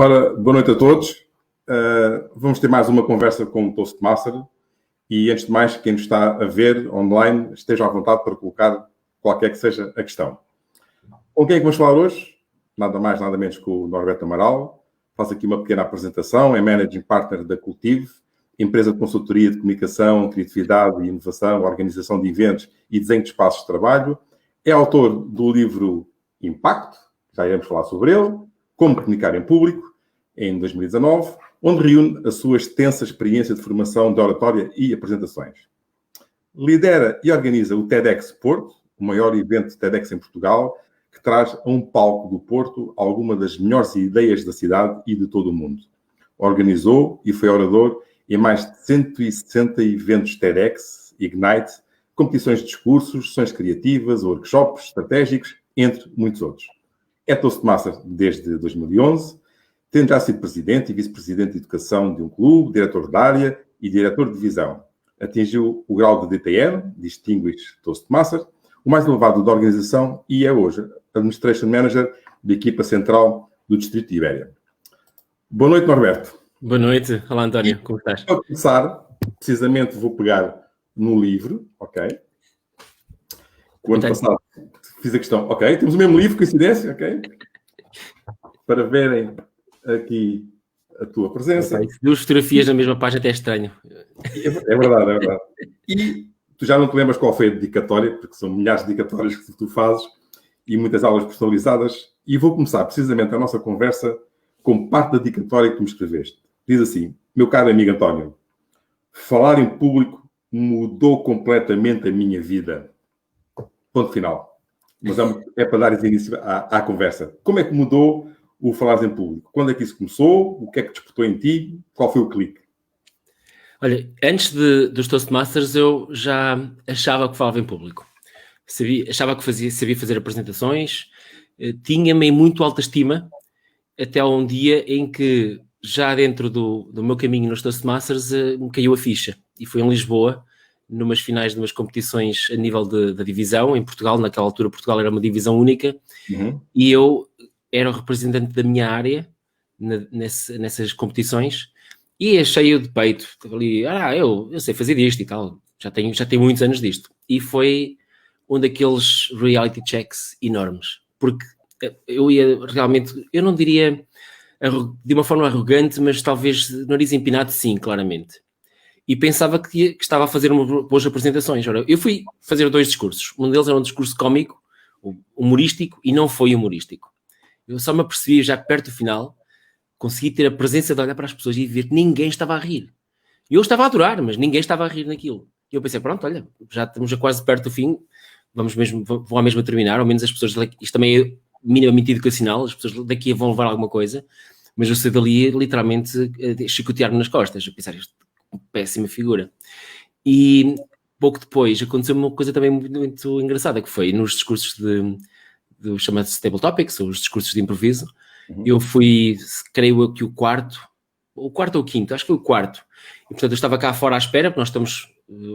Ora, boa noite a todos. Vamos ter mais uma conversa com o Toastmaster e, antes de mais, quem nos está a ver online, esteja à vontade para colocar qualquer que seja a questão. Com quem é que vamos falar hoje? Nada mais, nada menos que o Norberto Amaral. Faço aqui uma pequena apresentação. É Managing Partner da Cultive, empresa de consultoria de comunicação, criatividade e inovação, organização de eventos e desenho de espaços de trabalho. É autor do livro Impacto, já iremos falar sobre ele, Como Comunicar em Público, em 2019, onde reúne a sua extensa experiência de formação de oratória e apresentações. Lidera e organiza o TEDx Porto, o maior evento de TEDx em Portugal, que traz a um palco do Porto algumas das melhores ideias da cidade e de todo o mundo. Organizou e foi orador em mais de 160 eventos TEDx, Ignite, competições de discursos, sessões criativas, workshops estratégicos, entre muitos outros. É Toastmaster desde 2011, tendo já sido presidente e vice-presidente de educação de um clube, diretor de área e diretor de divisão. Atingiu o grau de DTM, Distinguished Toastmaster, o mais elevado da organização, e é hoje Administration Manager da equipa central do Distrito de Ibéria. Boa noite, Norberto. Boa noite. Olá, António. Como estás? Para começar, precisamente vou pegar no livro, ok? O ano passado fiz a questão, ok? Temos o mesmo livro, coincidência, ok? Para verem aqui a tua presença. Duas fotografias na mesma página até é estranho. É verdade, é verdade. E tu já não te lembras qual foi a dedicatória, porque são milhares de dedicatórias que tu fazes e muitas aulas personalizadas. E vou começar precisamente a nossa conversa com parte da dedicatória que tu me escreveste. Diz assim: meu caro amigo António, falar em público mudou completamente a minha vida. Ponto final. Mas é para dar início à conversa. Como é que mudou o falar em público? Quando é que isso começou? O que é que despertou em ti? Qual foi o clique? Olha, antes dos Toastmasters eu já achava que falava em público. Achava que sabia fazer apresentações, tinha-me em muito alta estima, até um dia em que, já dentro do meu caminho nos Toastmasters, me caiu a ficha. E foi em Lisboa, numas finais de umas competições a nível da divisão, em Portugal. Naquela altura Portugal era uma divisão única, e eu era o representante da minha área nessas competições, e achei de peito, ali, eu sei fazer disto e tal, já tenho muitos anos disto. E foi um daqueles reality checks enormes, porque eu ia realmente, eu não diria de uma forma arrogante, mas talvez nariz empinado, sim, claramente. E pensava que estava a fazer boas apresentações. Ora, eu fui fazer 2 discursos. Um deles era um discurso cómico, humorístico, e não foi humorístico. Eu só me apercebi já perto do final, consegui ter a presença de olhar para as pessoas e ver que ninguém estava a rir. Eu estava a adorar, mas ninguém estava a rir naquilo. E eu pensei, pronto, olha, já estamos quase perto do fim, vou ao mesmo a terminar, ao menos as pessoas, isto também é minimamente educacional, as pessoas daqui vão levar alguma coisa, mas eu saí dali literalmente a chicotear-me nas costas, a pensar, isto é uma péssima figura. E pouco depois aconteceu uma coisa também muito engraçada, que foi nos discursos dos chamados Table Topics, ou os discursos de improviso. Eu fui, creio eu, que o quarto ou o quinto, acho que foi o quarto. E, portanto, eu estava cá fora à espera, porque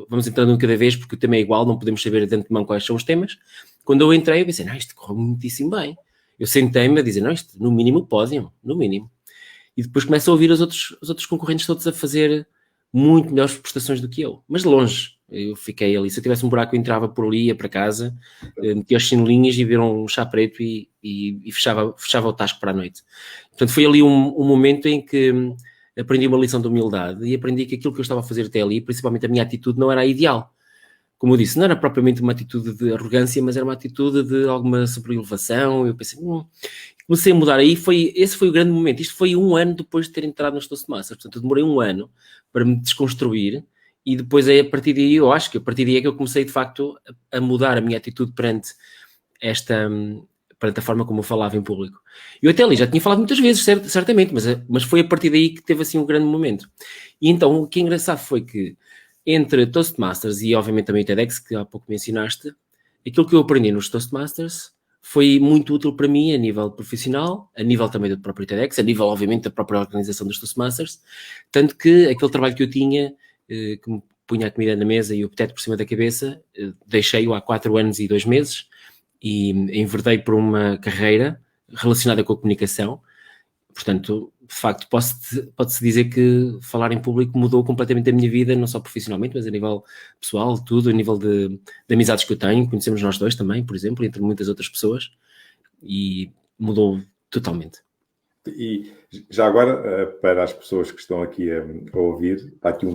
vamos entrando um cada vez, porque o tema é igual, não podemos saber de antemão quais são os temas. Quando eu entrei, eu pensei, isto correu muitíssimo bem. Eu sentei-me a dizer, isto no mínimo pódio, no mínimo. E depois começo a ouvir os outros concorrentes todos a fazer muito melhores prestações do que eu, mas de longe. Eu fiquei ali, se eu tivesse um buraco eu entrava por ali, ia para casa, metia os chinelinhas e viram um chá preto e fechava o tasco para a noite. Portanto, foi ali um momento em que aprendi uma lição de humildade e aprendi que aquilo que eu estava a fazer até ali, principalmente a minha atitude, não era a ideal. Como eu disse, não era propriamente uma atitude de arrogância, mas era uma atitude de alguma sobreelevação. Eu pensei, comecei a mudar aí, esse foi o grande momento. Isto foi 1 ano depois de ter entrado nos Toastmasters, portanto eu demorei 1 ano para me desconstruir e depois a partir daí, eu acho que a partir daí é que eu comecei de facto a mudar a minha atitude perante a forma como eu falava em público. Eu até ali já tinha falado muitas vezes, certamente, mas foi a partir daí que teve assim um grande momento. E então o que é engraçado foi que entre Toastmasters e obviamente também o TEDx, que há pouco mencionaste, aquilo que eu aprendi nos Toastmasters foi muito útil para mim a nível profissional, a nível também do próprio TEDx, a nível obviamente da própria organização dos Toastmasters, tanto que aquele trabalho que eu tinha, que me punha a comida na mesa e o teto por cima da cabeça, deixei-o há 4 anos e 2 meses e enverdei por uma carreira relacionada com a comunicação. Portanto, de facto, pode-se dizer que falar em público mudou completamente a minha vida, não só profissionalmente, mas a nível pessoal, tudo, a nível de amizades que eu tenho. Conhecemos nós dois também, por exemplo, entre muitas outras pessoas, e mudou totalmente. E já agora, para as pessoas que estão aqui a ouvir, está aqui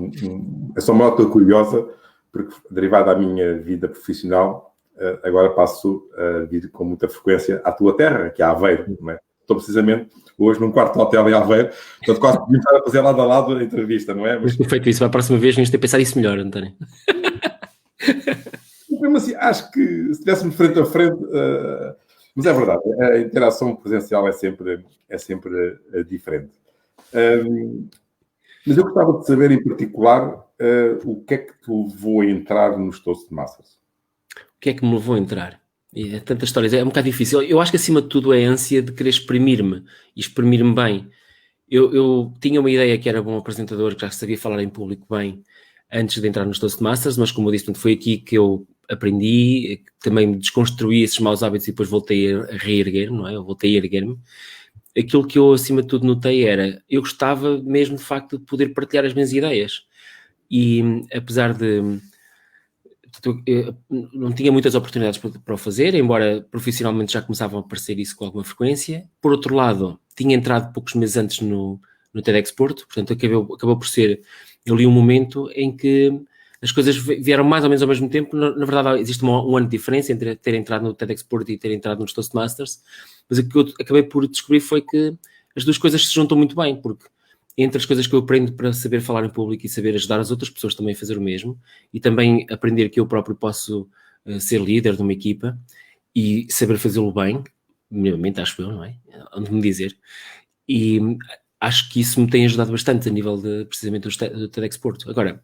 é só uma nota curiosa, porque derivada da minha vida profissional, agora passo a vir com muita frequência à tua terra, que é Aveiro, não é? Estou precisamente hoje num quarto de hotel em Aveiro, portanto quase podíamos estar a fazer lado a lado a entrevista, não é? Mas ter feito isso, para a próxima vez vamos ter que pensar isso melhor, António. Mesmo assim, acho que se estivéssemos frente a frente, mas é verdade, a interação presencial é sempre diferente. Mas eu gostava de saber em particular o que é que te levou a entrar nos Toastmasters? O que é que me levou a entrar? É tantas histórias, é um bocado difícil. Eu acho que acima de tudo é a ânsia de querer exprimir-me e exprimir-me bem. Eu tinha uma ideia que era bom apresentador, que já sabia falar em público bem antes de entrar nos Toastmasters, mas como eu disse, foi aqui que eu aprendi, também desconstruí esses maus hábitos e depois voltei a reerguer-me, não é? Eu voltei a erguer-me. Aquilo que eu acima de tudo notei era, eu gostava mesmo de facto de poder partilhar as minhas ideias e apesar de eu não tinha muitas oportunidades para o fazer, embora profissionalmente já começavam a aparecer isso com alguma frequência. Por outro lado, tinha entrado poucos meses antes no TEDx Porto, portanto acabou por ser ali um momento em que as coisas vieram mais ou menos ao mesmo tempo. Na verdade, existe um ano de diferença entre ter entrado no TEDx Porto e ter entrado nos Toastmasters, mas o que eu acabei por descobrir foi que as duas coisas se juntam muito bem, porque entre as coisas que eu aprendo para saber falar em público e saber ajudar as outras pessoas também a fazer o mesmo, e também aprender que eu próprio posso ser líder de uma equipa e saber fazê-lo bem, minimamente acho eu, não é? Onde me dizer. E acho que isso me tem ajudado bastante a nível de, precisamente, do TEDx Porto. Agora,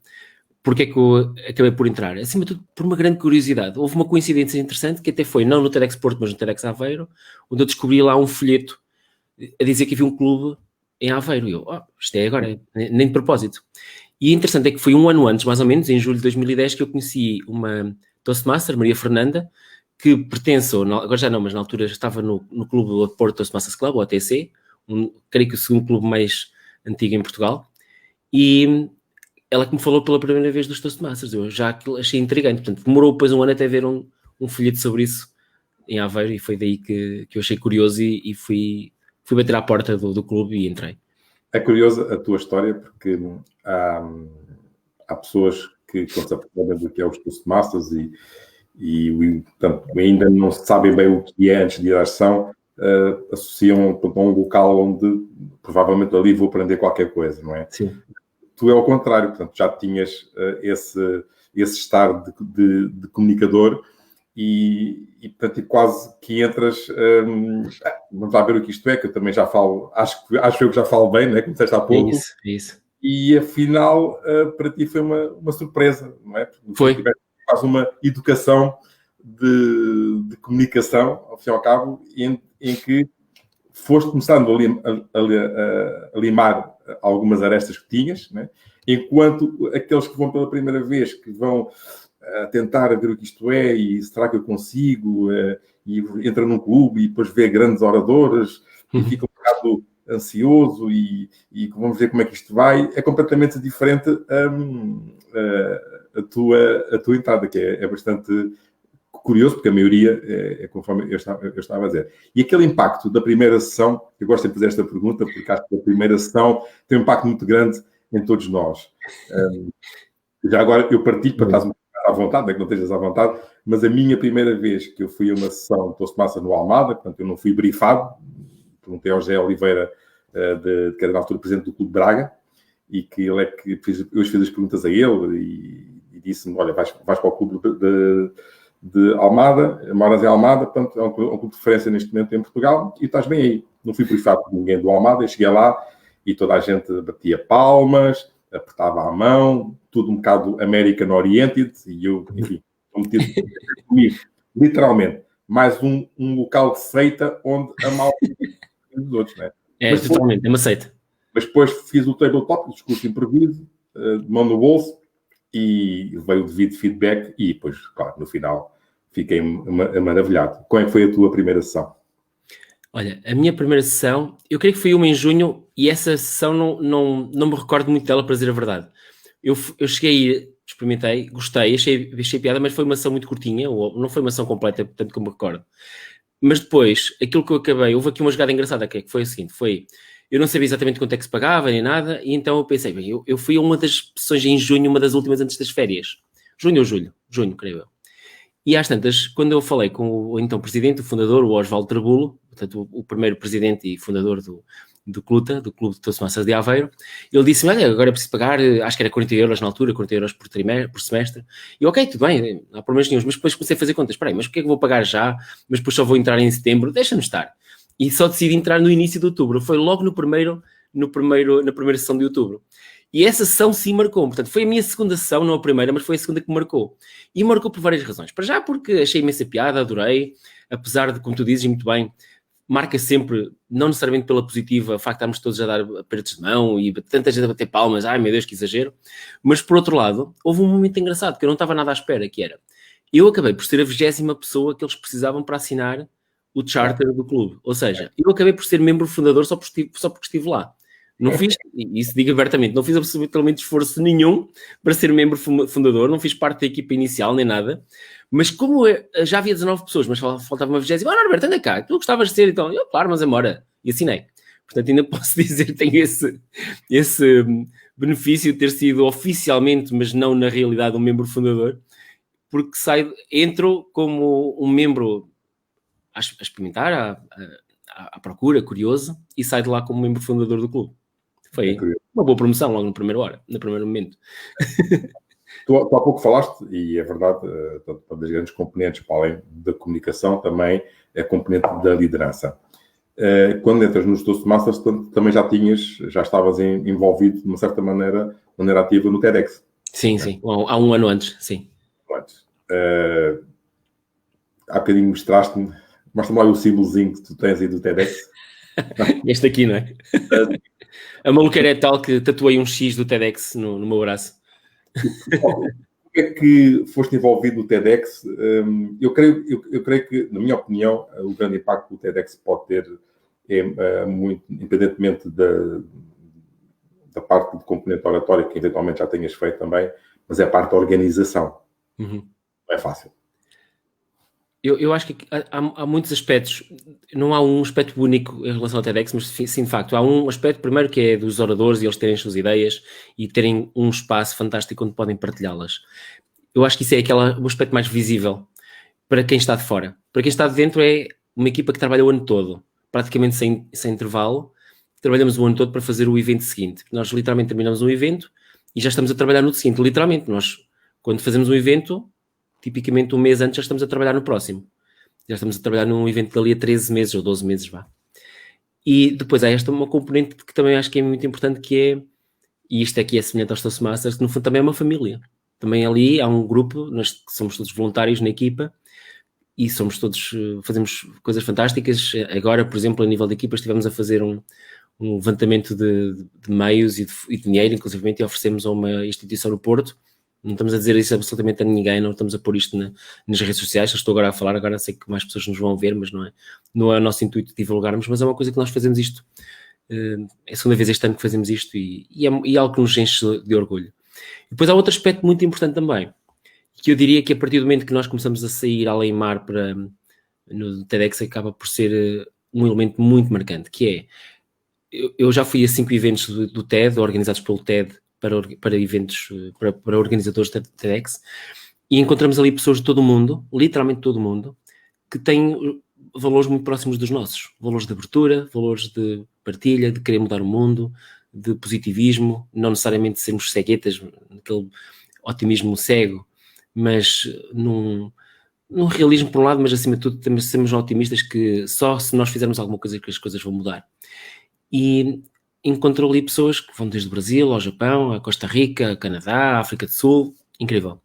porque é que eu acabei por entrar? Acima de tudo, por uma grande curiosidade. Houve uma coincidência interessante que até foi, não no TEDx Porto, mas no TEDx Aveiro, onde eu descobri lá um folheto a dizer que havia um clube em Aveiro. E eu, isto é agora, nem de propósito. E interessante é que foi um ano antes, mais ou menos, em julho de 2010, que eu conheci uma Toastmaster, Maria Fernanda, que pertence, agora já não, mas na altura estava no clube do Porto Toastmasters Club, o ATC, creio que o segundo clube mais antigo em Portugal, e ela que me falou pela primeira vez dos Toastmasters. Eu já achei intrigante, portanto, demorou depois um ano até ver um folheto sobre isso em Aveiro, e foi daí que eu achei curioso e fui bater à porta do clube e entrei. É curiosa a tua história, porque há pessoas que, quando se aproximam do que é os Toastmasters e portanto, ainda não sabem bem o que é antes de ir à ação, associam a um local onde provavelmente ali vou aprender qualquer coisa, não é? Sim. Tu é ao contrário, portanto, já tinhas esse estar de comunicador e portanto, quase que entras, vamos lá ver o que isto é, que eu também já falo, acho eu que já falo bem, né? Como disseste há pouco. É isso. E afinal, para ti foi uma surpresa, não é? Porque foi. Tiveste quase uma educação de comunicação, ao fim e ao cabo, em que foste começando a limar algumas arestas que tinhas, né? Enquanto aqueles que vão pela primeira vez, que vão tentar ver o que isto é e será que eu consigo, e entra num clube e depois vê grandes oradores e fica um bocado ansioso e vamos ver como é que isto vai, é completamente diferente a tua entrada, que é bastante curioso, porque a maioria é conforme eu estava a dizer. E aquele impacto da primeira sessão, eu gosto de fazer esta pergunta, porque acho que a primeira sessão tem um impacto muito grande em todos nós. Já agora eu partilho, para estás à vontade, não é que não estejas à vontade, mas a minha primeira vez que eu fui a uma sessão de Toastmaster no Almada, portanto eu não fui briefado, perguntei ao José Oliveira, que era na altura presidente do Clube de Braga, e que ele é que eu fiz as perguntas a ele e disse-me, olha, vais para o Clube de Almada, moras em Almada, portanto é um clube de referência neste momento em Portugal, e estás bem aí. Não fui briefado por ninguém do Almada, eu cheguei lá e toda a gente batia palmas, apertava a mão, tudo um bocado American Oriented, e eu, enfim, estou metido comigo, literalmente, mais um local de seita onde a malta dos outros, não é? Mas totalmente, é uma seita. Mas depois fiz o tabletop, o discurso improviso, de mão no bolso, e veio o devido feedback, e depois, claro, no final, fiquei maravilhado. Como é que foi a tua primeira sessão? Olha, a minha primeira sessão, eu creio que foi uma em junho, e essa sessão não me recordo muito dela, para dizer a verdade. Eu cheguei, experimentei, gostei, achei piada, mas foi uma sessão muito curtinha, ou não foi uma sessão completa, tanto que eu me recordo. Mas depois, aquilo que eu acabei, houve aqui uma jogada engraçada, que foi o seguinte, eu não sabia exatamente quanto é que se pagava, nem nada, e então eu pensei, bem, eu fui a uma das sessões em junho, uma das últimas antes das férias. Junho ou julho? Junho, creio eu. E às tantas, quando eu falei com o então presidente, o fundador, o Osvaldo Trabulo, portanto o primeiro presidente e fundador do CLUTA, do Clube de Toastmasters de Aveiro, ele disse-me, olha, agora é preciso pagar, acho que era 40 euros na altura, 40 euros por semestre. E ok, tudo bem, não há problemas nenhum, mas depois comecei a fazer contas, espera aí, mas porquê é que vou pagar já, mas depois só vou entrar em setembro, deixa-me estar. E só decidi entrar no início de outubro, foi logo na primeira sessão de outubro. E essa sessão sim marcou, portanto foi a minha segunda sessão, não a primeira, mas foi a segunda que me marcou. E marcou por várias razões. Para já porque achei imensa piada, adorei, apesar de, como tu dizes muito bem, marca sempre, não necessariamente pela positiva, o facto de estarmos todos a dar apertos de mão e tanta gente a bater palmas, ai meu Deus, que exagero. Mas por outro lado, houve um momento engraçado que eu não estava nada à espera, que era, eu acabei por ser a 20ª pessoa que eles precisavam para assinar o charter do clube. Ou seja, eu acabei por ser membro fundador só porque estive lá. Não fiz, isso digo abertamente, não fiz absolutamente esforço nenhum para ser membro fundador, não fiz parte da equipa inicial nem nada, mas como já havia 19 pessoas, mas faltava uma 20ª, Norberto, anda cá, tu gostavas de ser, então, eu, claro, mas embora, e assinei. Portanto, ainda posso dizer que tenho esse benefício de ter sido oficialmente, mas não na realidade, um membro fundador, porque entro como um membro a experimentar, à procura, curioso, e saio de lá como membro fundador do clube. Foi uma boa promoção logo no primeiro momento. Tu há pouco falaste, e é verdade, uma das grandes componentes, para além da comunicação, também é a componente da liderança. Quando entras nos Toastmasters, também já estavas envolvido, de uma certa maneira ativa no TEDx. Sim, sim. Há um ano antes, sim. Há bocadinho mostraste-me lá o símbolozinho que tu tens aí do TEDx. Este aqui, não é? A maluqueira é tal que tatuei um X do TEDx no meu braço. Como é que foste envolvido no TEDx? Eu creio que, na minha opinião, o grande impacto que o TEDx pode ter é muito, independentemente da parte de componente oratória, que eventualmente já tenhas feito também, mas é a parte da organização. Uhum. Não é fácil. Eu acho que há muitos aspectos, não há um aspecto único em relação ao TEDx, mas sim, de facto, há um aspecto primeiro que é dos oradores e eles terem as suas ideias e terem um espaço fantástico onde podem partilhá-las. Eu acho que isso é o aspecto mais visível para quem está de fora. Para quem está de dentro é uma equipa que trabalha o ano todo, praticamente sem intervalo, trabalhamos o ano todo para fazer o evento seguinte. Nós literalmente terminamos um evento e já estamos a trabalhar no seguinte, literalmente. Nós, quando fazemos um evento, tipicamente um mês antes já estamos a trabalhar no próximo. Já estamos a trabalhar num evento dali a 13 meses ou 12 meses, vá. E depois há uma componente que também acho que é muito importante, que é, e isto aqui é semelhante aos Toastmasters, que no fundo também é uma família. Também ali há um grupo, nós que somos todos voluntários na equipa, e somos todos, fazemos coisas fantásticas. Agora, por exemplo, a nível de equipa, estivemos a fazer um levantamento de meios e de dinheiro, inclusive, e oferecemos a uma instituição no Porto. Não estamos a dizer isso absolutamente a ninguém, não estamos a pôr isto nas redes sociais. Eu estou agora a falar, agora sei que mais pessoas nos vão ver, mas não é o nosso intuito de divulgarmos, mas é uma coisa que nós fazemos isto. É a segunda vez este ano que fazemos isto e é algo que nos enche de orgulho. E depois há outro aspecto muito importante também, que eu diria que a partir do momento que nós começamos a sair além-mar no TEDx, acaba por ser um elemento muito marcante, que é, eu já fui a 5 eventos do TED, organizados pelo TED, para eventos, para organizadores da TEDx, e encontramos ali pessoas de todo o mundo, literalmente todo o mundo, que têm valores muito próximos dos nossos, valores de abertura, valores de partilha, de querer mudar o mundo, de positivismo, não necessariamente sermos ceguetas, naquele otimismo cego, mas num realismo por um lado, mas acima de tudo também sermos otimistas que só se nós fizermos alguma coisa que as coisas vão mudar. E encontrou ali pessoas que vão desde o Brasil ao Japão, a Costa Rica, a Canadá, a África do Sul, incrível.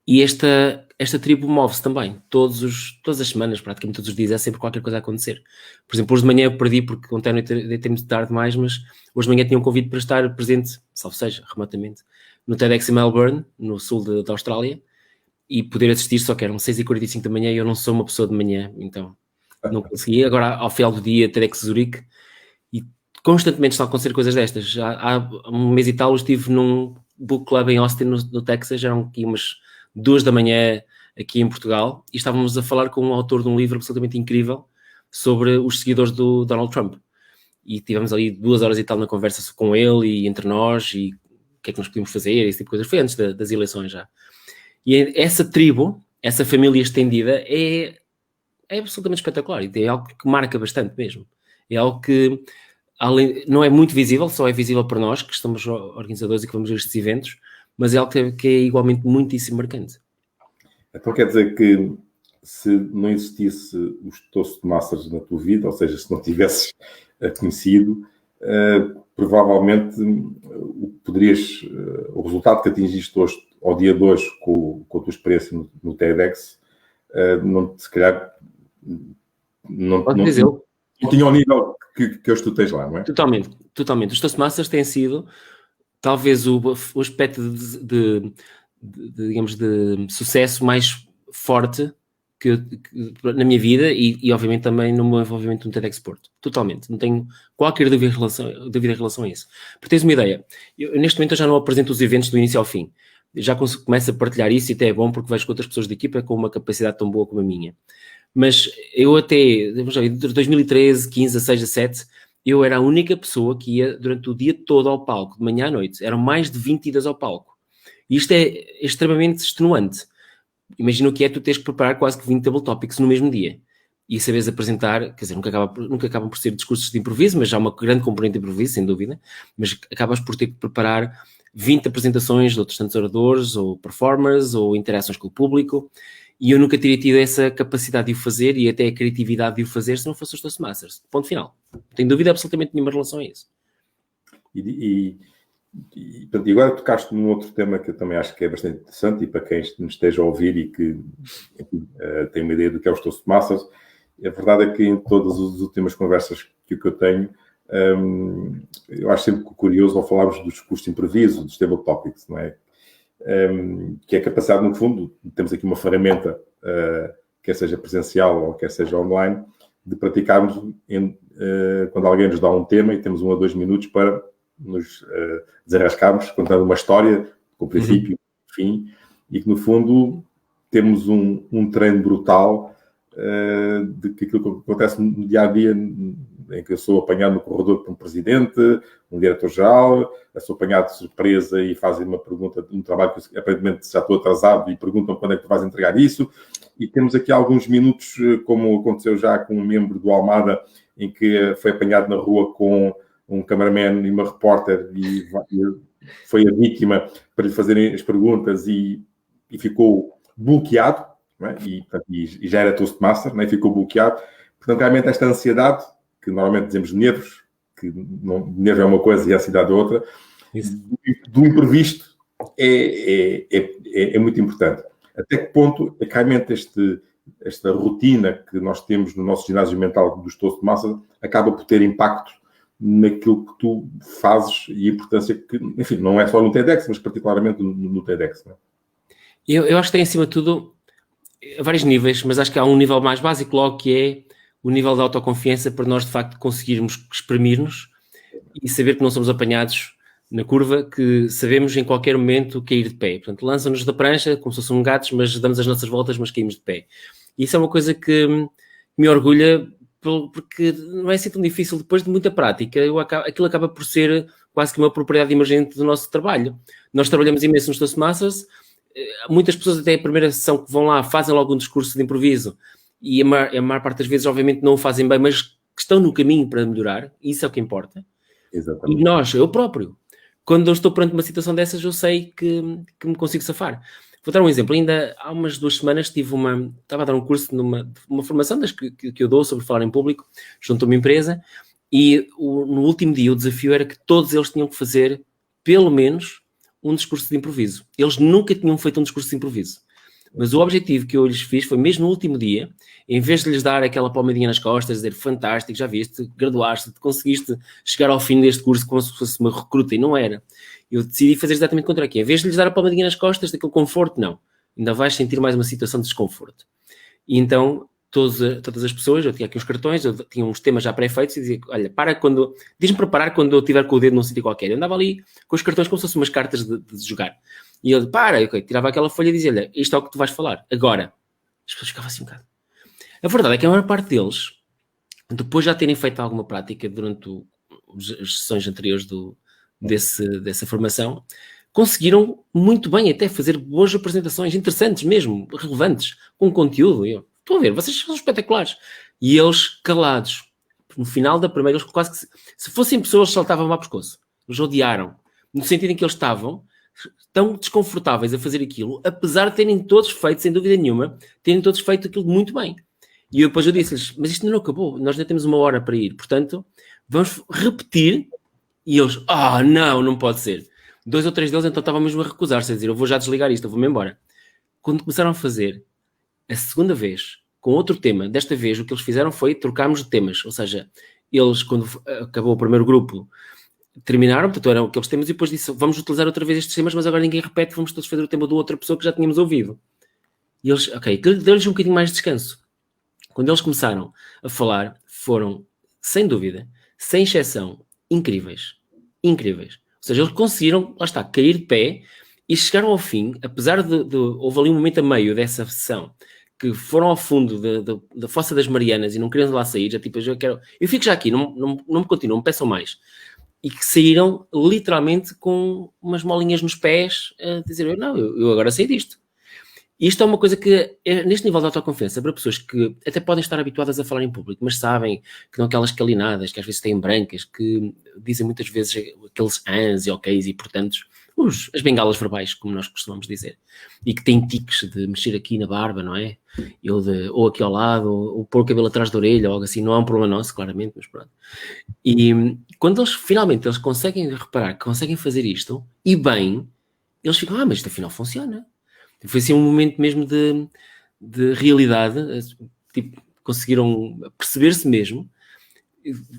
E esta tribo move-se também, todas as semanas, praticamente todos os dias, há sempre qualquer coisa a acontecer. Por exemplo, hoje de manhã eu perdi porque ontem à noite deitei muito tarde demais, mas hoje de manhã tinha um convite para estar presente, salvo seja, remotamente, no TEDx em Melbourne, no sul da Austrália, e poder assistir, só que eram 6h45 da manhã e eu não sou uma pessoa de manhã, então Não consegui. Agora, ao final do dia, TEDx Zurique, e constantemente estão a acontecer coisas destas. Há um mês e tal eu estive num book club em Austin, no Texas, eram aqui umas 2 da manhã aqui em Portugal, e estávamos a falar com um autor de um livro absolutamente incrível sobre os seguidores do Donald Trump. E tivemos ali 2 horas e tal na conversa com ele e entre nós, e o que é que nós podíamos fazer, esse tipo de coisas. Foi antes das eleições já. E essa tribo, essa família estendida é absolutamente espetacular e é algo que marca bastante mesmo. É algo que não é muito visível, só é visível para nós, que estamos organizadores e que vamos a estes eventos, mas é algo que é igualmente muitíssimo marcante. Então quer dizer que se não existisse os Toastmasters na tua vida, ou seja, se não tivesses conhecido, provavelmente o resultado que atingiste hoje, ao dia de hoje, com a tua experiência no TEDx, se calhar não tinha o nível que hoje tu tens lá, não é? Totalmente. Os Toastmasters têm sido talvez o aspecto digamos, de sucesso mais forte que na minha vida e obviamente também no meu envolvimento no TEDx Porto. Totalmente. Não tenho qualquer dúvida em relação a isso. Para teres uma ideia, neste momento eu já não apresento os eventos do início ao fim. Já começo a partilhar isso e até é bom porque vejo que outras pessoas da equipa com uma capacidade tão boa como a minha. Mas eu até, de 2013, 15, 16, 17, eu era a única pessoa que ia durante o dia todo ao palco, de manhã à noite. Eram mais de 20 idas ao palco. E isto é extremamente extenuante. Imagina o que é tu teres que preparar quase que 20 table topics no mesmo dia. E saberes apresentar, quer dizer, nunca acabam por ser discursos de improviso, mas já há uma grande componente de improviso, sem dúvida. Mas acabas por ter que preparar 20 apresentações de outros tantos oradores, ou performers, ou interações com o público. E eu nunca teria tido essa capacidade de o fazer e até a criatividade de o fazer se não fosse os Toastmasters. Ponto final. Não tenho dúvida absolutamente nenhuma em relação a isso. E agora tocaste num outro tema que eu também acho que é bastante interessante e para quem nos esteja a ouvir e que tem uma ideia do que é os Toastmasters, a verdade é que em todas as últimas conversas que eu tenho, eu acho sempre curioso ao falarmos dos discursos de improviso, dos table topics, não é? Que é capacidade, no fundo, temos aqui uma ferramenta, quer seja presencial ou quer seja online, de praticarmos quando alguém nos dá um tema e temos 1 a 2 minutos para nos desenrascarmos, contando uma história, com princípio, fim, e que, no fundo, temos um treino brutal de que aquilo que acontece no dia-a-dia, em que eu sou apanhado no corredor por um presidente, um diretor-geral, eu sou apanhado de surpresa e fazem uma pergunta de um trabalho que aparentemente já estou atrasado e perguntam quando é que tu vais entregar isso. E temos aqui alguns minutos, como aconteceu já com um membro do Almada, em que foi apanhado na rua com um cameraman e uma repórter e foi a vítima para lhe fazerem as perguntas e ficou bloqueado, não é? E já era Toastmaster, não é? Ficou bloqueado. Portanto, realmente esta ansiedade, que normalmente dizemos nervos, que nervo é uma coisa e a ansiedade é outra, do imprevisto é muito importante. Até que ponto é que realmente esta rotina que nós temos no nosso ginásio mental dos Toastmasters acaba por ter impacto naquilo que tu fazes e a importância que, enfim, não é só no TEDx, mas particularmente no TEDx, não é? Eu acho que tem, acima de tudo, vários níveis, mas acho que há um nível mais básico logo, que é o nível de autoconfiança para nós, de facto, conseguirmos exprimir-nos e saber que não somos apanhados na curva, que sabemos em qualquer momento cair de pé. Portanto, lançam-nos da prancha como se fossem gatos, mas damos as nossas voltas, mas caímos de pé. E isso é uma coisa que me orgulha, porque não é assim tão difícil. Depois de muita prática, aquilo acaba por ser quase que uma propriedade emergente do nosso trabalho. Nós trabalhamos imenso nos Toastmasters. Muitas pessoas, até a primeira sessão que vão lá, fazem logo um discurso de improviso e a maior parte das vezes, obviamente, não o fazem bem, mas que estão no caminho para melhorar. Isso é o que importa. Exatamente. E eu próprio, quando eu estou perante uma situação dessas, eu sei que me consigo safar. Vou dar um exemplo. Ainda há umas 2 semanas estava a dar um curso numa formação que eu dou sobre falar em público, junto a uma empresa, e no último dia o desafio era que todos eles tinham que fazer pelo menos um discurso de improviso. Eles nunca tinham feito um discurso de improviso. Mas o objetivo que eu lhes fiz foi, mesmo no último dia, em vez de lhes dar aquela palmadinha nas costas, dizer, fantástico, já viste, graduaste, conseguiste chegar ao fim deste curso como se fosse uma recruta, e não era. Eu decidi fazer exatamente o contrário. Em vez de lhes dar a palmadinha nas costas, daquele conforto, não. Ainda vais sentir mais uma situação de desconforto. E então, todas as pessoas, eu tinha aqui uns cartões, eu tinha uns temas já pré-feitos e dizia, olha, diz-me para parar quando eu estiver com o dedo num sítio qualquer. Eu andava ali com os cartões como se fossem umas cartas de jogar. E ele, tirava aquela folha e dizia, olha, isto é o que tu vais falar, agora. As pessoas ficavam assim um bocado. A verdade é que a maior parte deles, depois de já terem feito alguma prática durante as sessões anteriores dessa formação, conseguiram muito bem até fazer boas apresentações, interessantes mesmo, relevantes, com conteúdo. Estou a ver, vocês são espetaculares. E eles calados. No final da primeira, eles quase que... Se fossem pessoas, saltavam ao pescoço. Eles odiaram. No sentido em que eles estavam tão desconfortáveis a fazer aquilo, apesar de terem todos feito, sem dúvida nenhuma, terem todos feito aquilo muito bem. E depois eu disse-lhes, mas isto ainda não acabou. Nós ainda temos 1 hora para ir. Portanto, vamos repetir. E eles, não pode ser. 2 ou 3 deles então estavam mesmo a recusar-se, a dizer, eu vou já desligar isto, eu vou-me embora. Quando começaram a fazer a segunda vez, com outro tema, desta vez o que eles fizeram foi trocarmos de temas, ou seja, eles, quando acabou o primeiro grupo, terminaram, portanto eram aqueles temas, e depois disse, vamos utilizar outra vez estes temas, mas agora ninguém repete, vamos todos fazer o tema de outra pessoa que já tínhamos ouvido. E eles, deu-lhes um bocadinho mais de descanso. Quando eles começaram a falar, foram, sem dúvida, sem exceção, incríveis. Ou seja, eles conseguiram, lá está, cair de pé e chegaram ao fim, apesar de houve ali um momento a meio dessa sessão, que foram ao fundo da Fossa das Marianas e não queriam lá sair, já tipo, eu fico já aqui, não me continuam, me peçam mais. E que saíram literalmente com umas molinhas nos pés a dizer, eu agora sei disto. E isto é uma coisa que, neste nível de autoconfiança, para pessoas que até podem estar habituadas a falar em público, mas sabem que não aquelas calinadas, que às vezes têm brancas, que dizem muitas vezes aqueles ans e oks e portantos, as bengalas verbais, como nós costumamos dizer, e que têm tiques de mexer aqui na barba, não é? Ou aqui ao lado, ou pôr o cabelo atrás da orelha, ou algo assim, não é um problema nosso, claramente, mas pronto. E quando finalmente eles conseguem reparar que conseguem fazer isto, e bem, eles ficam, mas isto afinal funciona. Foi assim um momento mesmo de realidade, tipo, conseguiram perceber-se mesmo,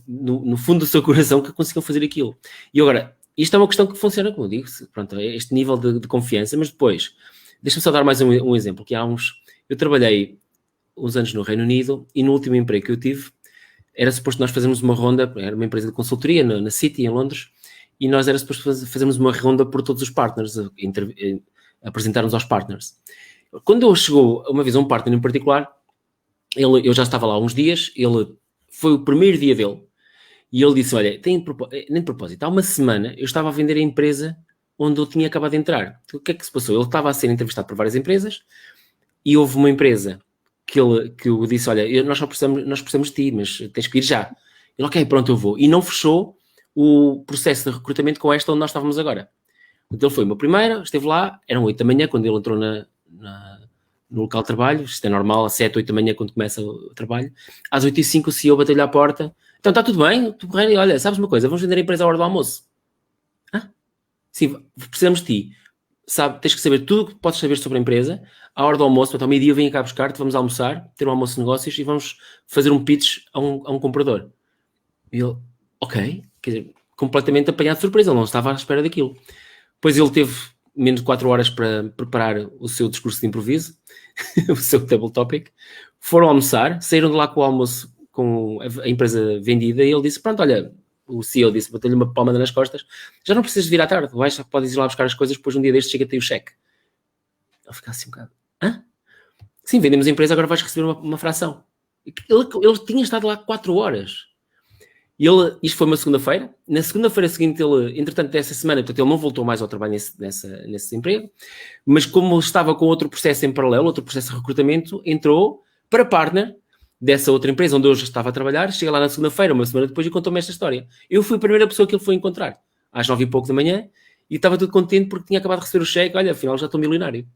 no fundo do seu coração, que conseguiam fazer aquilo. E agora, isto é uma questão que funciona, como eu digo, pronto, este nível de confiança, mas depois, deixa-me só dar mais um exemplo, que eu trabalhei uns anos no Reino Unido e no último emprego que eu tive, era suposto nós fazermos uma ronda, era uma empresa de consultoria na City, em Londres, e nós era suposto fazermos uma ronda por todos os partners, apresentar-nos aos partners. Quando chegou uma vez a um partner em particular, eu já estava lá há uns dias, foi o primeiro dia dele, e ele disse, olha, nem de propósito, há uma semana eu estava a vender a empresa onde eu tinha acabado de entrar. O que é que se passou? Ele estava a ser entrevistado por várias empresas, e houve uma empresa que eu disse, olha, nós precisamos de ti, mas tens que ir já. Ele, ok, pronto, eu vou. E não fechou o processo de recrutamento com esta onde nós estávamos agora. Então ele foi uma primeira, esteve lá, eram 8 da manhã quando ele entrou no local de trabalho, isto é normal, às 7, 8 da manhã quando começa o trabalho. Às 8h05 o CEO bateu-lhe à porta, então está tudo bem, olha, sabes uma coisa, vamos vender a empresa à hora do almoço. Sim, precisamos de ti. Tens que saber tudo o que podes saber sobre a empresa, à hora do almoço, então ao meio-dia vem cá buscar-te, vamos almoçar, ter um almoço de negócios e vamos fazer um pitch a um comprador. E ele, ok, quer dizer, completamente apanhado de surpresa, ele não estava à espera daquilo. Depois ele teve menos de 4 horas para preparar o seu discurso de improviso, o seu table topic. Foram almoçar, saíram de lá com o almoço com a empresa vendida e ele disse, pronto, olha, o CEO disse, bateu-lhe uma palmada nas costas, já não precisas de vir à tarde, podes ir lá buscar as coisas, depois um dia destes chega-te aí o cheque. Ele fica assim um bocado, Sim, vendemos a empresa, agora vais receber uma fração. Ele tinha estado lá 4 horas. E isto foi uma segunda-feira. Na segunda-feira seguinte, entretanto, dessa semana, portanto, ele não voltou mais ao trabalho nesse emprego, mas como estava com outro processo em paralelo, outro processo de recrutamento, entrou para partner dessa outra empresa onde eu já estava a trabalhar, chega lá na segunda-feira, uma semana depois, e contou-me esta história. Eu fui a primeira pessoa que ele foi encontrar, às 9 e pouco da manhã, e estava tudo contente porque tinha acabado de receber o cheque, olha, afinal já estou milionário.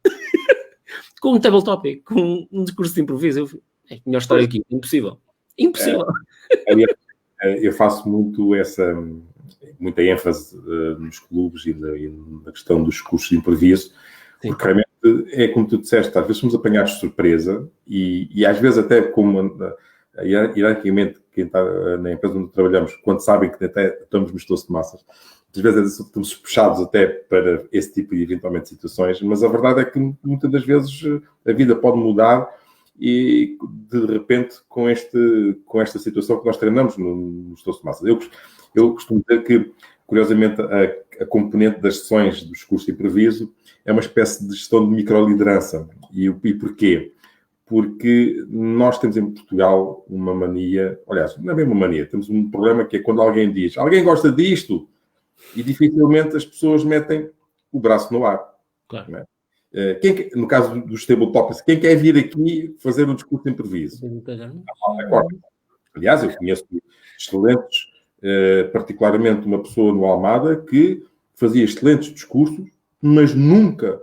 Com um table topic, com um discurso de improviso. É a melhor história aqui, impossível. Impossível. Eu faço muita ênfase nos clubes e na questão dos cursos de improviso, sim, porque realmente é como tu disseste, às vezes somos apanhados de surpresa e às vezes até como hierarquicamente quem está na empresa onde trabalhamos, quando sabem que até estamos nos Toastmasters, às vezes estamos puxados até para esse tipo de eventualmente situações, mas a verdade é que muitas das vezes a vida pode mudar e de repente com esta situação que nós treinamos nos Toastmasters. Eu costumo dizer que, curiosamente, a componente das sessões dos cursos de improviso é uma espécie de gestão de microliderança. E porquê? Porque nós temos em Portugal uma mania, aliás, não é bem uma mania, temos um problema que é quando alguém diz, alguém gosta disto, e dificilmente as pessoas metem o braço no ar. Claro. Não é? No caso dos tabletops, quem quer vir aqui fazer um discurso de improviso? Aliás, eu conheço excelentes, particularmente uma pessoa no Almada que fazia excelentes discursos, mas nunca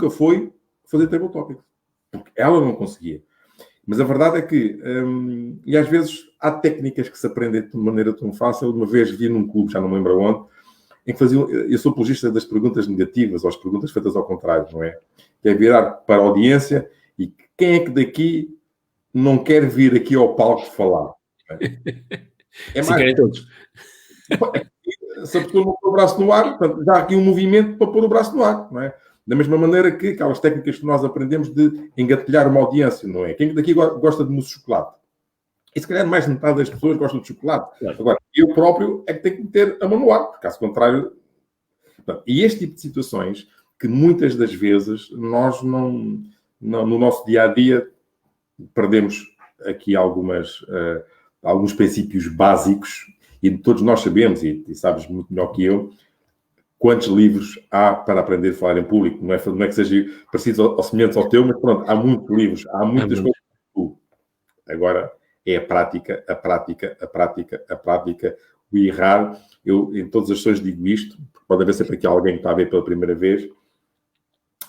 foi fazer tabletopics. Porque ela não conseguia. Mas a verdade é que, e às vezes há técnicas que se aprendem de maneira tão fácil. Uma vez vi num clube, já não me lembro onde, em que faziam, eu sou apologista das perguntas negativas, ou as perguntas feitas ao contrário, não é? Que é virar para a audiência e quem é que daqui não quer vir aqui ao palco falar? É mais... querem todos. Se a pessoa não pôr o braço no ar, portanto, já há aqui um movimento para pôr o braço no ar, não é? Da mesma maneira que aquelas técnicas que nós aprendemos de engatilhar uma audiência, não é? Quem daqui gosta de mousse de chocolate? E se calhar mais de metade das pessoas gostam de chocolate. Claro. Agora, eu próprio é que tenho que meter a mão no ar, porque caso contrário... E este tipo de situações que muitas das vezes nós no nosso dia-a-dia perdemos aqui alguns princípios básicos e todos nós sabemos, e sabes muito melhor que eu, quantos livros há para aprender a falar em público. Não é que seja parecido ou semelhante ao teu, mas pronto, há muitos livros, há muitas coisas. Agora é a prática, o errar. Eu, em todas as sessões, digo isto, porque pode haver sempre aqui alguém que está a ver pela primeira vez,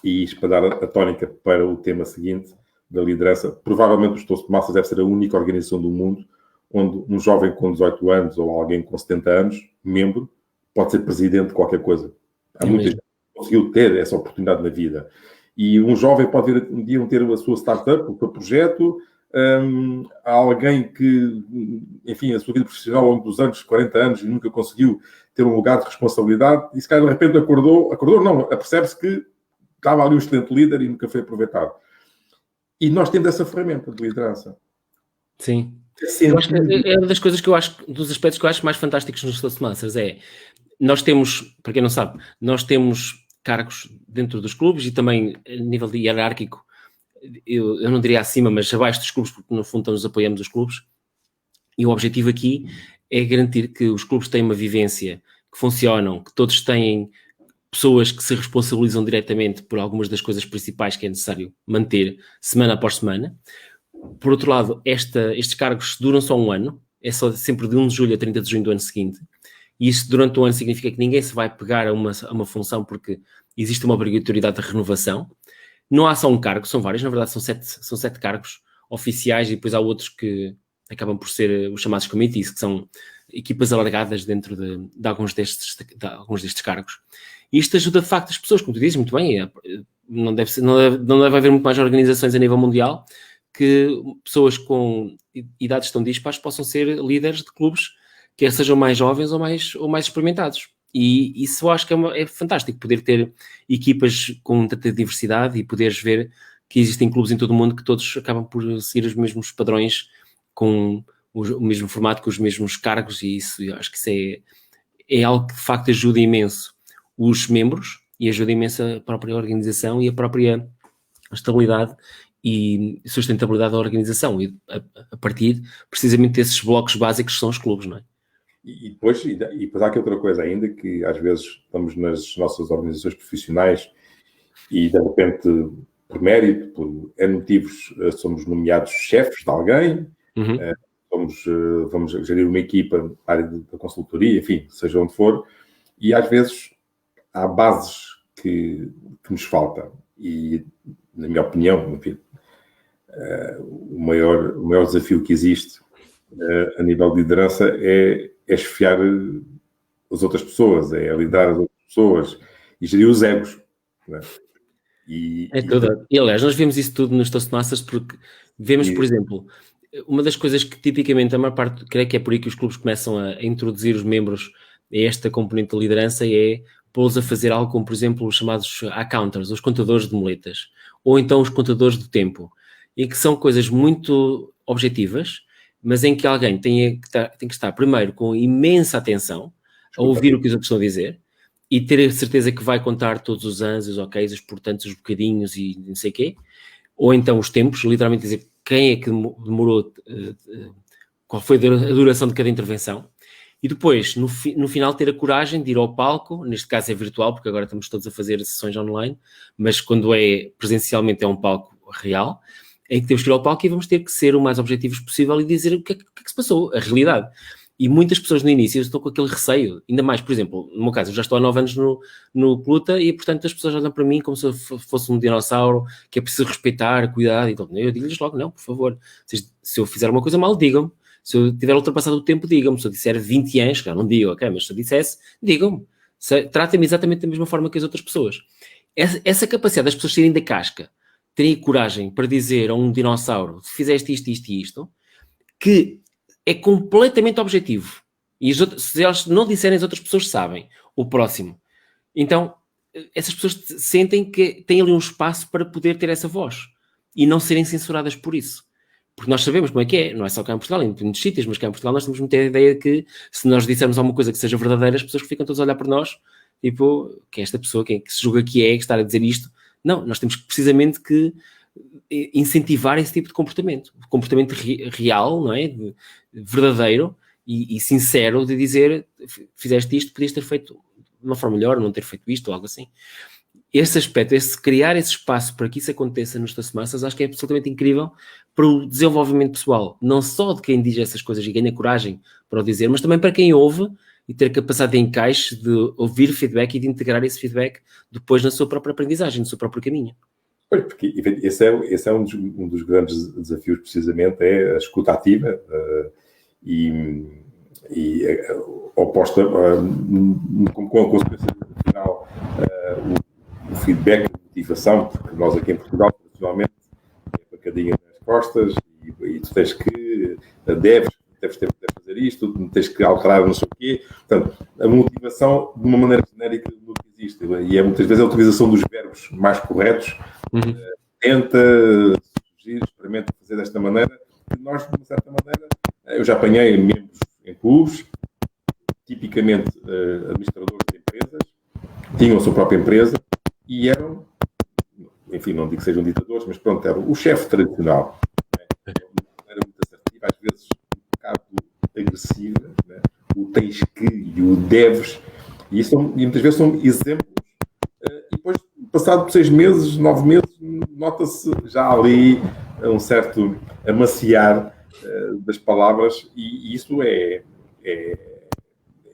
e isto para dar a tónica para o tema seguinte, da liderança. Provavelmente os Toastmasters deve ser a única organização do mundo onde um jovem com 18 anos ou alguém com 70 anos, membro, pode ser presidente de qualquer coisa. Há muita gente que conseguiu ter essa oportunidade na vida. E um jovem pode vir um dia ter a sua startup, o seu projeto. Há alguém que, enfim, a sua vida profissional ao longo dos anos, 40 anos, e nunca conseguiu ter um lugar de responsabilidade. E se calhar de repente acordou não, apercebe-se que estava ali um excelente líder e nunca foi aproveitado. E nós temos essa ferramenta de liderança. Sim. Eu acho que é uma das coisas que eu acho, dos aspectos que eu acho mais fantásticos nos Toastmasters nós temos, para quem não sabe, nós temos cargos dentro dos clubes e também a nível de hierárquico, eu não diria acima, mas abaixo dos clubes, porque no fundo nos apoiamos os clubes, e o objetivo aqui é garantir que os clubes têm uma vivência, que funcionam, que todos têm pessoas que se responsabilizam diretamente por algumas das coisas principais que é necessário manter semana após semana. Por outro lado, estes cargos duram só um ano, é só sempre de 1 de julho a 30 de junho do ano seguinte, e isso durante o ano significa que ninguém se vai pegar a uma função porque existe uma obrigatoriedade de renovação. Não há só um cargo, são vários, na verdade são sete cargos oficiais e depois há outros que acabam por ser os chamados committees, que são equipas alargadas dentro de alguns destes cargos. E isto ajuda de facto as pessoas, como tu dizes muito bem, não deve haver muito mais organizações a nível mundial que pessoas com idades tão dispares possam ser líderes de clubes, quer sejam mais jovens ou mais experimentados. E isso eu acho que é fantástico, poder ter equipas com tanta diversidade e poderes ver que existem clubes em todo o mundo que todos acabam por seguir os mesmos padrões, com o mesmo formato, com os mesmos cargos, e isso eu acho que isso é algo que de facto ajuda imenso os membros e ajuda imenso a própria organização e a própria estabilidade e sustentabilidade da organização, e a partir precisamente desses blocos básicos que são os clubes, não é? E depois há aqui outra coisa ainda, que às vezes estamos nas nossas organizações profissionais e de repente, por mérito, por N motivos, somos nomeados chefes de alguém, vamos gerir uma equipa na área da consultoria, enfim, seja onde for, e às vezes há bases que nos faltam. E, na minha opinião, enfim, o maior desafio que existe a nível de liderança é esfiar as outras pessoas, é lidar as outras pessoas e gerir os egos. Não é? E aliás, nós vemos isso tudo nos Toastmasters, porque vemos, por exemplo, uma das coisas que tipicamente a maior parte, creio que é por aí que os clubes começam a introduzir os membros a esta componente de liderança, é pô-los a fazer algo como, por exemplo, os chamados accounters, os contadores de muletas, ou então os contadores do tempo. em que são coisas muito objetivas, mas em que alguém tem que estar primeiro com imensa atenção a ouvir o que os outros estão a dizer e ter a certeza que vai contar todos os anos, os oks, os portantos, os bocadinhos e não sei o quê, ou então os tempos, literalmente dizer quem é que demorou, qual foi a duração de cada intervenção, e depois, no final, ter a coragem de ir ao palco, neste caso é virtual, porque agora estamos todos a fazer sessões online, mas quando é presencialmente é um palco real, em que temos que ir ao palco e vamos ter que ser o mais objetivos possível e dizer o que é que se passou, a realidade. E muitas pessoas no início estão com aquele receio, ainda mais, por exemplo, no meu caso, eu já estou há 9 anos no Pluta e, portanto, as pessoas olham para mim como se eu fosse um dinossauro, que é preciso respeitar, cuidar, e então, eu digo-lhes logo, não, por favor, se eu fizer uma coisa mal, digam-me. Se eu tiver ultrapassado o tempo, digam-me. Se eu disser 20 anos, não digo, ok, mas se eu dissesse, digam-me. Tratem-me exatamente da mesma forma que as outras pessoas. Essa capacidade das pessoas saírem da casca, terem coragem para dizer a um dinossauro, se fizeste isto, isto e isto, que é completamente objetivo. E se elas não disserem, as outras pessoas sabem o próximo. Então, essas pessoas sentem que têm ali um espaço para poder ter essa voz e não serem censuradas por isso. Porque nós sabemos como é que é, não é só cá em Portugal, em muitos sítios, mas cá em Portugal nós temos muita ideia que se nós dissermos alguma coisa que seja verdadeira, as pessoas ficam todas a olhar para nós, tipo, que é esta pessoa, quem é que se julga que está a dizer isto? Não, nós temos precisamente que incentivar esse tipo de comportamento real, não é? Verdadeiro e sincero de dizer, fizeste isto, podias ter feito de uma forma melhor, não ter feito isto ou algo assim. Esse aspecto, criar esse espaço para que isso aconteça nos Toastmasters, acho que é absolutamente incrível para o desenvolvimento pessoal, não só de quem diz essas coisas e ganha coragem para o dizer, mas também para quem ouve e ter a capacidade de encaixe, de ouvir feedback e de integrar esse feedback depois na sua própria aprendizagem, no seu próprio caminho. Pois, porque esse é um dos grandes desafios, precisamente, é a escuta ativa e oposta com a consequência final o feedback, a motivação, porque nós aqui em Portugal, tradicionalmente, é pancadinha nas costas e tu tens que, deves fazer isto, tens que alterar não sei o quê. Portanto, a motivação, de uma maneira genérica, nunca existe. E muitas vezes a utilização dos verbos mais corretos. Tenta, sugerir, experimenta fazer desta maneira. E nós, de uma certa maneira, eu já apanhei membros em clubes, tipicamente administradores de empresas, tinham a sua própria empresa e eram, enfim, não digo que sejam ditadores, mas pronto, eram o chefe tradicional. Era muito assertivo, às vezes um bocado agressiva, né? O tens que e o deves, e muitas vezes são exemplos, e depois, passado 6 meses, 9 meses, nota-se já ali um certo amaciar das palavras, e isso é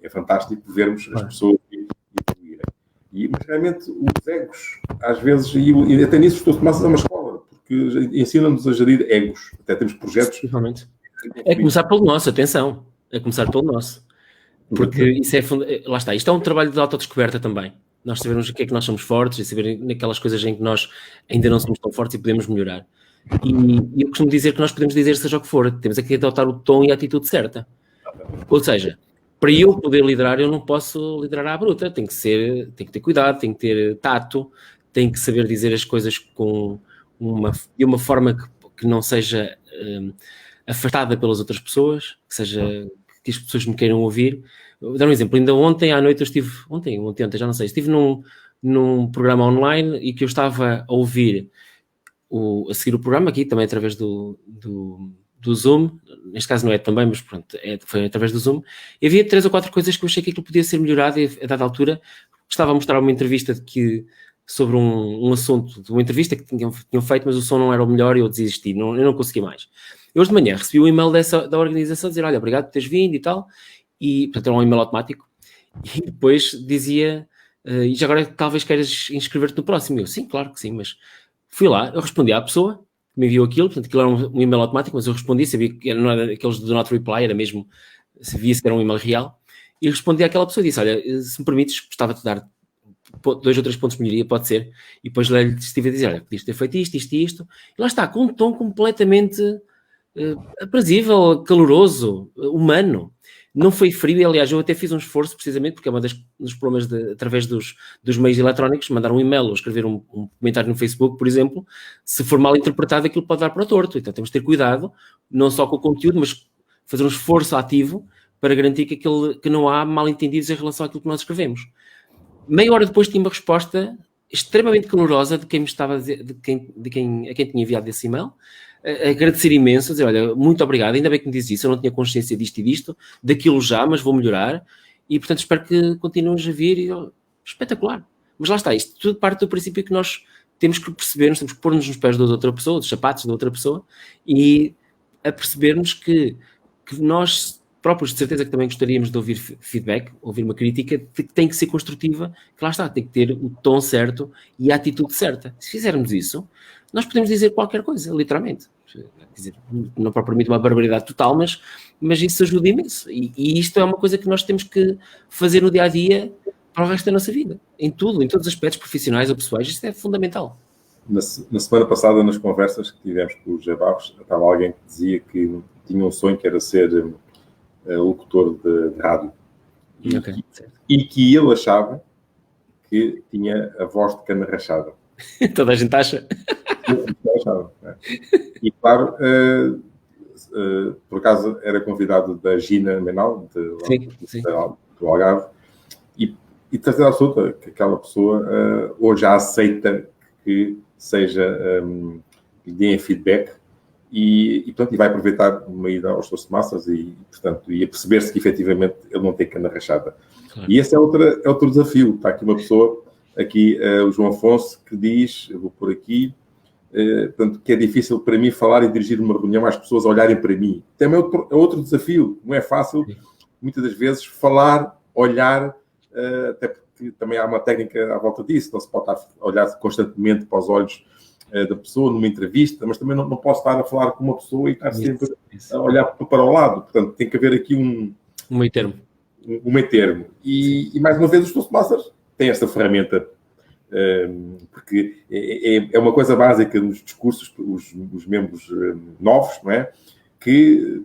fantástico vermos as pessoas evoluírem. Mas realmente os egos, às vezes, e até nisso estou a tomar uma escola, porque ensina-nos a gerir egos. Até temos projetos. É começar pelo nosso, atenção. É começar pelo nosso. Porque isso lá está, isto é um trabalho de autodescoberta também. Nós sabermos o que é que nós somos fortes e saber naquelas coisas em que nós ainda não somos tão fortes e podemos melhorar. E eu costumo dizer que nós podemos dizer seja o que for, temos que adotar o tom e a atitude certa. Ou seja, para eu poder liderar, eu não posso liderar à bruta, tem que ter cuidado, tem que ter tato, tem que saber dizer as coisas de uma forma que não seja afastada pelas outras pessoas, que as pessoas me queiram ouvir. Vou dar um exemplo, ainda ontem à noite eu estive, ontem, já não sei, estive num programa online e que eu estava a ouvir a seguir o programa aqui, também através do Zoom, neste caso não é também, mas pronto, foi através do Zoom, e havia 3 ou 4 coisas que eu achei que aquilo podia ser melhorado e a dada altura estava a mostrar uma entrevista sobre um assunto, de uma entrevista que tinham feito, mas o som não era o melhor e eu desisti, eu não consegui mais. Eu hoje de manhã recebi um e-mail da organização a dizer, olha, obrigado por teres vindo e tal, e portanto era um e-mail automático, e depois dizia, e já agora talvez queiras inscrever-te no próximo. Eu, sim, claro que sim, mas fui lá, eu respondi à pessoa que me enviou aquilo, portanto aquilo era um e-mail automático, mas eu respondi, sabia que não era aqueles do not reply, era mesmo, sabia-se que era um e-mail real, e respondi àquela pessoa e disse, olha, se me permites, gostava-te de dar 2 ou 3 pontos de melhoria, pode ser, e depois lhe estive a dizer, olha, podias ter feito isto, isto e isto, e lá está, com um tom completamente aprazível, caloroso, humano. Não foi frio, e aliás, eu até fiz um esforço, precisamente, porque é um dos problemas através dos meios eletrónicos, mandar um e-mail ou escrever um comentário no Facebook, por exemplo, se for mal interpretado, aquilo pode dar para o torto. Então temos de ter cuidado, não só com o conteúdo, mas fazer um esforço ativo para garantir que não há mal-entendidos em relação àquilo que nós escrevemos. Meia hora depois tinha uma resposta extremamente calorosa de quem me estava a dizer, a quem tinha enviado esse e-mail, agradecer imenso, dizer, olha, muito obrigado, ainda bem que me diz isso, eu não tinha consciência disto e disto, daquilo já, mas vou melhorar, e portanto espero que continues a vir, espetacular. Mas lá está, isto tudo parte do princípio que nós temos que perceber, temos que pôr-nos nos pés da outra pessoa, dos sapatos da outra pessoa, e a percebermos que nós próprios, de certeza que também gostaríamos de ouvir feedback, ouvir uma crítica, que tem que ser construtiva, que lá está, tem que ter o tom certo e a atitude certa. Se fizermos isso, nós podemos dizer qualquer coisa, literalmente. Dizer, não propriamente uma barbaridade total, mas isso ajuda imenso. E isto é uma coisa que nós temos que fazer no dia-a-dia para o resto da nossa vida. Em tudo, em todos os aspectos profissionais ou pessoais, isto é fundamental. Na semana passada, nas conversas que tivemos com os Jabarros, estava alguém que dizia que tinha um sonho que era ser locutor de rádio. E que ele achava que tinha a voz de cana rachada. Toda a gente acha. E claro, por acaso era convidado da Gina Menal, do Algarve, e de certeza absoluta que aquela pessoa hoje já aceita que seja, lhe deem feedback, e vai aproveitar uma ida aos Toastmasters e perceber-se que efetivamente ele não tem cana rachada. Claro. E esse é outro desafio. Está aqui uma pessoa, o João Afonso, que diz, eu vou por aqui, portanto, que é difícil para mim falar e dirigir uma reunião às pessoas a olharem para mim. Também é outro desafio. Não é fácil, muitas das vezes, falar, olhar, até porque também há uma técnica à volta disso. Não se pode estar a olhar constantemente para os olhos da pessoa numa entrevista, mas também não posso estar a falar com uma pessoa e estar sempre a olhar para o lado. Portanto, tem que haver aqui um meio termo. Um meio termo. E mais uma vez, os Toastmasters têm esta ferramenta, porque é uma coisa básica nos discursos, os membros novos, não é? Porque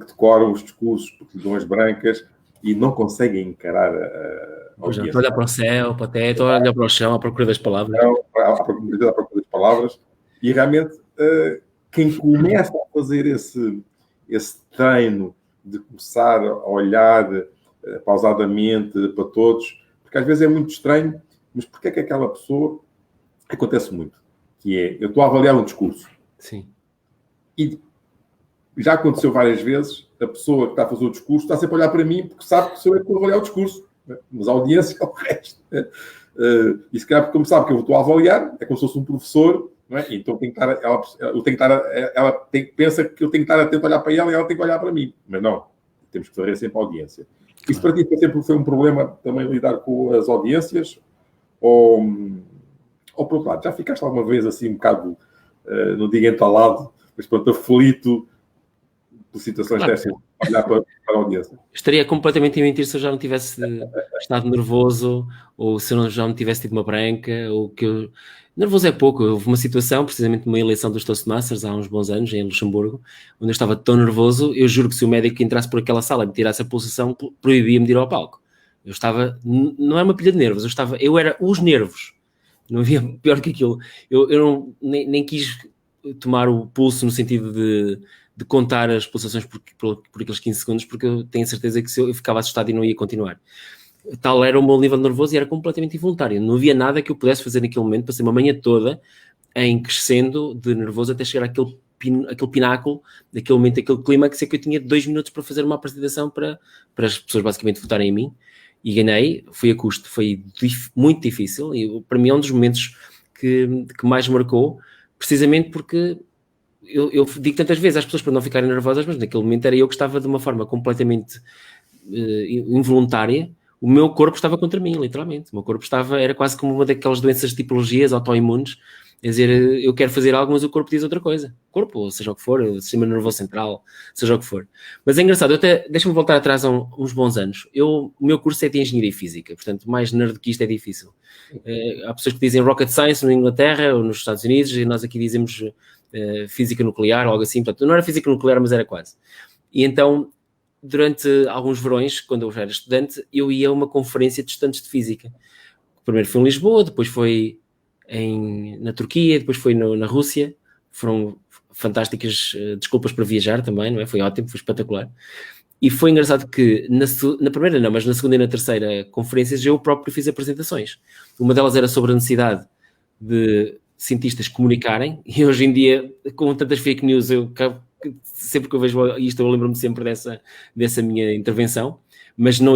decoram os discursos, porque lhe dão as brancas e não conseguem encarar a audiência. Olha para o céu, para o teto, olha para o chão, à procura das palavras. À procura das palavras. E realmente, quem começa a fazer esse treino de começar a olhar pausadamente para todos, porque às vezes é muito estranho, mas porque é que aquela pessoa... Acontece muito, que é, eu estou a avaliar um discurso. Sim. E já aconteceu várias vezes, a pessoa que está a fazer o discurso está sempre a olhar para mim porque sabe que sou eu que estou a avaliar o discurso. Mas a audiência é o resto. E se calhar, porque como sabe que eu estou a avaliar, é como se fosse um professor, não é? Então ela pensa que eu tenho que estar atento a olhar para ela e ela tem que olhar para mim. Mas não, temos que fazer sempre a audiência. Isso para ti sempre foi um problema também lidar com as audiências? Ou por outro lado, já ficaste alguma vez assim um bocado, não digo entalado, mas pronto, aflito por situações dessas, olhar para a audiência? Estaria completamente a mentir se eu já não tivesse estado nervoso, ou se eu já não tivesse tido uma branca, ou que eu... Nervoso é pouco. Houve uma situação, precisamente numa eleição dos Toastmasters, há uns bons anos, em Luxemburgo, onde eu estava tão nervoso, eu juro que se o médico entrasse por aquela sala e me tirasse a pulsação, proibia-me de ir ao palco. Eu estava... Não é uma pilha de nervos, eu era os nervos. Não havia pior que aquilo. Eu nem quis tomar o pulso no sentido de contar as pulsações por aqueles 15 segundos, porque eu tenho certeza que se eu ficava assustado e não ia continuar. Tal era o meu nível de nervoso e era completamente involuntário. Não havia nada que eu pudesse fazer naquele momento. Passei uma manhã toda em crescendo de nervoso até chegar àquele pináculo, daquele momento, aquele clímax, é que eu tinha 2 minutos para fazer uma apresentação para as pessoas basicamente votarem em mim. E ganhei, foi a custo, foi muito difícil e para mim é um dos momentos que mais marcou, precisamente porque eu digo tantas vezes às pessoas para não ficarem nervosas, mas naquele momento era eu que estava de uma forma completamente involuntária, o meu corpo estava contra mim, literalmente. O meu corpo era quase como uma daquelas doenças de tipologias autoimunes, quer dizer, eu quero fazer algo, mas o corpo diz outra coisa. O corpo, ou seja o que for, o sistema nervoso central, seja o que for. Mas é engraçado, deixa-me voltar atrás há uns bons anos. O meu curso é de Engenharia Física, portanto, mais nerd que isto é difícil. Há pessoas que dizem Rocket Science na Inglaterra ou nos Estados Unidos, e nós aqui dizemos Física Nuclear, algo assim. Portanto, não era Física Nuclear, mas era quase. E então, durante alguns verões, quando eu já era estudante, eu ia a uma conferência de estudantes de física. Primeiro foi em Lisboa, depois foi na Turquia, depois foi na Rússia. Foram fantásticas desculpas para viajar também, não é? Foi ótimo, foi espetacular. E foi engraçado que na primeira não, mas na segunda e na terceira conferências eu próprio fiz apresentações. Uma delas era sobre a necessidade de cientistas comunicarem, e hoje em dia, com tantas fake news, sempre que eu vejo isto, eu lembro-me sempre dessa minha intervenção, mas não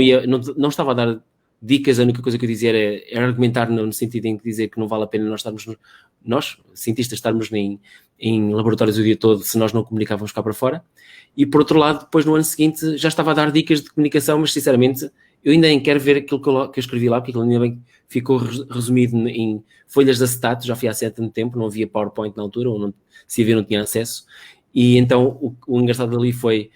estava a dar dicas. A única coisa que eu dizia era argumentar no sentido em que dizer que não vale a pena nós cientistas, estarmos em laboratórios o dia todo se nós não comunicávamos cá para fora. E por outro lado, depois no ano seguinte já estava a dar dicas de comunicação, mas sinceramente eu ainda nem quero ver aquilo que eu escrevi lá, porque aquilo ainda bem ficou resumido em folhas de acetato. Já fui há certo tempo, não havia PowerPoint na altura, ou não, se havia não tinha acesso. E então o engraçado ali foi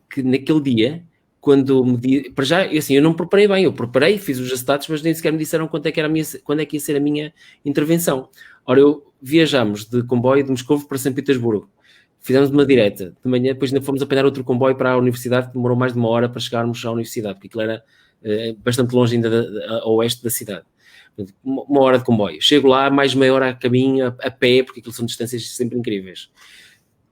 que naquele dia, quando para já, eu não me preparei bem, eu preparei, fiz os acetatos, mas nem sequer me disseram quando é que ia ser a minha intervenção. Ora, viajámos de comboio de Moscovo para São Petersburgo, fizemos uma direta de manhã, depois ainda fomos apanhar outro comboio para a universidade, que demorou mais de 1 hora para chegarmos à universidade, porque aquilo era bastante longe ainda a oeste da cidade. 1 hora de comboio. Chego lá, mais meia hora a caminho, a pé, porque aquilo são distâncias sempre incríveis.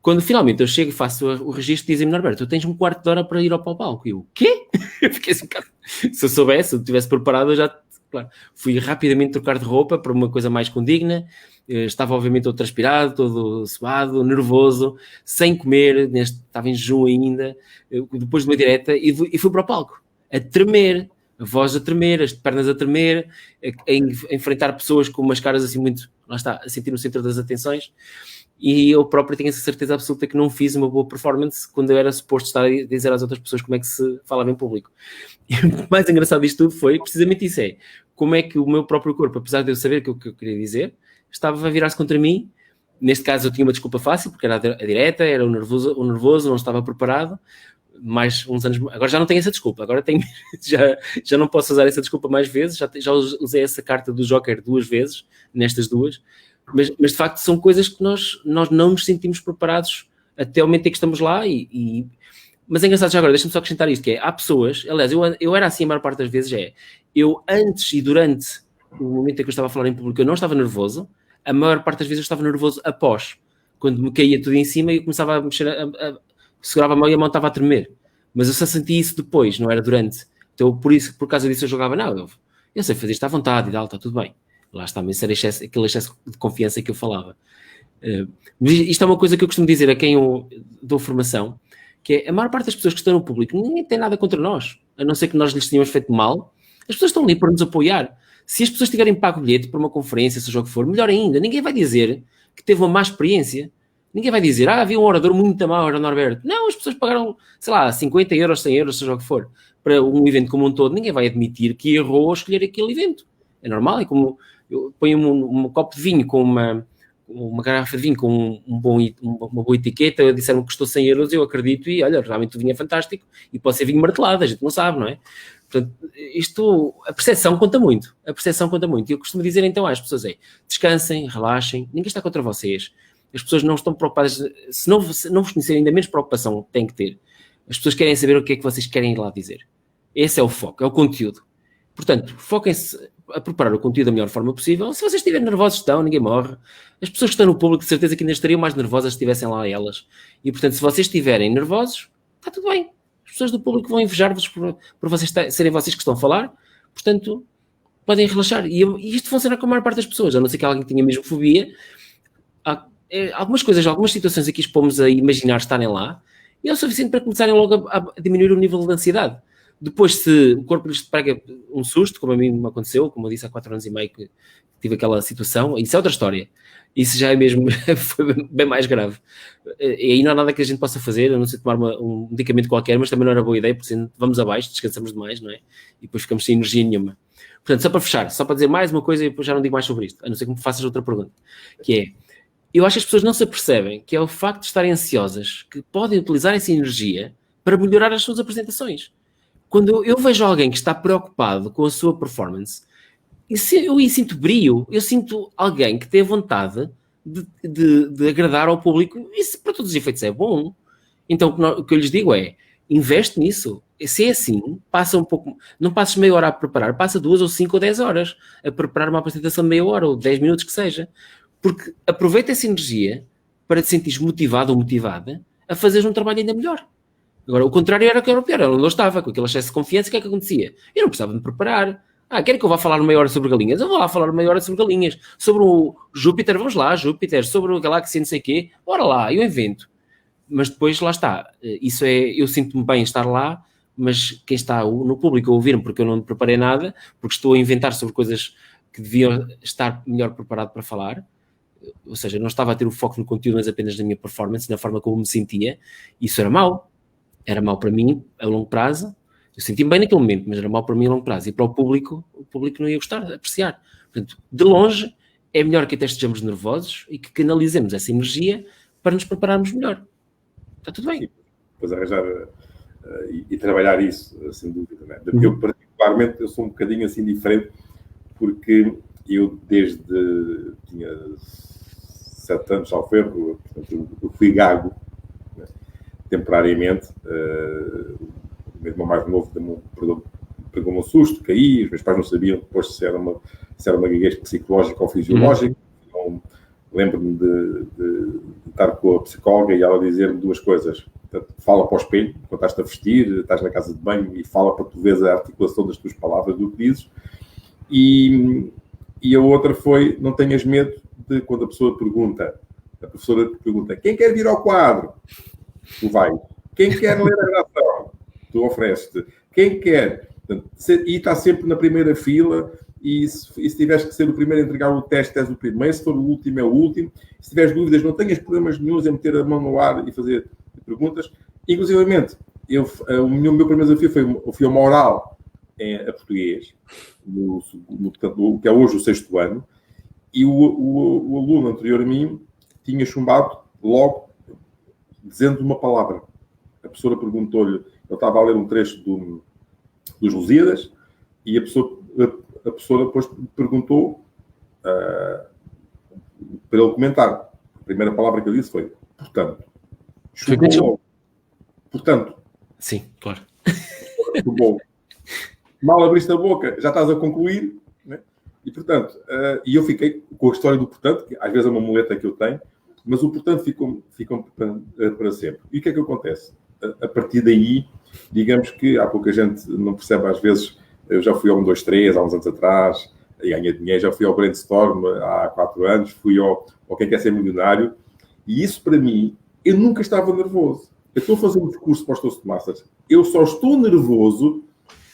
Quando finalmente eu chego e faço o registro, dizem-me: Norberto, tu tens 1/4 de hora para ir ao palco. E eu: o quê? Eu fiquei assim um bocado... Se eu soubesse, se eu tivesse preparado, eu já... Claro, fui rapidamente trocar de roupa para uma coisa mais condigna. Estava obviamente todo transpirado, todo suado, nervoso, sem comer, estava em jejum ainda, depois de uma direta, e fui para o palco, a tremer, a voz a tremer, as pernas a tremer, a enfrentar pessoas com umas caras assim muito, lá está, a sentir no centro das atenções. E eu próprio tenho essa certeza absoluta que não fiz uma boa performance quando eu era suposto estar a dizer às outras pessoas como é que se falava em público. E o mais engraçado disto tudo foi precisamente isso, como é que o meu próprio corpo, apesar de eu saber o que eu queria dizer, estava a virar-se contra mim. Neste caso eu tinha uma desculpa fácil, porque era a direta, era o nervoso, não estava preparado. Mais uns anos, agora já não tenho essa desculpa, agora tenho, já não posso usar essa desculpa mais vezes, já usei essa carta do Joker 2 vezes, nestas 2. Mas de facto são coisas que nós não nos sentimos preparados até o momento em que estamos lá. Mas é engraçado já agora, deixa-me só acrescentar isto, que há pessoas, aliás, eu era assim a maior parte das vezes, eu antes e durante o momento em que eu estava a falar em público eu não estava nervoso, a maior parte das vezes eu estava nervoso após, quando me caía tudo em cima e eu começava a mexer, segurava a mão e a mão estava a tremer, mas eu só senti isso depois, não era durante. Então por causa disso eu jogava, eu sei fazer isto à vontade e tal, está tudo bem. Lá está, mas era aquele excesso de confiança que eu falava. Isto é uma coisa que eu costumo dizer a quem eu dou formação, que é: a maior parte das pessoas que estão no público, ninguém tem nada contra nós, a não ser que nós lhes tenhamos feito mal. As pessoas estão ali para nos apoiar. Se as pessoas tiverem pago bilhete para uma conferência, seja o que for, melhor ainda, ninguém vai dizer que teve uma má experiência. Ninguém vai dizer: havia um orador muito mau, era Norberto. Não, as pessoas pagaram, sei lá, 50 euros, 100 euros, seja o que for, para um evento como um todo. Ninguém vai admitir que errou ao escolher aquele evento. É normal, é como eu ponho um copo de vinho com uma garrafa de vinho com uma boa etiqueta, disseram que custou 100 euros, eu acredito, e olha, realmente o vinho é fantástico, e pode ser vinho martelado, a gente não sabe, não é? Portanto, a percepção conta muito, e eu costumo dizer então às pessoas: descansem, relaxem, ninguém está contra vocês, as pessoas não estão preocupadas, se não vos conhecerem, ainda menos preocupação têm que ter, as pessoas querem saber o que é que vocês querem ir lá dizer, esse é o foco, é o conteúdo. Portanto, foquem-se a preparar o conteúdo da melhor forma possível. Se vocês estiverem nervosos, ninguém morre. As pessoas que estão no público, de certeza que ainda estariam mais nervosas se estivessem lá elas. E, portanto, se vocês estiverem nervosos, está tudo bem. As pessoas do público vão invejar-vos por vocês serem vocês que estão a falar. Portanto, podem relaxar. E isto funciona com a maior parte das pessoas, a não ser que alguém tenha mesmo fobia. Há algumas coisas, algumas situações aqui expomos a imaginar estarem lá, e é o suficiente para começarem logo a diminuir o nível de ansiedade. Depois, se o corpo lhes pega um susto, como a mim me aconteceu, como eu disse há 4 anos e meio que tive aquela situação, isso é outra história. Isso já é mesmo, foi bem mais grave. E aí não há nada que a gente possa fazer, a não ser tomar um medicamento qualquer, mas também não era boa ideia, porque vamos abaixo, descansamos demais, não é? E depois ficamos sem energia nenhuma. Portanto, só para fechar, só para dizer mais uma coisa, e depois já não digo mais sobre isto, a não ser que me faças outra pergunta, que é: eu acho que as pessoas não se apercebem que é o facto de estarem ansiosas que podem utilizar essa energia para melhorar as suas apresentações. Quando eu vejo alguém que está preocupado com a sua performance, eu sinto brio, eu sinto alguém que tem a vontade de agradar ao público. Isso, para todos os efeitos, é bom. Então, o que eu lhes digo é: investe nisso. Se é assim, passa um pouco, não passes meia hora a preparar, passa 2 ou 5 ou 10 horas a preparar uma apresentação de meia hora ou 10 minutos que seja. Porque aproveita essa energia para te sentires motivado ou motivada a fazeres um trabalho ainda melhor. Agora, o contrário era que era o pior, onde eu estava, com aquele excesso de confiança, o que é que acontecia? Eu não precisava de me preparar. Querem que eu vá falar meia hora sobre galinhas? Eu vou lá falar meia hora sobre galinhas. Sobre o Júpiter, vamos lá, Júpiter. Sobre a galáxia não sei o quê, bora lá, eu invento. Mas depois, lá está. Isso é, eu sinto-me bem estar lá, mas quem está no público a ouvir-me, porque eu não me preparei nada, porque estou a inventar sobre coisas que deviam estar melhor preparado para falar, ou seja, não estava a ter o foco no conteúdo, mas apenas na minha performance, na forma como me sentia. Isso era mau. Era mau para mim a longo prazo. Eu senti-me bem naquele momento, mas era mau para mim a longo prazo. E para o público não ia gostar, apreciar. Portanto, de longe, é melhor que até estejamos nervosos e que canalizemos essa energia para nos prepararmos melhor. Está tudo bem. Depois arranjar e trabalhar isso, sem dúvida. Né? Eu, particularmente, eu sou um bocadinho assim diferente, porque eu tinha 7 anos ao ferro, portanto, eu fui gago, né? Temporariamente. O meu irmão mais novo pegou-me um susto, caí, os meus pais não sabiam depois se era uma gaguez psicológica ou fisiológica. Então, lembro-me de estar com a psicóloga e ela dizer-me 2 coisas. Portanto, fala para o espelho, quando estás a vestir, estás na casa de banho e fala para tu veres a articulação das tuas palavras, do que dizes. E a outra foi, não tenhas medo de quando a pessoa pergunta, a professora pergunta, quem quer vir ao quadro? Tu vais. Quem quer ler a redação? Tu ofereces-te. Quem quer? E está sempre na primeira fila, e se tiveres que ser o primeiro a entregar o teste, és o primeiro. Se for o último, é o último. Se tiveres dúvidas, não tenhas problemas nenhum em meter a mão no ar e fazer perguntas. Inclusivamente, o meu primeiro desafio foi uma oral a português, portanto, que é hoje o 6º ano, e o aluno anterior a mim tinha chumbado logo dizendo uma palavra. A professora perguntou-lhe, ele estava a ler um trecho dos Lusíadas, e a professora depois perguntou para ele comentar. A primeira palavra que ele disse foi, portanto. Chumbou. Portanto. Sim, claro. Chumbou. Mal abriste a boca, já estás a concluir, né? E, portanto, e eu fiquei com a história do portanto, que às vezes é uma muleta que eu tenho, mas o portanto ficou para sempre. E o que é que acontece? A partir daí, digamos que há pouca gente não percebe, às vezes, eu já fui ao 1, 2, 3, há uns anos atrás, e ganhei dinheiro, já fui ao Brainstorm há 4 anos, fui ao Quem Quer Ser Milionário, e isso para mim, eu nunca estava nervoso. Eu estou a fazer um discurso para os Toastmasters, eu só estou nervoso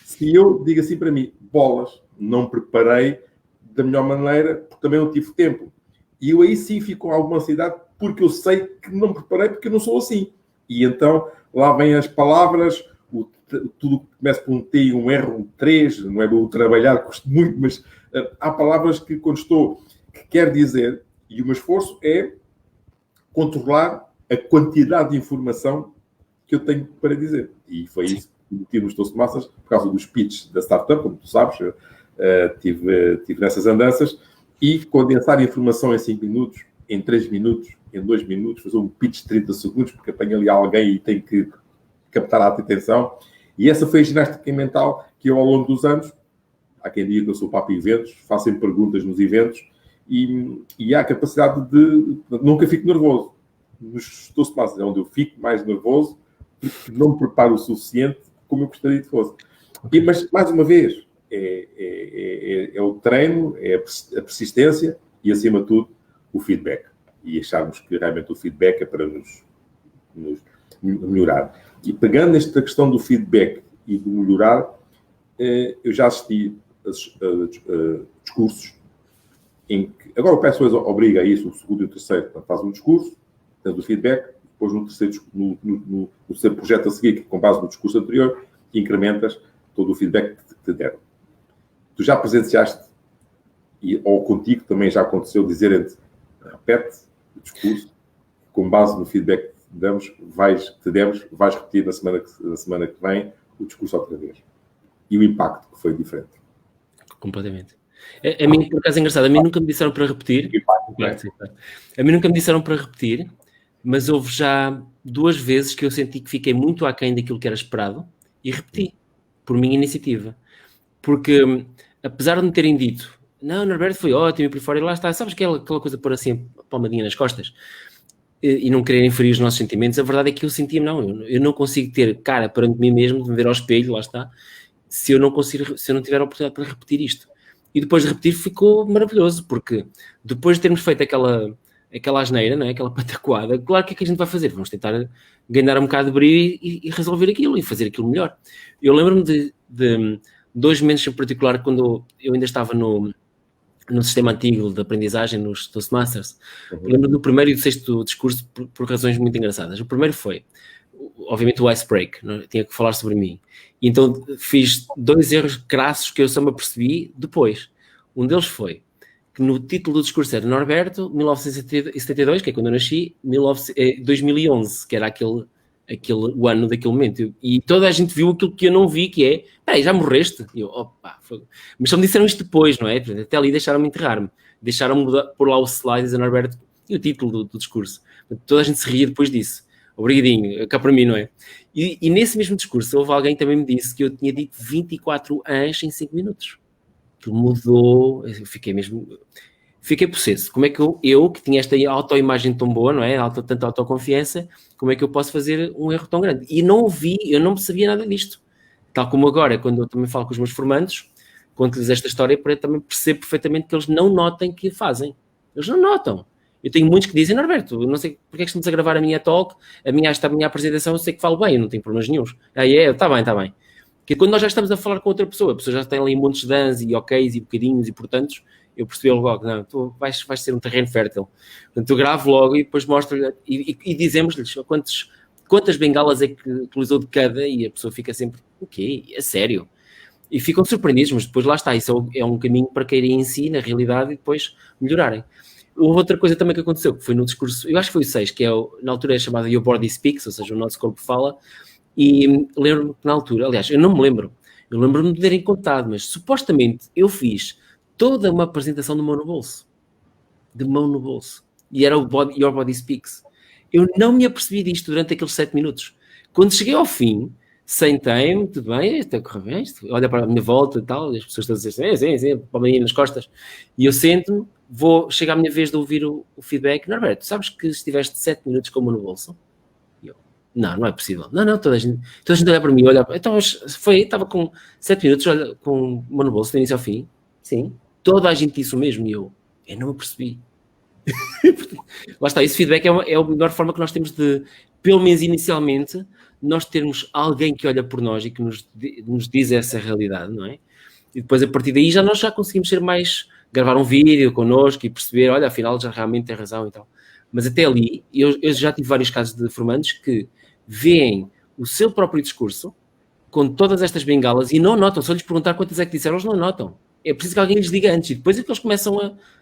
se eu digo assim para mim, bolas, não preparei da melhor maneira, porque também não tive tempo. E eu aí sim fico com alguma ansiedade, porque eu sei que não me preparei, porque eu não sou assim. E então, lá vêm as palavras, tudo que começa por um T e um R, um 3, não é o trabalhar, custa muito, mas há palavras que quando que quer dizer, e o meu esforço é controlar a quantidade de informação que eu tenho para dizer. E foi isso que meti nos Toastmasters, por causa dos pitches da startup, como tu sabes, tive nessas andanças, e condensar a informação em 5 minutos, em 3 minutos, em 2 minutos, fazer um pitch de 30 segundos, porque apanha ali alguém e tem que captar a atenção. E essa foi a ginástica mental que eu, ao longo dos anos, há quem diga que eu sou papo eventos, faço sempre perguntas nos eventos, e há a capacidade de... Nunca fico nervoso. Nos Toastmasters é onde eu fico mais nervoso, porque não me preparo o suficiente como eu gostaria que fosse. Mas, mais uma vez, é o treino, é a persistência e, acima de tudo, o feedback. E acharmos que realmente o feedback é para nos melhorar. E pegando nesta questão do feedback e do melhorar, eu já assisti a discursos em que... Agora o PSOE obriga a isso, o segundo e o terceiro, faz um discurso, tens o feedback, depois no terceiro projeto a seguir, que com base no discurso anterior, incrementas todo o feedback que te deram. Tu já presenciaste, ou contigo também já aconteceu, dizerem-te, repete o discurso, com base no feedback que te demos, vais repetir na semana que vem o discurso outra vez. E o impacto que foi diferente. Completamente. A mim, por acaso, é engraçado, a mim nunca me disseram para repetir. A mim nunca me disseram para repetir, mas houve já 2 vezes que eu senti que fiquei muito aquém daquilo que era esperado e repeti, por minha iniciativa. Porque, apesar de me terem dito, não, Norberto foi ótimo e por fora, e lá está, sabes aquela coisa de pôr assim a palmadinha nas costas e não quererem ferir os nossos sentimentos, a verdade é que eu sentia, não, eu não consigo ter cara perante mim mesmo, de me ver ao espelho, lá está, se eu não tiver a oportunidade para repetir isto. E depois de repetir ficou maravilhoso, porque depois de termos feito aquela asneira, não é? Aquela patacoada, claro, o que é que a gente vai fazer? Vamos tentar ganhar um bocado de brilho e resolver aquilo e fazer aquilo melhor. Eu lembro-me de 2 momentos em particular quando eu ainda estava no sistema antigo de aprendizagem, nos Toastmasters. Lembro do primeiro e do 6º discurso por razões muito engraçadas. O primeiro foi, obviamente, o ice break, não? Tinha que falar sobre mim. E então fiz 2 erros crassos que eu só me apercebi depois. Um deles foi que no título do discurso era Norberto, 1972, que é quando eu nasci, 2011, que era o ano daquele momento. E toda a gente viu aquilo que eu não vi, que é, peraí, já morreste? E eu, opa, mas só me disseram isto depois, não é? Até ali deixaram-me enterrar-me. Deixaram-me pôr lá o slide de Norberto e o título do discurso. Toda a gente se ria depois disso. Obrigadinho, cá para mim, não é? E nesse mesmo discurso, houve alguém que também me disse que eu tinha dito 24 anos em 5 minutos. Que mudou, eu fiquei possesso. Como é que eu que tinha esta autoimagem tão boa, não é? Tanta autoconfiança, como é que eu posso fazer um erro tão grande? E não ouvi, eu não sabia nada disto. Tal como agora, quando eu também falo com os meus formandos, conto-lhes esta história para também perceber perfeitamente que eles não notem que fazem. Eles não notam. Eu tenho muitos que dizem, Norberto, não sei porque é que estamos a gravar a minha talk, esta minha apresentação, eu sei que falo bem, eu não tenho problemas nenhuns. Está bem. Porque quando nós já estamos a falar com outra pessoa, a pessoa já tem ali montes de dans e ok's e bocadinhos e portantos, eu percebi logo, não, tu vais ser um terreno fértil. Portanto, eu gravo logo e depois mostro-lhe e dizemos-lhes quantas bengalas é que utilizou de cada e a pessoa fica sempre, o quê? É sério? E ficam surpreendidos, mas depois lá está, isso é um caminho para caírem em si, na realidade, e depois melhorarem. Houve outra coisa também que aconteceu, que foi no discurso, eu acho que foi o 6, que na altura é chamado Your Body Speaks, ou seja, o nosso corpo fala, e lembro-me que na altura, aliás, eu não me lembro, eu lembro-me de terem contado, mas supostamente eu fiz toda uma apresentação de mão no bolso, e era o Your Body Speaks. Eu não me apercebi disto durante aqueles 7 minutos. Quando cheguei ao fim, sentei-me, tudo bem, está a correr bem, olha para a minha volta e tal, e as pessoas estão a dizer, sim, palmadinha nas costas, e eu sento-me, chega a minha vez de ouvir o feedback, Norberto, sabes que estiveste 7 minutos com a mão no bolso? Não é possível. Não, toda a gente olha para mim, olha, então estava com 7 minutos, olha, com mão no bolso, do início ao fim. Sim. Toda a gente disse o mesmo e eu não me percebi. Lá está, esse feedback é a melhor forma que nós temos de, pelo menos inicialmente, nós termos alguém que olha por nós e que nos diz essa realidade, não é? E depois, a partir daí, nós já conseguimos ser mais, gravar um vídeo connosco e perceber, olha, afinal, já realmente tem razão e tal. Mas até ali, eu já tive vários casos de formandos que veem o seu próprio discurso com todas estas bengalas e não notam. Se eu lhes perguntar quantas é que disseram, eles não notam. É preciso que alguém lhes diga antes e depois é que eles começam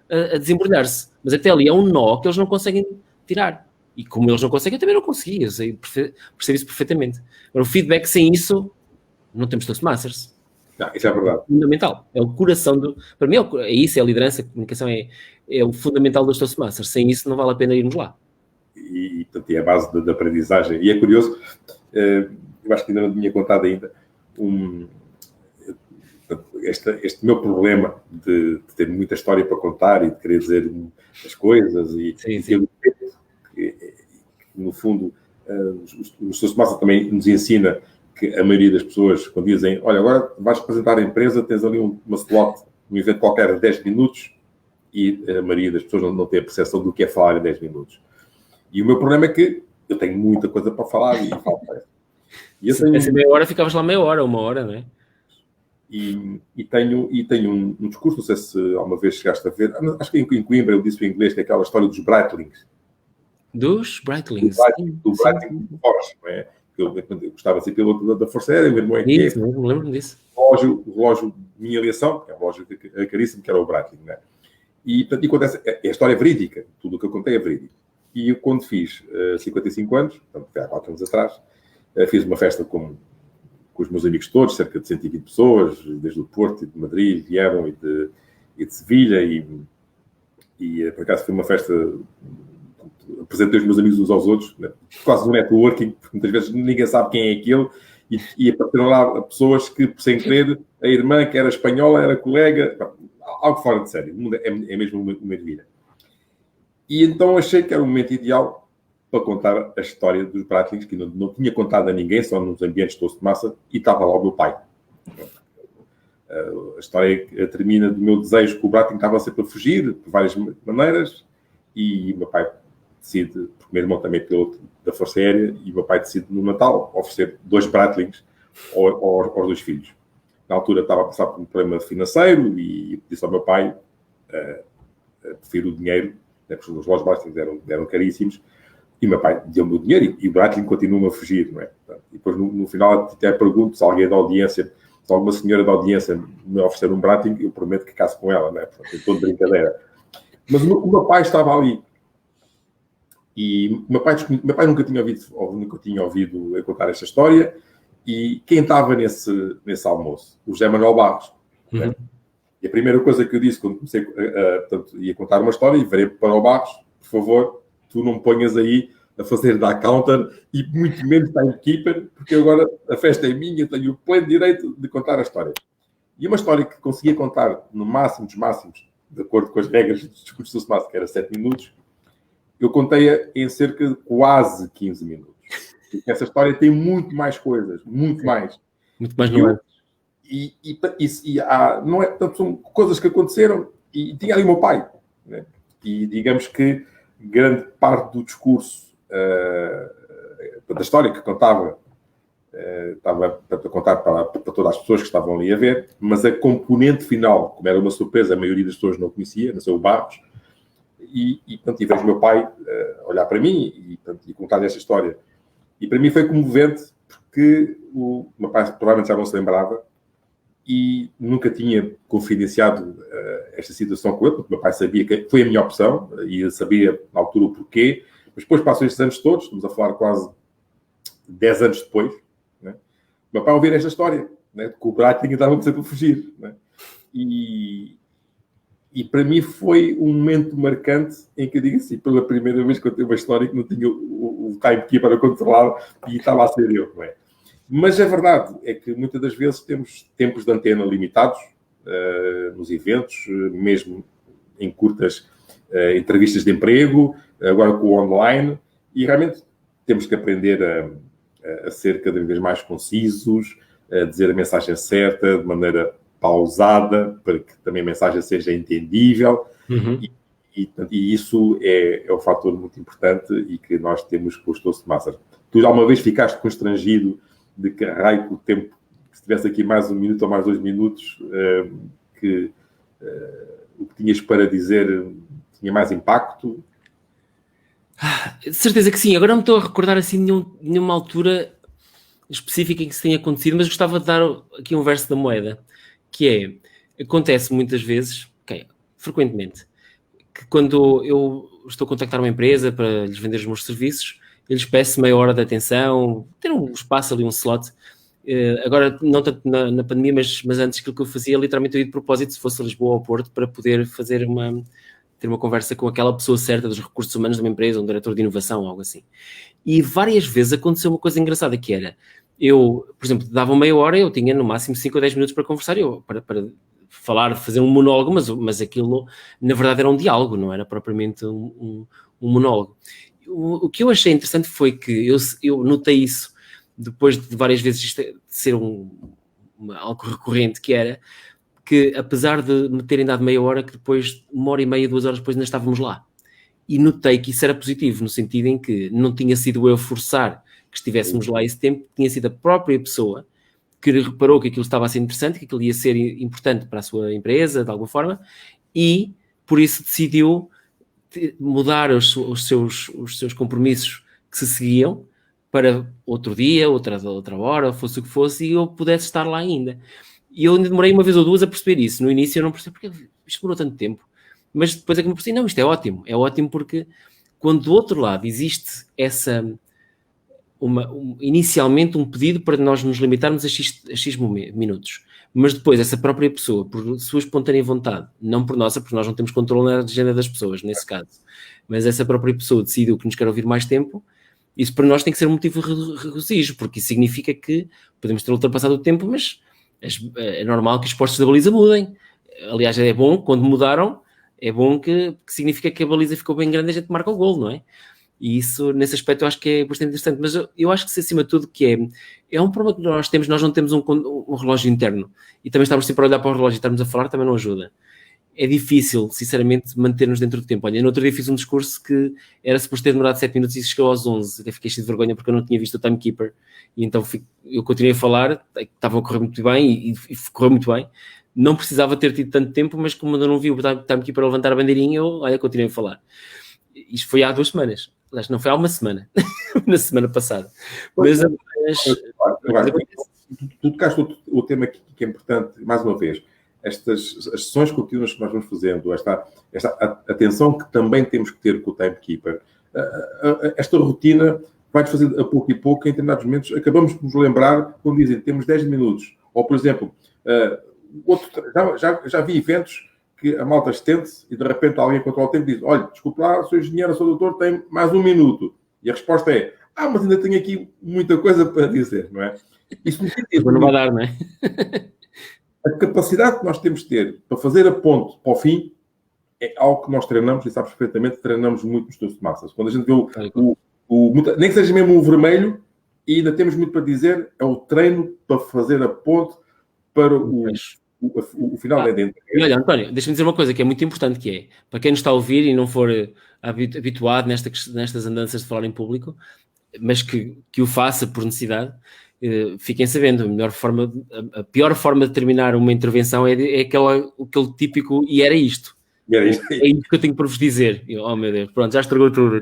a desembrulhar-se. Mas até ali é um nó que eles não conseguem tirar. E como eles não conseguem, eu também não consegui. Eu percebo isso perfeitamente. Agora, o feedback, sem isso, não temos Toastmasters. Isso é verdade. É fundamental. É o coração para mim, é isso, é a liderança, a comunicação é o fundamental dos Toastmasters. Sem isso, não vale a pena irmos lá. E é a base da aprendizagem. E é curioso, eu acho que ainda não tinha contado ainda, este meu problema de ter muita história para contar e de querer dizer as coisas e que, no fundo, o Toastmasters também nos ensina que a maioria das pessoas, quando dizem, olha, agora vais apresentar a empresa, tens ali uma slot, um evento qualquer de 10 minutos, e a maioria das pessoas não tem a percepção do que é falar em 10 minutos. E o meu problema é que eu tenho muita coisa para falar e falta. Essa meia hora ficavas lá meia hora, uma hora, não é? E tenho um discurso, não sei se alguma vez chegaste a ver, acho que em Coimbra eu disse em inglês que é aquela história dos Breitlings. Dos Breitlings? Do Breitling Force, não é? Eu gostava de ser piloto da Força Aérea, o meu irmão é que isso, não lembro-me disso. O relógio de minha aviação, que é um relógio caríssimo, que era o Breitling, não é? E acontece, é a história verídica, tudo o que eu contei é verídico. E eu, quando fiz 55 anos, portanto, há 4 anos atrás, fiz uma festa com os meus amigos todos, cerca de 120 pessoas, desde o Porto e de Madrid, vieram e de Sevilha, e por acaso foi uma festa apresentei os meus amigos uns aos outros, né? Quase um networking, porque muitas vezes ninguém sabe quem é aquele, e apareceram lá pessoas que, sem querer, a irmã que era espanhola, era colega, algo fora de série, é mesmo o momento de vida. E então achei que era o momento ideal para contar a história dos Bratlings, que não tinha contado a ninguém, só nos ambientes de Toastmaster, e estava lá o meu pai. A história termina do meu desejo que o Bratling estava sempre a fugir, por várias maneiras, e o meu pai decide, porque o meu irmão também é piloto da Força Aérea, e o meu pai decide no Natal oferecer 2 Bratlings aos 2 filhos. Na altura estava a passar por um problema financeiro e disse ao meu pai, prefiro o dinheiro, né, porque os relógios Bratlings eram caríssimos, e o meu pai deu-me o dinheiro e o Bratling continua a fugir, não é? E depois no final até pergunto se alguém da audiência, se alguma senhora da audiência me oferecer um Bratling, eu prometo que caso com ela, não é? Portanto, estou de brincadeira. Mas o meu pai estava ali. E o meu pai nunca tinha ouvido eu contar esta história. E quem estava nesse almoço? O José Manuel Barros. Uhum. Né? E a primeira coisa que eu disse quando comecei portanto, ia contar uma história e virei para o Barros, por favor, tu não me ponhas aí a fazer da accountant e muito menos timekeeper, porque agora a festa é minha, eu tenho o pleno direito de contar a história. E uma história que conseguia contar no máximo dos máximos, de acordo com as regras do discurso do Toastmaster, que era 7 minutos, eu contei-a em cerca de quase 15 minutos. Essa história tem muito mais coisas, muito mais. Muito mais nuances. Não é, portanto, são coisas que aconteceram e tinha ali o meu pai. Né? E digamos que grande parte do discurso da história que contava estava a contar para todas as pessoas que estavam ali a ver, mas a componente final, como era uma surpresa, a maioria das pessoas não conhecia, nasceu o Barros, e vejo o meu pai olhar para mim e contar esta história. E para mim foi comovente, porque o meu pai provavelmente já não se lembrava e nunca tinha confidenciado esta situação com ele, porque o meu pai sabia que foi a minha opção e ele sabia na altura o porquê, mas depois passou estes anos todos, estamos a falar quase 10 anos depois, né? O meu pai ouvir esta história, né? Que o Bratling estava sempre a fugir, né? E para mim foi um momento marcante em que eu digo assim, pela primeira vez que eu tenho uma história que não tinha o timekeeper a controlar e estava a ser eu, não é? Mas a verdade é que muitas das vezes temos tempos de antena limitados nos eventos, mesmo em curtas entrevistas de emprego, agora com o online, e realmente temos que aprender a ser cada vez mais concisos, a dizer a mensagem certa, de maneira pausada, para que também a mensagem seja entendível. Uhum. E isso é um fator muito importante e que nós temos com os Toastmasters. Tu já uma vez ficaste constrangido de que raio que o tempo, que se tivesse aqui mais 1 minuto ou mais 2 minutos, que o que tinhas para dizer tinha mais impacto? De certeza que sim. Agora não me estou a recordar assim de nenhuma altura específica em que isso tenha acontecido, mas gostava de dar aqui um verso da moeda, que acontece muitas vezes, frequentemente, que quando eu estou a contactar uma empresa para lhes vender os meus serviços, eu lhes peço meia hora de atenção, ter um espaço ali, um slot. Agora, não tanto na pandemia, mas antes, aquilo que eu fazia, literalmente eu ia de propósito, se fosse a Lisboa ou ao Porto, para poder ter uma conversa com aquela pessoa certa dos recursos humanos de uma empresa, um diretor de inovação, algo assim. E várias vezes aconteceu uma coisa engraçada, que era, eu, por exemplo, dava meia hora, eu tinha no máximo 5 ou 10 minutos para conversar, para falar, fazer um monólogo, mas aquilo, na verdade, era um diálogo, não era propriamente um monólogo. O que eu achei interessante foi que eu notei isso, depois de várias vezes isto ser algo recorrente, que era que, apesar de me terem dado meia hora, que depois, 1h30, 2 horas depois, ainda estávamos lá. E notei que isso era positivo, no sentido em que não tinha sido eu forçar que estivéssemos lá esse tempo, tinha sido a própria pessoa que reparou que aquilo estava a ser interessante, que aquilo ia ser importante para a sua empresa, de alguma forma, e por isso decidiu mudar os seus compromissos que se seguiam para outro dia, outra hora, fosse o que fosse, e eu pudesse estar lá ainda. E eu demorei 1 vez ou 2 a perceber isso. No início eu não percebi porque isto demorou tanto tempo. Mas depois é que me percebi, não, isto é ótimo. É ótimo porque quando do outro lado existe inicialmente um pedido para nós nos limitarmos a X minutos, mas depois essa própria pessoa, por sua espontânea vontade, não por nossa, porque nós não temos controle na agenda das pessoas, nesse caso, mas essa própria pessoa decidiu que nos quer ouvir mais tempo, isso para nós tem que ser um motivo de regozijo, porque isso significa que podemos ter ultrapassado o tempo, mas é normal que os postos da baliza mudem. Aliás, é bom, quando mudaram, é bom que significa que a baliza ficou bem grande e a gente marca o golo, não é? E isso, nesse aspecto, eu acho que é bastante interessante. Mas eu acho que, acima de tudo, que é um problema que nós não temos um relógio interno. E também estamos sempre a olhar para o relógio e estarmos a falar, também não ajuda. É difícil, sinceramente, manter-nos dentro do tempo. Olha, no outro dia fiz um discurso que era suposto ter demorado 7 minutos e chegou aos 11. Até fiquei cheio de vergonha porque eu não tinha visto o timekeeper. E então eu continuei a falar, estava a correr muito bem e correu muito bem. Não precisava ter tido tanto tempo, mas como eu não vi o timekeeper levantar a bandeirinha, eu continuei a falar. Isto foi há 2 semanas. Aliás, não foi há uma semana. Na semana passada. Mas tu tocaste o tema que é importante, mais uma vez. As sessões contínuas que nós vamos fazendo, esta atenção que também temos que ter com o timekeeper, esta rotina vai-nos fazer a pouco e pouco, em determinados momentos, acabamos de nos lembrar quando dizem temos 10 minutos. Ou, por exemplo, já vi eventos que a malta estende-se e de repente alguém controla o tempo e diz: olha, desculpe lá, sou engenheiro, sou doutor, tem mais 1 minuto. E a resposta é: mas ainda tenho aqui muita coisa para dizer, não é? Isso não vai dar, não é? A capacidade que nós temos de ter para fazer a ponte para o fim é algo que nós treinamos, e sabes perfeitamente, treinamos muito nos Toastmasters. Quando a gente vê nem que seja mesmo o vermelho, e ainda temos muito para dizer, é o treino para fazer a ponte para o final da dentro. E olha, António, deixa-me dizer uma coisa que é muito importante, que é, para quem nos está a ouvir e não for habituado nestas andanças de falar em público, mas que o faça por necessidade, fiquem sabendo, a pior forma de terminar uma intervenção é aquele típico "e era isto". É isto que eu tenho para vos dizer. Oh meu Deus, pronto, já estragou tudo.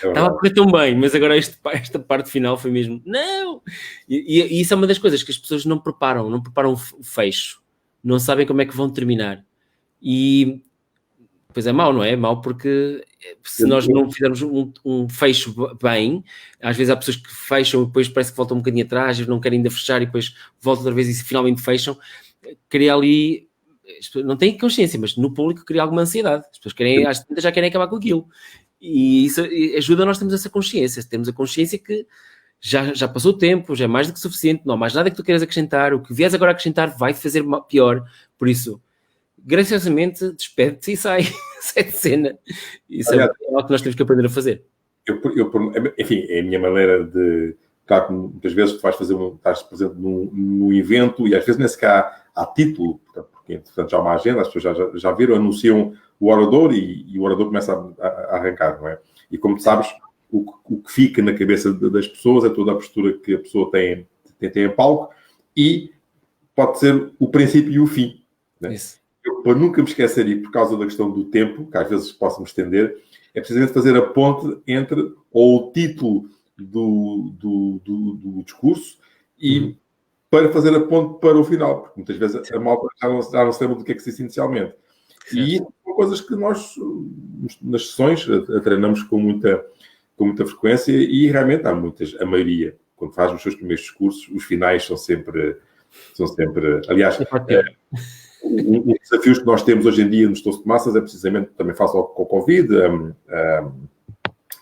Estava a correr tão bem, mas agora esta parte final foi mesmo não! E isso é uma das coisas que as pessoas não preparam o fecho, não sabem como é que vão terminar. E pois é mau, não é? É mau porque se nós não fizermos um fecho bem, às vezes há pessoas que fecham e depois parece que voltam um bocadinho atrás e não querem ainda fechar e depois voltam outra vez e finalmente fecham. Cria ali, não têm consciência, mas no público cria alguma ansiedade. As pessoas já querem acabar com aquilo. E isso ajuda a nós termos essa consciência. Temos a consciência que já passou o tempo, já é mais do que suficiente, não há mais nada que tu queiras acrescentar. O que vieres agora a acrescentar vai-te fazer pior. Por isso, graciosamente, despede-te e sai de cena. Isso é algo que nós temos que aprender a fazer. Enfim, é a minha maneira de... Claro que muitas vezes tu estás presente num evento e às vezes nem sequer há título, porque entretanto já há uma agenda, as pessoas já viram, anunciam o orador e o orador começa a arrancar, não é? E como tu sabes, o que fica na cabeça das pessoas é toda a postura que a pessoa tem em palco e pode ser o princípio e o fim. Né? Isso. Para nunca me esquecer, e por causa da questão do tempo, que às vezes posso me estender, é precisamente fazer a ponte entre ou o título do discurso e para fazer a ponte para o final, porque muitas vezes a malta já não se lembra do que é que se disse inicialmente. Certo. E são coisas que nós, nas sessões, treinamos com muita frequência e realmente a maioria, quando faz os seus primeiros discursos, os finais são sempre aliás, um dos desafios que nós temos hoje em dia nos Toastmasters é precisamente, também faço com o Covid,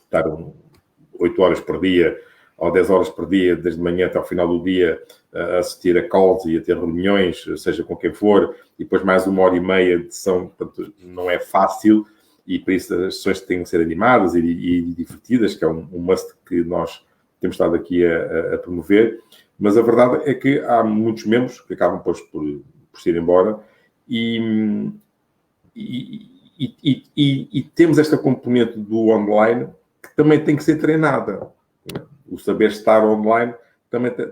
estar 8 horas por dia ou 10 horas por dia, desde manhã até ao final do dia, a assistir a calls e a ter reuniões, seja com quem for, e depois mais 1h30 de sessão, portanto, não é fácil, e por isso as sessões têm que ser animadas e divertidas, que é um must que nós temos estado aqui a promover, mas a verdade é que há muitos membros que acabam depois por se ir embora, e temos esta componente do online que também tem que ser treinada. O saber estar online também tem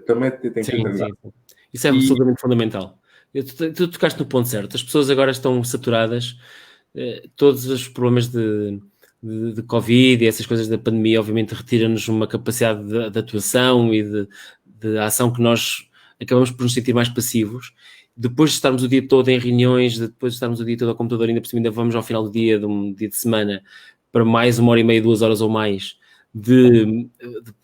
que ser treinado. Sim. Isso é absolutamente fundamental. Tu tocaste no ponto certo. As pessoas agora estão saturadas. Todos os problemas de Covid e essas coisas da pandemia, obviamente, retiram-nos uma capacidade de atuação e de ação que nós acabamos por nos sentir mais passivos. Depois de estarmos o dia todo em reuniões, depois de estarmos o dia todo ao computador, ainda por cima ainda vamos ao final do dia, de um dia de semana, para mais 1h30, 2 horas ou mais, de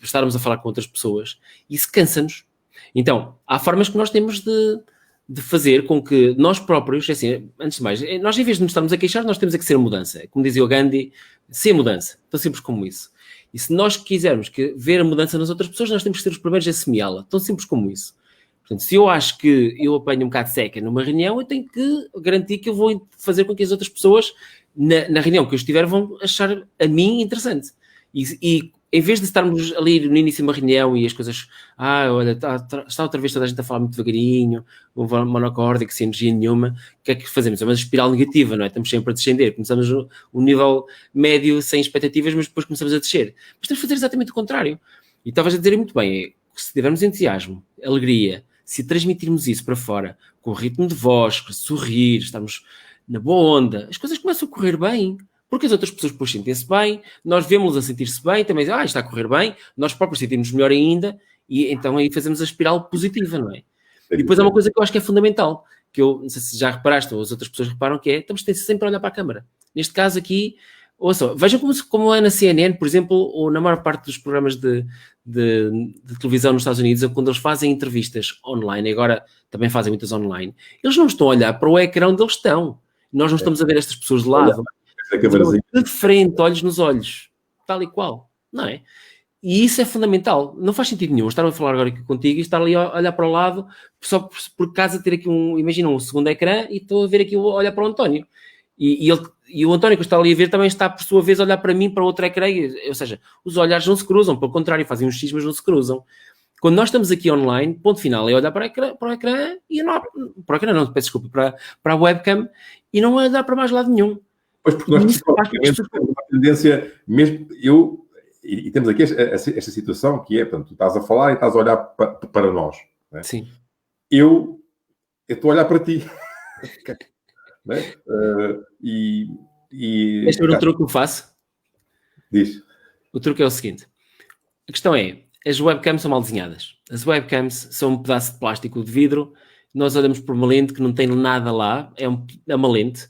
estarmos a falar com outras pessoas. Isso cansa-nos. Então, há formas que nós temos de de fazer com que nós próprios, assim, antes de mais, nós em vez de nos estarmos a queixar, nós temos a que ser a mudança. Como dizia o Gandhi, ser mudança. Tão simples como isso. E se nós quisermos ver a mudança nas outras pessoas, nós temos que ser os primeiros a semeá-la. Tão simples como isso. Portanto, se eu acho que eu apanho um bocado de seca numa reunião, eu tenho que garantir que eu vou fazer com que as outras pessoas, na reunião que eu estiver, vão achar a mim interessante. E em vez de estarmos ali no início de uma reunião e as coisas, olha, está outra vez toda a gente a falar muito devagarinho, um monocórdico, sem energia nenhuma, o que é que fazemos? É uma espiral negativa, não é? Estamos sempre a descender. Começamos um nível médio sem expectativas, mas depois começamos a descer. Mas temos de fazer exatamente o contrário. E estavas a dizer muito bem, se tivermos entusiasmo, alegria, se transmitirmos isso para fora, com o ritmo de voz, sorrir, estamos na boa onda, as coisas começam a correr bem. Porque as outras pessoas depois sentem-se bem, nós vemos-los a sentir-se bem, também está a correr bem, nós próprios sentimos melhor ainda, e então aí fazemos a espiral positiva, não é? E depois há uma coisa que eu acho que é fundamental, que eu não sei se já reparaste ou as outras pessoas reparam, que é, estamos sempre a olhar para a câmara. Neste caso aqui, ouçam, vejam como é na CNN, por exemplo, ou na maior parte dos programas de televisão nos Estados Unidos, quando eles fazem entrevistas online, agora também fazem muitas online, eles não estão a olhar para o ecrã onde eles estão. Nós não estamos a ver estas pessoas de lado. De frente, olhos nos olhos, tal e qual, não é? E isso é fundamental. Não faz sentido nenhum estar a falar agora aqui contigo e estar ali a olhar para o lado só por causa de ter aqui imagina um segundo ecrã e estou a ver aqui, a olhar para o António. E o António que está ali a ver também está, por sua vez, a olhar para mim, para outro ecrã. Ou seja, os olhares não se cruzam, pelo contrário, fazem uns X, mas não se cruzam. Quando nós estamos aqui online, ponto final, é olhar para o ecrã e não para o ecrã, não, peço desculpa, para a webcam e não olhar para mais lado nenhum. Pois, porque nós temos uma tendência, mesmo e temos aqui esta situação que é, portanto, tu estás a falar e estás a olhar para nós. Né? Sim. Eu estou a olhar para ti. Né? Este é o truque que eu faço. Diz. O truque é o seguinte. A questão é, as webcams são mal desenhadas. As webcams são um pedaço de plástico de vidro. Nós olhamos por uma lente que não tem nada lá. É uma lente.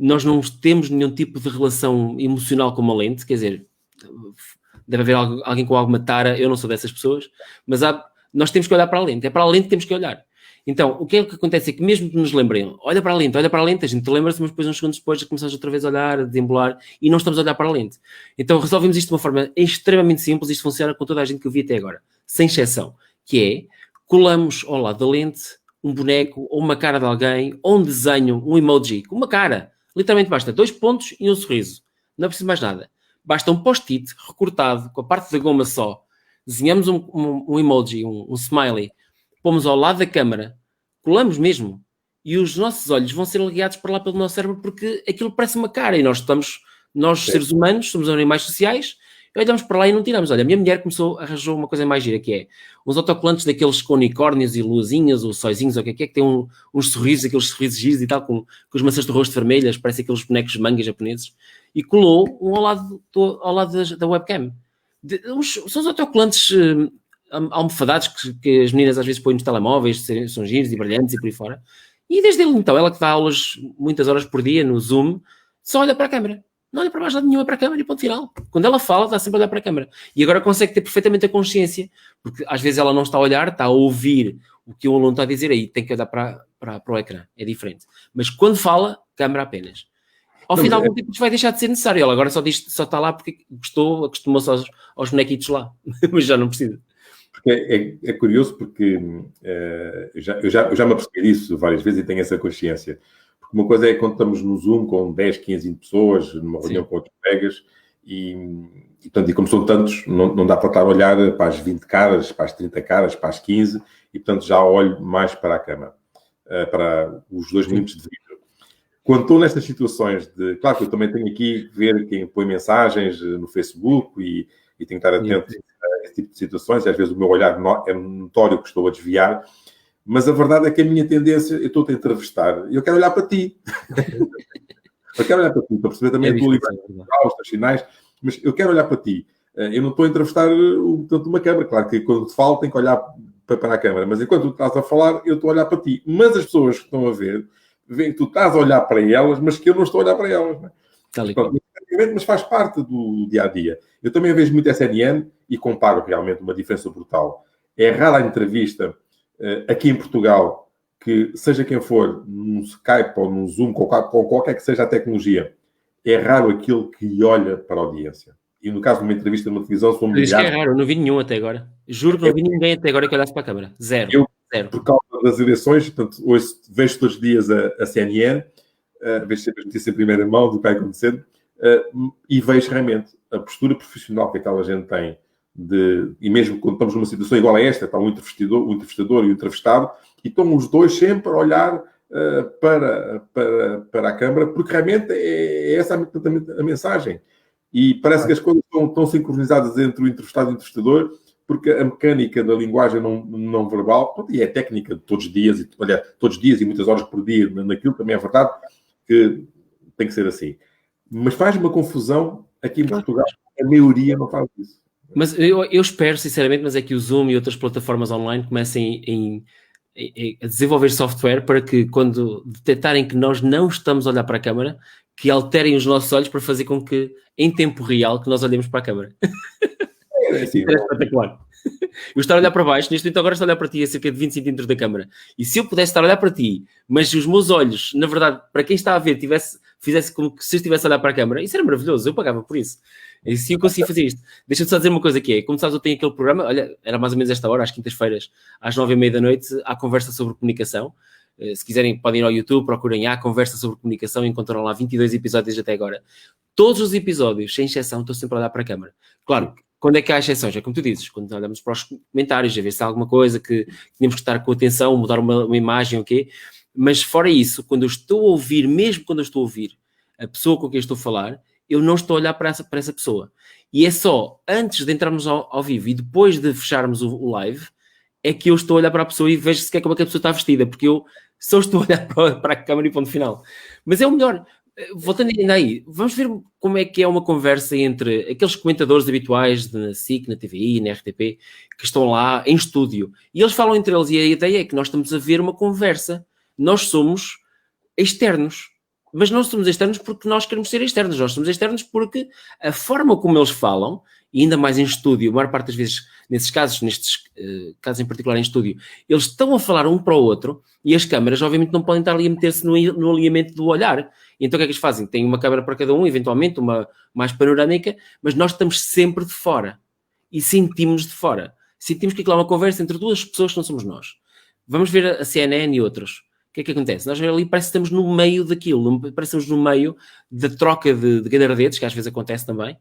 Nós não temos nenhum tipo de relação emocional com uma lente, quer dizer, deve haver alguém com alguma tara, eu não sou dessas pessoas, mas nós temos que olhar para a lente, é para a lente que temos que olhar. Então, o que é que acontece é que mesmo que nos lembrem, olha para a lente, a gente lembra-se, mas depois uns segundos depois já começamos outra vez a olhar, a desembolar, e não estamos a olhar para a lente. Então resolvemos isto de uma forma extremamente simples, isto funciona com toda a gente que eu vi até agora, sem exceção, que é, colamos ao lado da lente um boneco, ou uma cara de alguém, ou um desenho, um emoji, com uma cara. Literalmente basta 2 pontos e um sorriso. Não é preciso mais nada. Basta um post-it recortado com a parte da goma só. Desenhamos um emoji, um smiley. Pomos ao lado da câmara. Colamos mesmo. E os nossos olhos vão ser guiados para lá pelo nosso cérebro porque aquilo parece uma cara. E nós seres humanos, somos animais sociais, e olhamos para lá e não tiramos. Olha, a minha mulher arranjou uma coisa mais gira, que é uns autocolantes daqueles com unicórnios e luzinhas, ou sóizinhos, ou o que é, que tem uns sorrisos, aqueles sorrisos giros e tal, com as maçãs do rosto vermelhas, parece aqueles bonecos de manga japoneses, e colou um ao lado da webcam. São os autocolantes almofadados que as meninas às vezes põem nos telemóveis, são giros e brilhantes e por aí fora. E desde ele, então, ela que dá aulas muitas horas por dia no Zoom, só olha para a câmera. Não olha para mais lado nenhum, é para a câmara e ponto final. Quando ela fala, está sempre a olhar para a câmara. E agora consegue ter perfeitamente a consciência, porque às vezes ela não está a olhar, está a ouvir o que o aluno está a dizer, aí tem que olhar para o ecrã, é diferente. Mas quando fala, câmara apenas. Ao final de algum tempo vai deixar de ser necessário. Ela agora só está lá porque acostumou-se aos bonequitos lá, mas já não precisa. É curioso porque eu já me apercebi disso várias vezes e tenho essa consciência. Uma coisa é quando estamos no Zoom com 10, 15, 20 pessoas, numa reunião com outros colegas, e como são tantos, não dá para estar a olhar para as 20 caras, para as 30 caras, para as 15, e portanto já olho mais para a câmara, para os 2 minutos de vídeo. Quando estou nestas situações claro que eu também tenho aqui que ver quem põe mensagens no Facebook e tenho que estar atento a esse tipo de situações, e às vezes o meu olhar é notório que estou a desviar. Mas a verdade é que a minha tendência, eu estou a te entrevistar e eu quero olhar para ti. Eu quero olhar para ti, para perceber também a tua liberdade, os teus sinais, mas eu quero olhar para ti. Eu não estou a entrevistar tanto uma câmara. Claro que quando te falo tenho que olhar para a câmara, mas enquanto tu estás a falar, eu estou a olhar para ti. Mas as pessoas que estão a ver, veem que tu estás a olhar para elas, mas que eu não estou a olhar para elas. Não é? Pronto, mas faz parte do dia-a-dia. Eu também vejo muito SNN e comparo realmente uma diferença brutal. É rara a entrevista aqui em Portugal que, seja quem for, no Skype ou no Zoom, com qualquer que seja a tecnologia, é raro aquele que olha para a audiência. E no caso de uma entrevista numa televisão, são Diz que é milhares. raro, eu não vi nenhum até agora. Juro que não vi ninguém até agora que olhasse para a câmara. Zero. Por causa das eleições, portanto, hoje vejo todos os dias a CNN, vejo sempre as notícias em primeira mão do que vai acontecer, e vejo realmente a postura profissional que aquela gente tem, e mesmo quando estamos numa situação igual a esta, está o entrevistador e o entrevistado, e estão os dois sempre a olhar para a câmara, porque realmente é essa a mensagem. E parece que as coisas estão sincronizadas entre o entrevistado e o entrevistador, porque a mecânica da linguagem não verbal, e é técnica de todos os dias, todos os dias e muitas horas por dia, naquilo também é verdade, que tem que ser assim. Mas faz uma confusão aqui em Portugal, a maioria não faz isso. Mas eu espero, sinceramente, mas é que o Zoom e outras plataformas online comecem a desenvolver software para que, quando detectarem que nós não estamos a olhar para a câmara, que alterem os nossos olhos para fazer com que, em tempo real, que nós olhemos para a câmara. É assim, é espetacular. Eu estar a olhar para baixo, neste momento agora estou a olhar para ti a cerca de 20 centímetros da câmara. E se eu pudesse estar a olhar para ti, mas os meus olhos, na verdade, para quem está a ver, fizesse como se eu estivesse a olhar para a câmara, isso era maravilhoso, eu pagava por isso. E se eu conseguia fazer isto, deixa-me só dizer uma coisa que é, como sabes, eu tenho aquele programa, olha, era mais ou menos esta hora, às quintas-feiras, às 9h30 da noite, há conversa sobre comunicação. Se quiserem, podem ir ao YouTube, procurem a conversa sobre comunicação e encontrarão lá 22 episódios até agora. Todos os episódios, sem exceção, estou sempre a olhar para a câmara. Claro, quando é que há exceções? É como tu dizes, quando olhamos para os comentários, a ver se há alguma coisa que tínhamos que estar com atenção, mudar uma imagem ou quê. Mas fora isso, quando eu estou a ouvir, mesmo quando eu estou a ouvir a pessoa com quem eu estou a falar, eu não estou a olhar para essa pessoa. E é só antes de entrarmos ao vivo e depois de fecharmos o live, é que eu estou a olhar para a pessoa e vejo sequer como é que a pessoa está vestida, porque eu só estou a olhar para a câmara e ponto final. Mas é o melhor. Voltando ainda aí, vamos ver como é que é uma conversa entre aqueles comentadores habituais na SIC, na TVI, na RTP, que estão lá em estúdio. E eles falam entre eles, e a ideia é que nós estamos a ver uma conversa. Nós somos externos. Mas não somos externos porque nós queremos ser externos. Nós somos externos porque a forma como eles falam, e ainda mais em estúdio, a maior parte das vezes, nestes casos em particular em estúdio, eles estão a falar um para o outro e as câmaras, obviamente, não podem estar ali a meter-se no alinhamento do olhar. E então o que é que eles fazem? Tem uma câmara para cada um, eventualmente, uma mais panorâmica, mas nós estamos sempre de fora. E sentimos de fora. Sentimos que aquilo é uma conversa entre duas pessoas que não somos nós. Vamos ver a CNN e outros. O que é que acontece? Nós ali parece que estamos no meio daquilo, parece que estamos no meio da troca de gadardetes, que às vezes acontece também,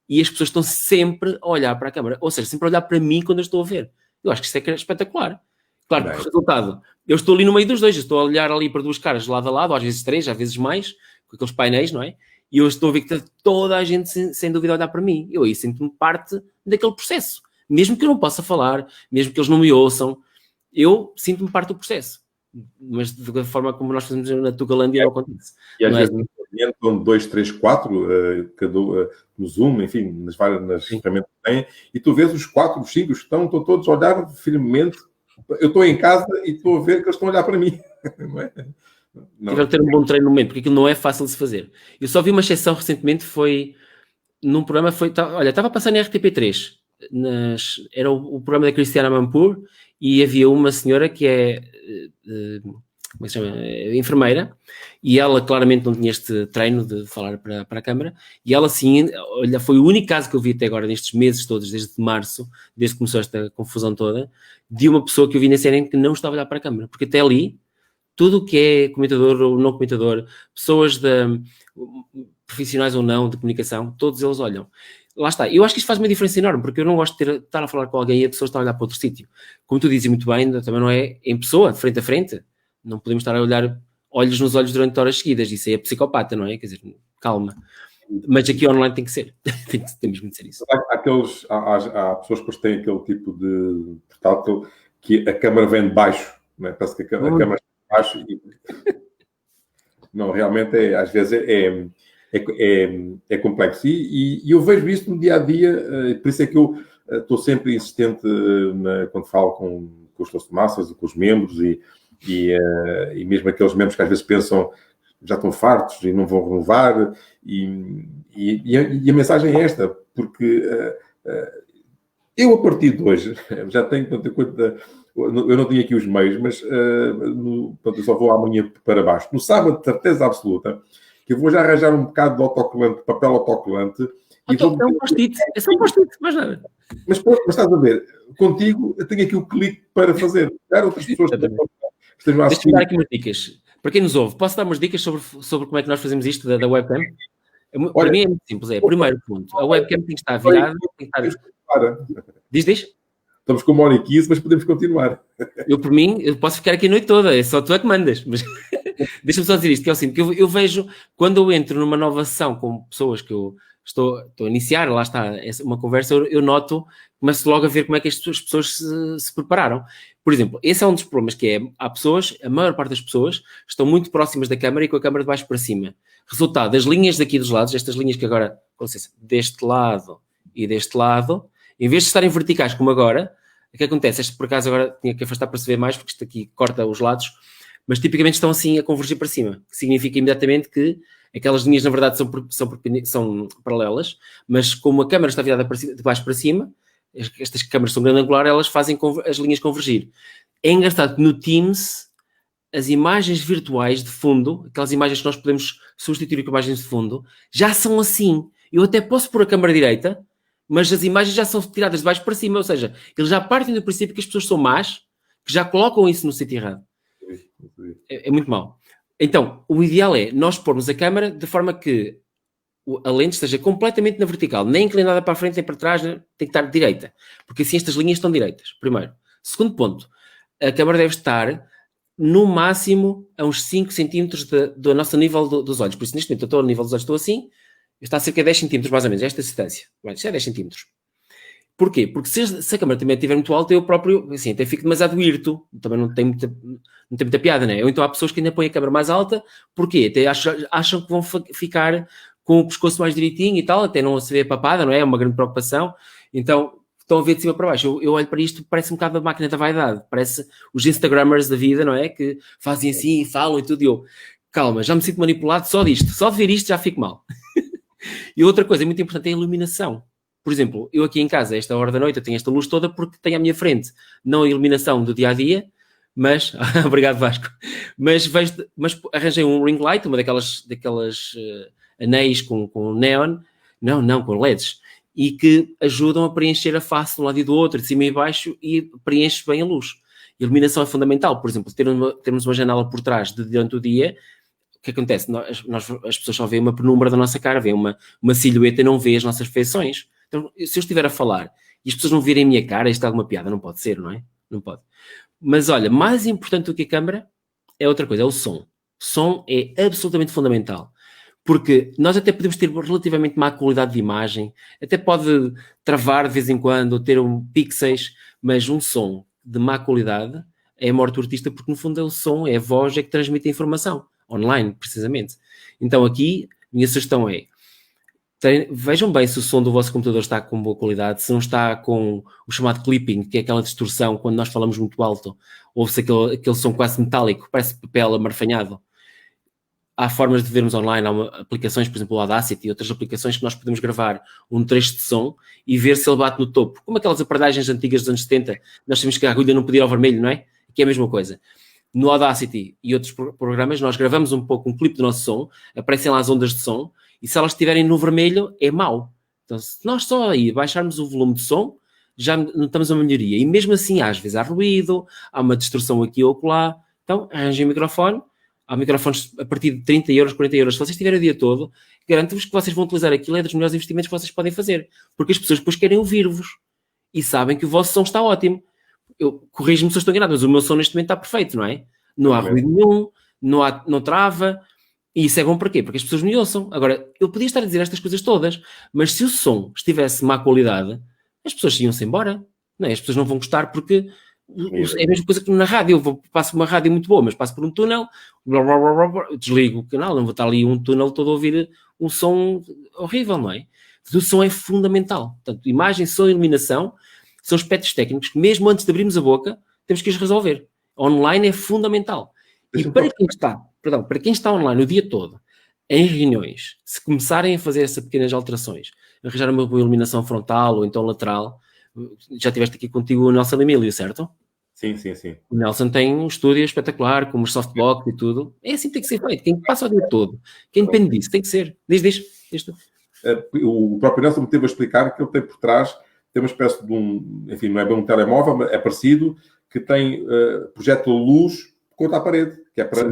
e as pessoas estão sempre a olhar para a câmara, ou seja, sempre a olhar para mim quando eu estou a ver. Eu acho que isso é espetacular. Claro, que o resultado, eu estou ali no meio dos dois, eu estou a olhar ali para duas caras lado a lado, às vezes três, às vezes mais, com aqueles painéis, não é? E eu estou a ver que toda a gente, sem dúvida, a olhar para mim. Eu aí sinto-me parte daquele processo. Mesmo que eu não possa falar, mesmo que eles não me ouçam, eu sinto-me parte do processo. Mas da forma como nós fazemos na Tugalândia não acontece. E às vezes estão 2, 3, 4 no Zoom, enfim, nas ferramentas que têm, e tu vês os 4, os 5 estão todos a olhar firmemente. Eu estou em casa e estou a ver que eles estão a olhar para mim. Não é? Tiveram que ter um bom treino no momento, porque aquilo não é fácil de se fazer. Eu só vi uma exceção recentemente, foi num programa, olha, estava a passar na RTP3, era o programa da Cristiana Mampur, e havia uma senhora que é como é que se chama? Enfermeira, e ela claramente não tinha este treino de falar para a câmara, e ela sim, olha, foi o único caso que eu vi até agora, nestes meses todos, desde março, desde que começou esta confusão toda, de uma pessoa que eu vi na CNN que não estava a olhar para a câmara, porque até ali, tudo o que é comentador ou não comentador, pessoas profissionais ou não de comunicação, todos eles olham. Lá está. Eu acho que isto faz uma diferença enorme, porque eu não gosto de estar a falar com alguém e a pessoa está a olhar para outro sítio. Como tu dizes muito bem, também não é em pessoa, frente a frente. Não podemos estar a olhar olhos nos olhos durante horas seguidas. Isso aí é psicopata, não é? Quer dizer, calma. Mas aqui online tem que ser. tem mesmo de ser isso. Há pessoas que têm aquele tipo de portátil que a câmara vem de baixo. Não é? Parece que a câmara está de baixo. Não, realmente, às vezes é complexo. E eu vejo isso no dia-a-dia, por isso é que eu estou sempre insistente quando falo com os Toastmasters, com os membros e mesmo aqueles membros que às vezes pensam já estão fartos e não vão renovar. E a mensagem é esta, porque eu, a partir de hoje, já tenho tanta coisa. eu não tinha aqui os meios, mas portanto, eu só vou amanhã para baixo. No sábado, de certeza absoluta, que eu vou já arranjar um bocado de autocolante, papel autocolante. É um post-it, é só um post-it, mais nada. Mas estás a ver, contigo eu tenho aqui o clique para fazer. Outras pessoas que estejam a assistir. Deixa-me dar aqui umas dicas. Para quem nos ouve, posso dar umas dicas sobre como é que nós fazemos isto da webcam? Para mim é muito simples. Primeiro ponto, a webcam tem que estar virada. Diz. Estamos com 1h15, mas podemos continuar. Por mim, eu posso ficar aqui a noite toda, é só tu é que mandas. Mas deixa-me só dizer isto, que é o seguinte, que eu vejo, quando eu entro numa nova sessão com pessoas que eu estou a iniciar, lá está, uma conversa, eu noto, começo logo a ver como é que as pessoas se prepararam. Por exemplo, esse é um dos problemas, que é, há pessoas, a maior parte das pessoas, estão muito próximas da câmara e com a câmara de baixo para cima. Resultado, das linhas daqui dos lados, estas linhas que agora, com licença, deste lado e deste lado, em vez de estarem verticais como agora, o que acontece? Este, por acaso, agora tinha que afastar para se ver mais, porque isto aqui corta os lados, mas tipicamente estão assim a convergir para cima, que significa imediatamente que aquelas linhas, na verdade, são paralelas, mas como a câmara está virada de baixo para cima, estas câmaras são grande angular, elas fazem as linhas convergir. É engraçado que no Teams, as imagens virtuais de fundo, aquelas imagens que nós podemos substituir com imagens de fundo, já são assim. Eu até posso pôr a câmara direita, mas as imagens já são tiradas de baixo para cima, ou seja, eles já partem do princípio que as pessoas são más, que já colocam isso no sítio errado. É muito mau. Então, o ideal é nós pormos a câmara de forma que a lente esteja completamente na vertical, nem inclinada para a frente nem para trás, tem que estar direita, porque assim estas linhas estão direitas, primeiro. Segundo ponto, a câmara deve estar no máximo a uns 5 centímetros do nosso nível dos olhos, por isso neste momento eu estou ao nível dos olhos, estou assim, está a cerca de 10 centímetros mais ou menos, esta distância. Bem, isto é 10 centímetros. Porquê? Porque se a câmera também estiver muito alta, eu próprio, assim, até fico demasiado hirto, também não tem muita piada, né? Ou então há pessoas que ainda põem a câmera mais alta, porquê? Até acham que vão ficar com o pescoço mais direitinho e tal, até não se vê a papada, não é? É uma grande preocupação. Então, estão a ver de cima para baixo. Eu olho para isto, parece um bocado a máquina da vaidade, parece os Instagrammers da vida, não é? Que fazem assim, falam e tudo, e eu, calma, já me sinto manipulado só disto, só de ver isto já fico mal. E outra coisa muito importante é a iluminação. Por exemplo, eu aqui em casa, a esta hora da noite, eu tenho esta luz toda porque tenho à minha frente, não a iluminação do dia-a-dia, mas, obrigado Vasco, mas arranjei um ring light, uma daquelas anéis com neon, não, com LEDs, e que ajudam a preencher a face de um lado e do outro, de cima e baixo, e preenche bem a luz. A iluminação é fundamental, por exemplo, termos uma janela por trás durante o dia. O que acontece? As pessoas só veem uma penumbra da nossa cara, veem uma silhueta e não veem as nossas feições. Então, se eu estiver a falar e as pessoas não virem a minha cara, isto é alguma piada, não pode ser, não é? Não pode. Mas olha, mais importante do que a câmera é outra coisa, é o som. O som é absolutamente fundamental. Porque nós até podemos ter relativamente má qualidade de imagem, até pode travar de vez em quando, ter pixels, mas um som de má qualidade é a morte do artista, porque no fundo é o som, é a voz, é que transmite a informação. Online, precisamente. Então aqui, minha sugestão é, vejam bem se o som do vosso computador está com boa qualidade, se não está com o chamado clipping, que é aquela distorção, quando nós falamos muito alto, ouve-se aquele som quase metálico, parece papel amarfanhado. Há formas de vermos online, há aplicações, por exemplo, o Audacity e outras aplicações que nós podemos gravar um trecho de som e ver se ele bate no topo. Como aquelas aparelhagens antigas dos anos 70, nós temos que a agulha não podia ir ao vermelho, não é? Aqui é a mesma coisa. No Audacity e outros programas, nós gravamos um clipe do nosso som, aparecem lá as ondas de som, e se elas estiverem no vermelho, é mau. Então, se nós só aí baixarmos o volume de som, já notamos uma melhoria. E mesmo assim, às vezes há ruído, há uma distorção aqui ou acolá. Então, arranjem o microfone. Há microfones a partir de 30 euros, 40 euros. Se vocês estiverem o dia todo, garanto-vos que vocês vão utilizar aquilo, é dos melhores investimentos que vocês podem fazer. Porque as pessoas depois querem ouvir-vos. E sabem que o vosso som está ótimo. Corrijo-me se eu estou enganado, mas o meu som neste momento está perfeito, não é? Não há ruído nenhum, não trava, e isso é bom para quê? Porque as pessoas me ouçam. Agora, eu podia estar a dizer estas coisas todas, mas se o som estivesse má qualidade, as pessoas iam-se embora, não é? As pessoas não vão gostar porque é a mesma coisa que na rádio. Eu passo por uma rádio muito boa, mas passo por um túnel, desligo o canal, não vou estar ali um túnel todo a ouvir um som horrível, não é? O som é fundamental. Portanto, imagem, som e iluminação são aspectos técnicos que mesmo antes de abrirmos a boca, temos que os resolver. Online é fundamental. E para quem está online o dia todo, em reuniões, se começarem a fazer essas pequenas alterações, arranjar uma boa iluminação frontal ou então lateral, já estiveste aqui contigo o Nelson Emílio, certo? Sim, sim, sim. O Nelson tem um estúdio espetacular, com uma softbox e tudo. É assim que tem que ser feito. Quem passa o dia todo, quem depende disso, tem que ser. Diz. O próprio Nelson me teve a explicar que ele tem por trás, tem uma espécie de enfim, não é bem um telemóvel, mas é parecido, que tem, projeta luz contra a parede, que é para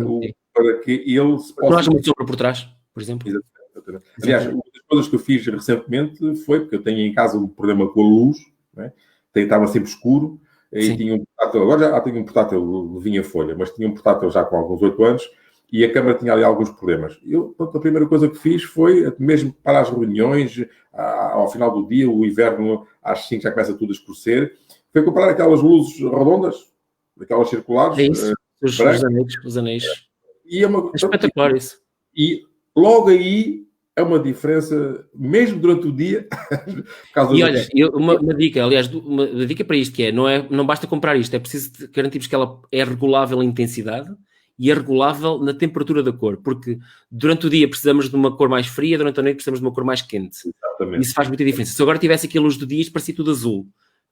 que ele se possa... Não haja uma sombra por trás, por exemplo. Exatamente. Aliás, uma das coisas que eu fiz recentemente foi, porque eu tenho em casa um problema com a luz, né? Estava sempre escuro, e tinha um portátil, agora já tenho um portátil vinha folha, mas tinha um portátil já com alguns 8 anos, e a câmara tinha ali alguns problemas. A primeira coisa que fiz foi, mesmo para as reuniões, ao final do dia, o inverno, às 5 já começa tudo a escurecer, foi comprar aquelas luzes redondas, aquelas circulares. É isso, os anéis. E é espetacular isso. E logo aí é uma diferença, mesmo durante o dia. E olha, uma dica, aliás, uma dica para isto que não basta comprar isto, é preciso garantirmos que ela é regulável em intensidade e é regulável na temperatura da cor, porque durante o dia precisamos de uma cor mais fria, durante a noite precisamos de uma cor mais quente. Exatamente. Isso faz muita diferença. Se eu agora tivesse aqui a luz do dia, isto parecia tudo azul.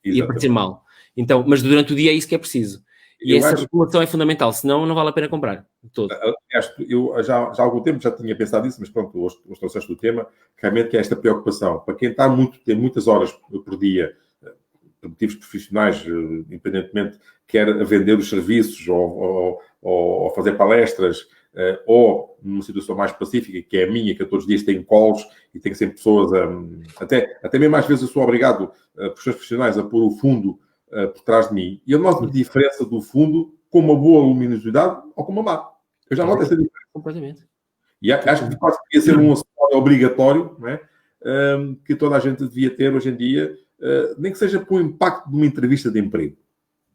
Exatamente. Ia parecer mal. Então, mas durante o dia é isso que é preciso. E essa regulação é fundamental, senão não vale a pena comprar todo. Eu já há algum tempo já tinha pensado nisso, mas pronto, hoje trouxeste o tema, realmente que é esta preocupação. Para quem tem muitas horas por dia, por motivos profissionais, independentemente, quer a vender os serviços ou fazer palestras, ou numa situação mais pacífica, que é a minha, que eu todos os dias tenho calls e tenho sempre pessoas, até mesmo às vezes eu sou obrigado, por questões profissionais, a pôr o fundo por trás de mim. E eu noto a diferença do fundo com uma boa luminosidade ou com uma má. Eu já noto essa diferença. Completamente. E acho que quase devia ser um acessório obrigatório, não é? Que toda a gente devia ter hoje em dia, nem que seja por o impacto de uma entrevista de emprego,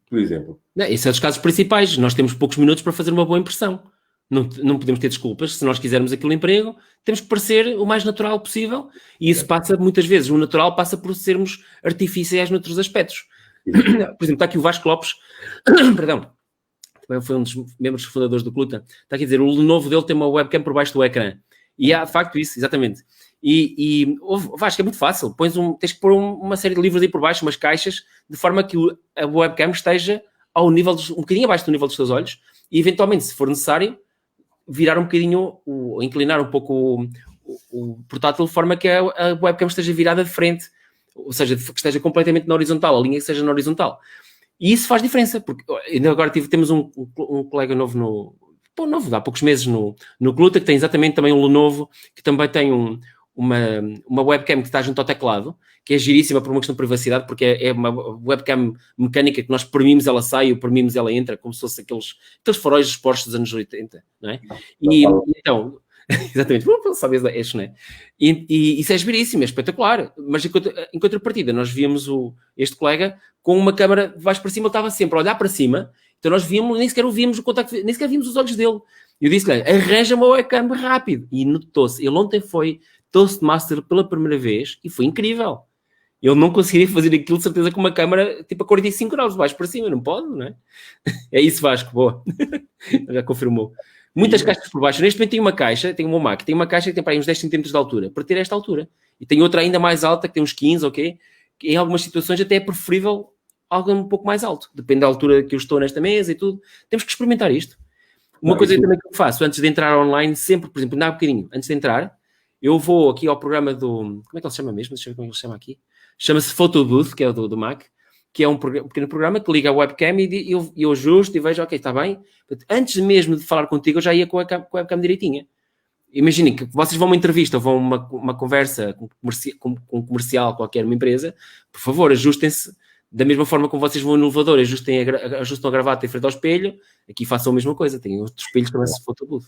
por exemplo. Esse é um dos casos principais. Nós temos poucos minutos para fazer uma boa impressão. Não podemos ter desculpas. Se nós quisermos aquele emprego, temos que parecer o mais natural possível. E isso passa, muitas vezes, o natural passa por sermos artificiais noutros aspectos. Por exemplo, está aqui o Vasco Lopes, perdão, também foi um dos membros fundadores do Cluta, está aqui a dizer, o Lenovo dele tem uma webcam por baixo do ecrã. E há, de facto, isso, exatamente. E Vasco, é muito fácil. Tens que pôr uma série de livros aí por baixo, umas caixas, de forma que a webcam esteja ao nível, um bocadinho abaixo do nível dos teus olhos, e eventualmente, se for necessário, virar um bocadinho, inclinar um pouco o portátil, de forma que a webcam esteja virada de frente, ou seja, que esteja completamente na horizontal, a linha que esteja na horizontal. E isso faz diferença, porque ainda agora temos um colega novo há poucos meses no Cluta, que tem exatamente também um Lenovo, que também tem uma webcam que está junto ao teclado, que é giríssima por uma questão de privacidade, porque é uma webcam mecânica que nós premimos, ela sai, premimos, ela entra, como se fosse aqueles faróis dos Porsche dos anos 80, não é? E então... Exatamente, sabes, é isso, não é? E isso é giríssimo, é espetacular. Mas em contrapartida, nós víamos este colega com uma câmara de baixo para cima, ele estava sempre a olhar para cima, então nós nem sequer víamos o contacto, nem sequer víamos os olhos dele. Eu disse-lhe, arranja-me uma webcam rápido. E notou-se, ele ontem foi Toastmaster pela primeira vez e foi incrível. Ele não conseguiria fazer aquilo, de certeza, com uma câmara tipo a 45 graus de baixo para cima, não pode, não é? É isso, Vasco, boa. Já confirmou. Muitas caixas por baixo. Neste momento tem uma caixa, tem uma Mac, tem uma caixa que tem para aí uns 10 cm de altura, para ter esta altura. E tem outra ainda mais alta, que tem uns 15, ok? Que em algumas situações até é preferível algo um pouco mais alto. Depende da altura que eu estou nesta mesa e tudo. Temos que experimentar isto. Uma coisa também que eu faço, antes de entrar online, sempre, por exemplo, ainda há um bocadinho, antes de entrar, eu vou aqui ao programa do... Como é que ele se chama mesmo? Deixa eu ver como ele se chama aqui. Chama-se Photo Booth, que é do Mac, que é um pequeno programa que liga a webcam e eu ajusto e vejo, ok, está bem. Antes mesmo de falar contigo, eu já ia com a webcam direitinha. Imaginem que vocês vão a uma entrevista ou vão a uma conversa com um comercial, qualquer uma empresa, por favor, ajustem-se da mesma forma como vocês vão no elevador, ajustam a gravata em frente ao espelho, aqui façam a mesma coisa, tem outros espelhos também se photobooth.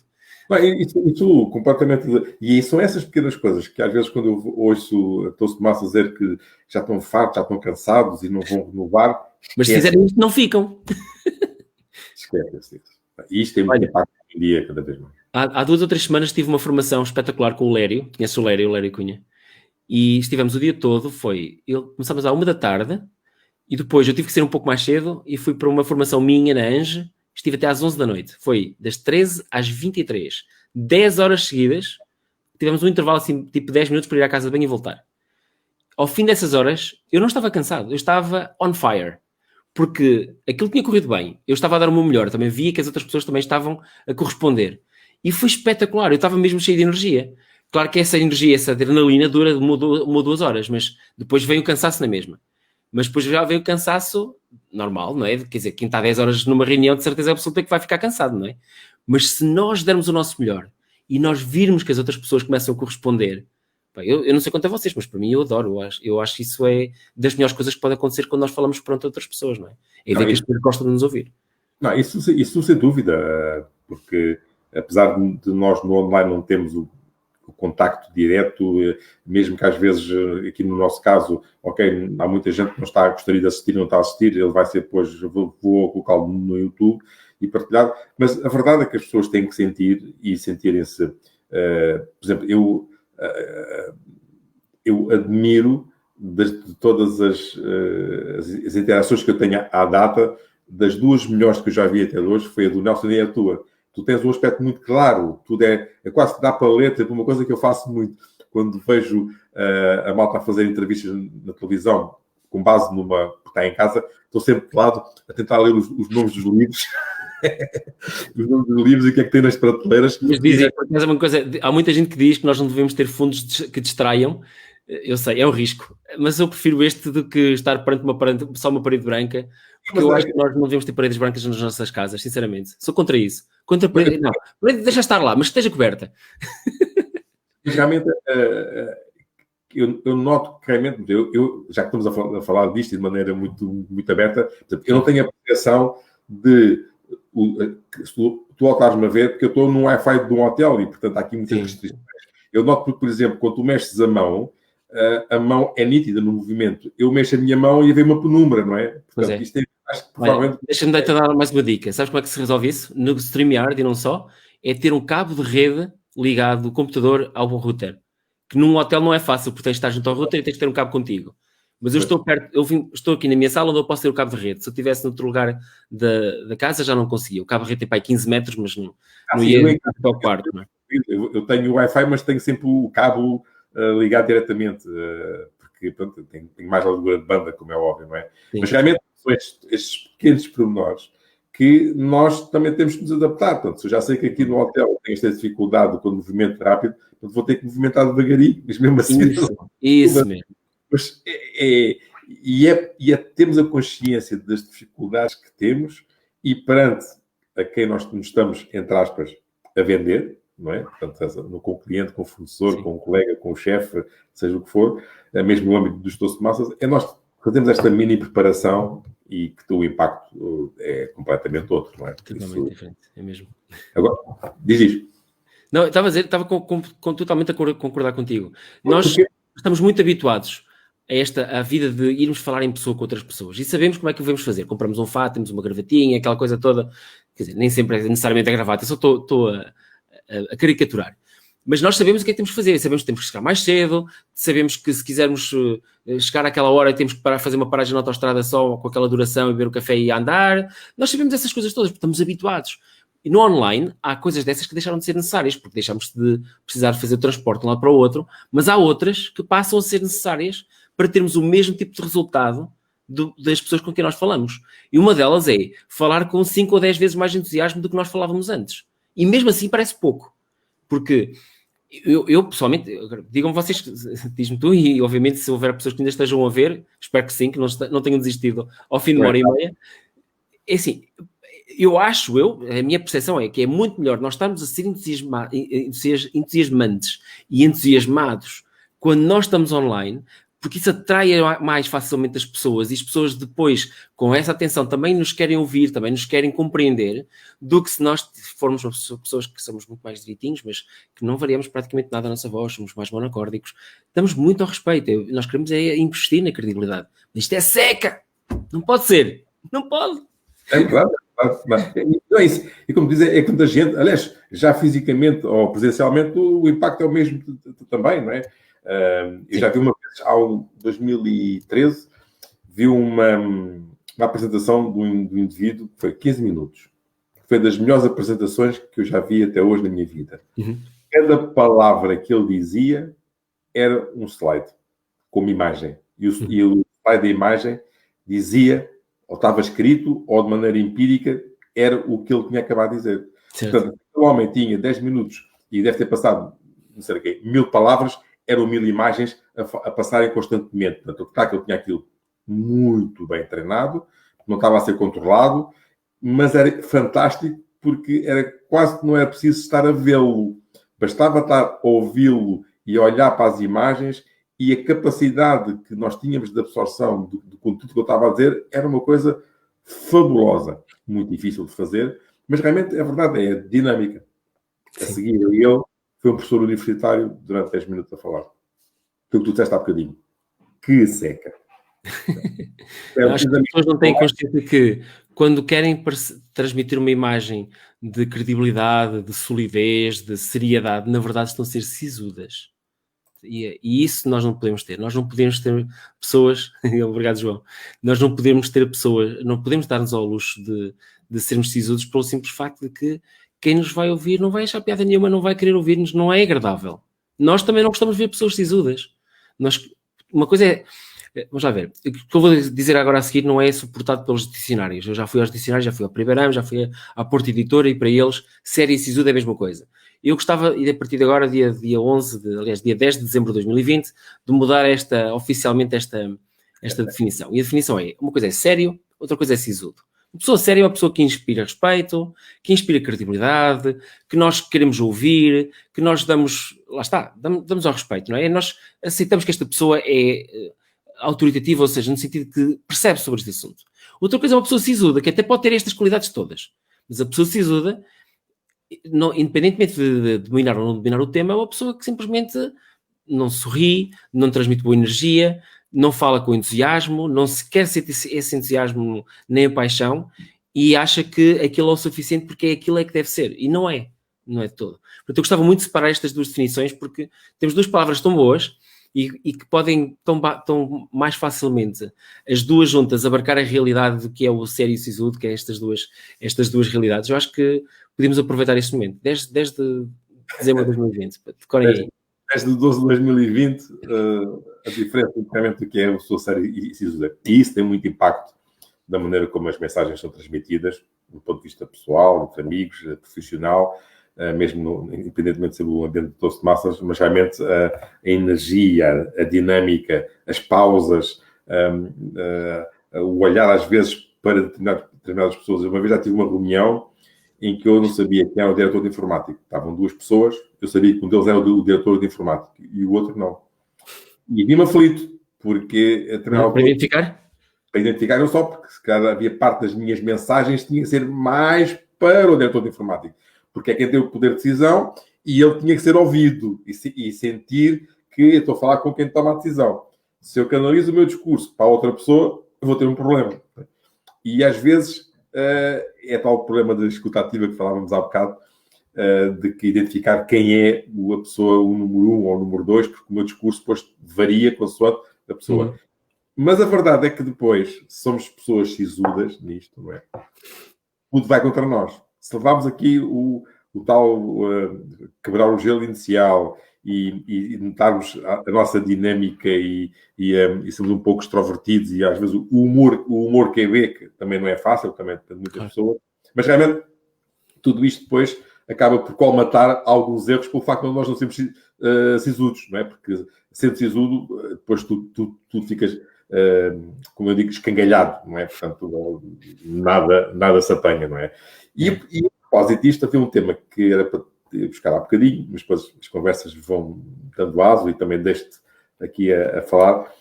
Isso completamente... E são essas pequenas coisas que às vezes quando eu ouço a Toastmaster dizer que já estão fartos, já estão cansados e não vão renovar... Mas se fizerem isto, não ficam. Esquece isso. Isto tem muito impacto hoje em dia, cada vez mais. Há 2 ou 3 semanas tive uma formação espetacular com o Lério, conhece o Lério Cunha, e estivemos o dia todo, começámos à 1 da tarde, e depois eu tive que sair um pouco mais cedo e fui para uma formação minha na Ange, estive até às 11 da noite. Foi das 13 às 23. 10 horas seguidas. Tivemos um intervalo assim, tipo 10 minutos para ir à casa de banho e voltar. Ao fim dessas horas, eu não estava cansado. Eu estava on fire. porque aquilo tinha corrido bem, eu estava a dar o meu melhor, também via que as outras pessoas também estavam a corresponder. E foi espetacular, eu estava mesmo cheio de energia. Claro que essa energia, essa adrenalina dura uma ou 2 horas, mas depois vem o cansaço na mesma. Mas depois já vem o cansaço normal, não é? Quer dizer, quem está 10 horas numa reunião, de certeza absoluta que vai ficar cansado, não é? Mas se nós dermos o nosso melhor e nós virmos que as outras pessoas começam a corresponder, eu não sei quanto a vocês, mas para mim eu adoro, eu acho que isso é das melhores coisas que pode acontecer quando nós falamos perante outras pessoas, não é? É ver que as pessoas gostam de nos ouvir. Não, isso sem dúvida, porque apesar de nós no online não termos o contacto direto, mesmo que às vezes, aqui no nosso caso, ok, há muita gente que não está, gostaria de assistir, não está a assistir, ele vai ser depois, vou colocá-lo no YouTube e partilhar, mas a verdade é que as pessoas têm que sentir e sentirem-se, por exemplo, eu admiro de todas as interações que eu tenho à data, das 2 melhores que eu já vi até hoje, foi a do Nelson e a tua. Tu tens um aspecto muito claro, tudo é quase que dá para ler, tipo uma coisa que eu faço muito, quando vejo a malta a fazer entrevistas na televisão, com base numa, que está em casa, estou sempre de lado a tentar ler os nomes dos livros, os nomes dos livros e o que é que tem nas prateleiras. Mas dizem, mas é uma coisa, há muita gente que diz que nós não devemos ter fundos que distraiam, eu sei, é um risco, mas eu prefiro este do que estar perante só uma parede branca, porque eu acho que nós não devemos ter paredes brancas nas nossas casas, sinceramente. Sou contra isso. Contra a parede, não. A parede deixa estar lá, mas que esteja coberta. Mas realmente, eu noto que realmente, já que estamos a falar disto de maneira muito, muito aberta, portanto, eu não tenho a percepção de tu voltares-me a ver, porque eu estou num Wi-Fi de um hotel e, portanto, há aqui muitas restrições. Eu noto, por exemplo, quando tu mexes a mão é nítida no movimento. Eu mexo a minha mão e vem uma penumbra, não é? Portanto, isto acho que provavelmente... Deixa-me dar mais uma dica. Sabes como é que se resolve isso? No StreamYard e não só, é ter um cabo de rede ligado do computador ao router. Que num hotel não é fácil, porque tens de estar junto ao router e tens de ter um cabo contigo. Mas eu estou perto, estou aqui na minha sala onde eu posso ter o cabo de rede. Se eu estivesse noutro lugar da casa, já não conseguia. O cabo de rede tem para aí 15 metros, mas não ia para o quarto. Não é? Eu tenho o Wi-Fi, mas tenho sempre o cabo ligado diretamente, porque pronto, tenho mais largura de banda, como é óbvio, não é? Sim. Mas realmente são estes pequenos pormenores que nós também temos que nos adaptar. Portanto, se eu já sei que aqui no hotel tenho esta dificuldade com o movimento rápido, portanto, vou ter que movimentar devagarinho, mas mesmo assim... Isso mesmo. Mas termos a consciência das dificuldades que temos e perante a quem nós nos estamos, entre aspas, a vender, não é? Portanto, com o cliente, com o fornecedor, sim, com o colega, com o chefe, seja o que for, mesmo no âmbito dos toast de massas, é nós fazemos esta mini preparação e que o impacto é completamente outro, não é? Totalmente diferente, é mesmo. Agora, diz isto. Não, estava totalmente a concordar contigo. Nós estamos muito habituados a vida de irmos falar em pessoa com outras pessoas e sabemos como é que o devemos fazer. Compramos um fato, temos uma gravatinha, aquela coisa toda. Quer dizer, nem sempre é necessariamente a gravata, eu só estou a caricaturar. Mas nós sabemos o que é que temos que fazer, sabemos que temos que chegar mais cedo, sabemos que se quisermos chegar àquela hora temos que fazer uma paragem na autoestrada só com aquela duração e beber o café e andar. Nós sabemos essas coisas todas, porque estamos habituados. E no online há coisas dessas que deixaram de ser necessárias, porque deixamos de precisar fazer o transporte de um lado para o outro, mas há outras que passam a ser necessárias para termos o mesmo tipo de resultado das pessoas com quem nós falamos. E uma delas é falar com 5 ou 10 vezes mais entusiasmo do que nós falávamos antes. E mesmo assim parece pouco. Porque eu pessoalmente, digam vocês, diz-me tu, e obviamente se houver pessoas que ainda estejam a ver, espero que sim, que não tenham desistido ao fim de uma hora e meia. É assim, a minha percepção é que é muito melhor nós estarmos a ser entusiasmantes e entusiasmados quando nós estamos online, porque isso atrai mais facilmente as pessoas e as pessoas depois, com essa atenção, também nos querem ouvir, também nos querem compreender, do que se nós formos pessoas que somos muito mais direitinhos, mas que não variamos praticamente nada a nossa voz, somos mais monocórdicos. Damos muito ao respeito. Nós queremos investir na credibilidade. Mas isto é seca! Não pode ser! Não pode! É claro. Não é isso. E como dizem, é quando a gente, aliás, já fisicamente ou presencialmente, o impacto é o mesmo também, não é? Eu já vi uma vez, ao 2013, vi uma apresentação de um indivíduo que foi 15 minutos. Foi das melhores apresentações que eu já vi até hoje na minha vida. Uhum. Cada palavra que ele dizia era um slide, como imagem. E o slide da imagem dizia ou estava escrito, ou de maneira empírica, era o que ele tinha acabado de dizer. Certo. Portanto, o homem tinha 10 minutos e deve ter passado, não sei o quê, 1000 palavras, eram 1000 imagens a passarem constantemente. Portanto, claro que ele tinha aquilo muito bem treinado, não estava a ser controlado, mas era fantástico porque era quase que não era preciso estar a vê-lo. Bastava estar a ouvi-lo e a olhar para as imagens, e a capacidade que nós tínhamos de absorção do conteúdo que eu estava a dizer era uma coisa fabulosa. Muito difícil de fazer, mas realmente a verdade é dinâmica. A seguir, ele foi um professor universitário durante 10 minutos a falar. Foi o que tu disseste há bocadinho. Que seca. Acho que as pessoas não têm consciência que quando querem transmitir uma imagem de credibilidade, de solidez, de seriedade, na verdade estão a ser sisudas. E isso nós não podemos ter. Nós não podemos ter pessoas... Obrigado, João. Nós não podemos ter pessoas... Não podemos dar-nos ao luxo de sermos sisudos pelo simples facto de que quem nos vai ouvir não vai achar piada nenhuma, não vai querer ouvir-nos, não é agradável. Nós também não gostamos de ver pessoas sisudas. Uma coisa é... Vamos lá ver. O que eu vou dizer agora a seguir não é suportado pelos dicionários. Eu já fui aos dicionários, já fui ao Primeirão, já fui à Porta Editora, e para eles, série e sisudo é a mesma coisa. Eu gostava, e a partir de agora, dia 10 de dezembro de 2020, de mudar oficialmente esta definição. E a definição é, uma coisa é sério, outra coisa é sisudo. Uma pessoa séria é uma pessoa que inspira respeito, que inspira credibilidade, que nós queremos ouvir, que nós damos ao respeito, não é? Nós aceitamos que esta pessoa é autoritativa, ou seja, no sentido que percebe sobre este assunto. Outra coisa é uma pessoa sisuda, que até pode ter estas qualidades todas, mas a pessoa sisuda, independentemente de dominar ou não dominar o tema, é uma pessoa que simplesmente não sorri, não transmite boa energia, não fala com entusiasmo, não se quer sentir esse entusiasmo nem a paixão, e acha que aquilo é o suficiente porque aquilo é que deve ser. E não é de todo. Portanto, eu gostava muito de separar estas duas definições, porque temos duas palavras tão boas e que podem tão mais facilmente as duas juntas abarcar a realidade do que é o sério e o sisudo, que é estas duas realidades. Eu acho que podemos aproveitar este momento, desde dezembro de 2020. Decorem aí. Desde 12 de 2020, a diferença do que é o seu sério e sisudo. E isso tem muito impacto da maneira como as mensagens são transmitidas, do ponto de vista pessoal, entre amigos, profissional, mesmo independentemente de ser um ambiente de Toastmasters, mas realmente a energia, a dinâmica, as pausas, o olhar às vezes para determinadas pessoas. Uma vez já tive uma reunião em que eu não sabia quem era o diretor de informática. Estavam duas pessoas, eu sabia que um deles era o diretor de informática e o outro não. E vi-me aflito, porque... Para identificar? Para identificar, não só porque se calhar havia parte das minhas mensagens tinha que ser mais para o diretor de informática, porque é quem tem o poder de decisão e ele tinha que ser ouvido e sentir que eu estou a falar com quem toma a decisão. Se eu canalizo o meu discurso para outra pessoa, eu vou ter um problema. E às vezes é tal o problema da escuta ativa que falávamos há bocado, de que identificar quem é a pessoa, o número 1 ou o número 2, porque o meu discurso depois varia consoante a pessoa. Uhum. Mas a verdade é que depois somos pessoas sisudas nisto, não é? Tudo vai contra nós. Se levarmos aqui o tal quebrar o gelo inicial e notarmos a nossa dinâmica e sermos um pouco extrovertidos e às vezes o humor QB, que também não é fácil, também depende de muitas pessoas, mas realmente tudo isto depois acaba por colmatar alguns erros pelo facto de nós não sermos sisudos, não é? Porque sendo sisudo, depois tu ficas, como eu digo, escangalhado, não é? Portanto, nada se apanha, não é? E a propósito disto, havia um tema que era para buscar há bocadinho, mas depois as conversas vão dando aso e também deixo-te aqui a falar.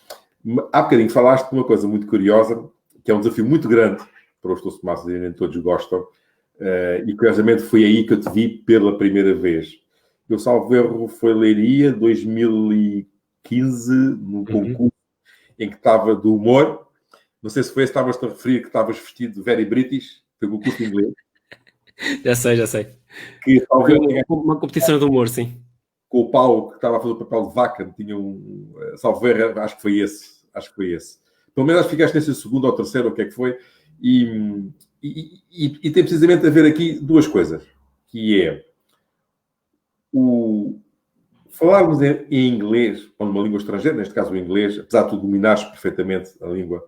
Há bocadinho falaste de uma coisa muito curiosa, que é um desafio muito grande para os Toastmasters e nem todos gostam, e curiosamente foi aí que eu te vi pela primeira vez. Eu, salvo erro, foi Leiria 2015, num concurso em que estava do humor. Não sei se foi esse que estavas-te a referir, que estavas vestido de very British, foi o concurso de inglês. Já sei. Que talvez uma competição de humor, sim. Com o Paulo, que estava a fazer o papel de vaca, tinha salvo erro, acho que foi esse. Pelo menos acho que ficaste nesse segundo ou terceiro, o que é que foi. E tem precisamente a ver aqui duas coisas, que é falarmos em inglês, ou numa língua estrangeira, neste caso o inglês, apesar de tu dominares perfeitamente a língua,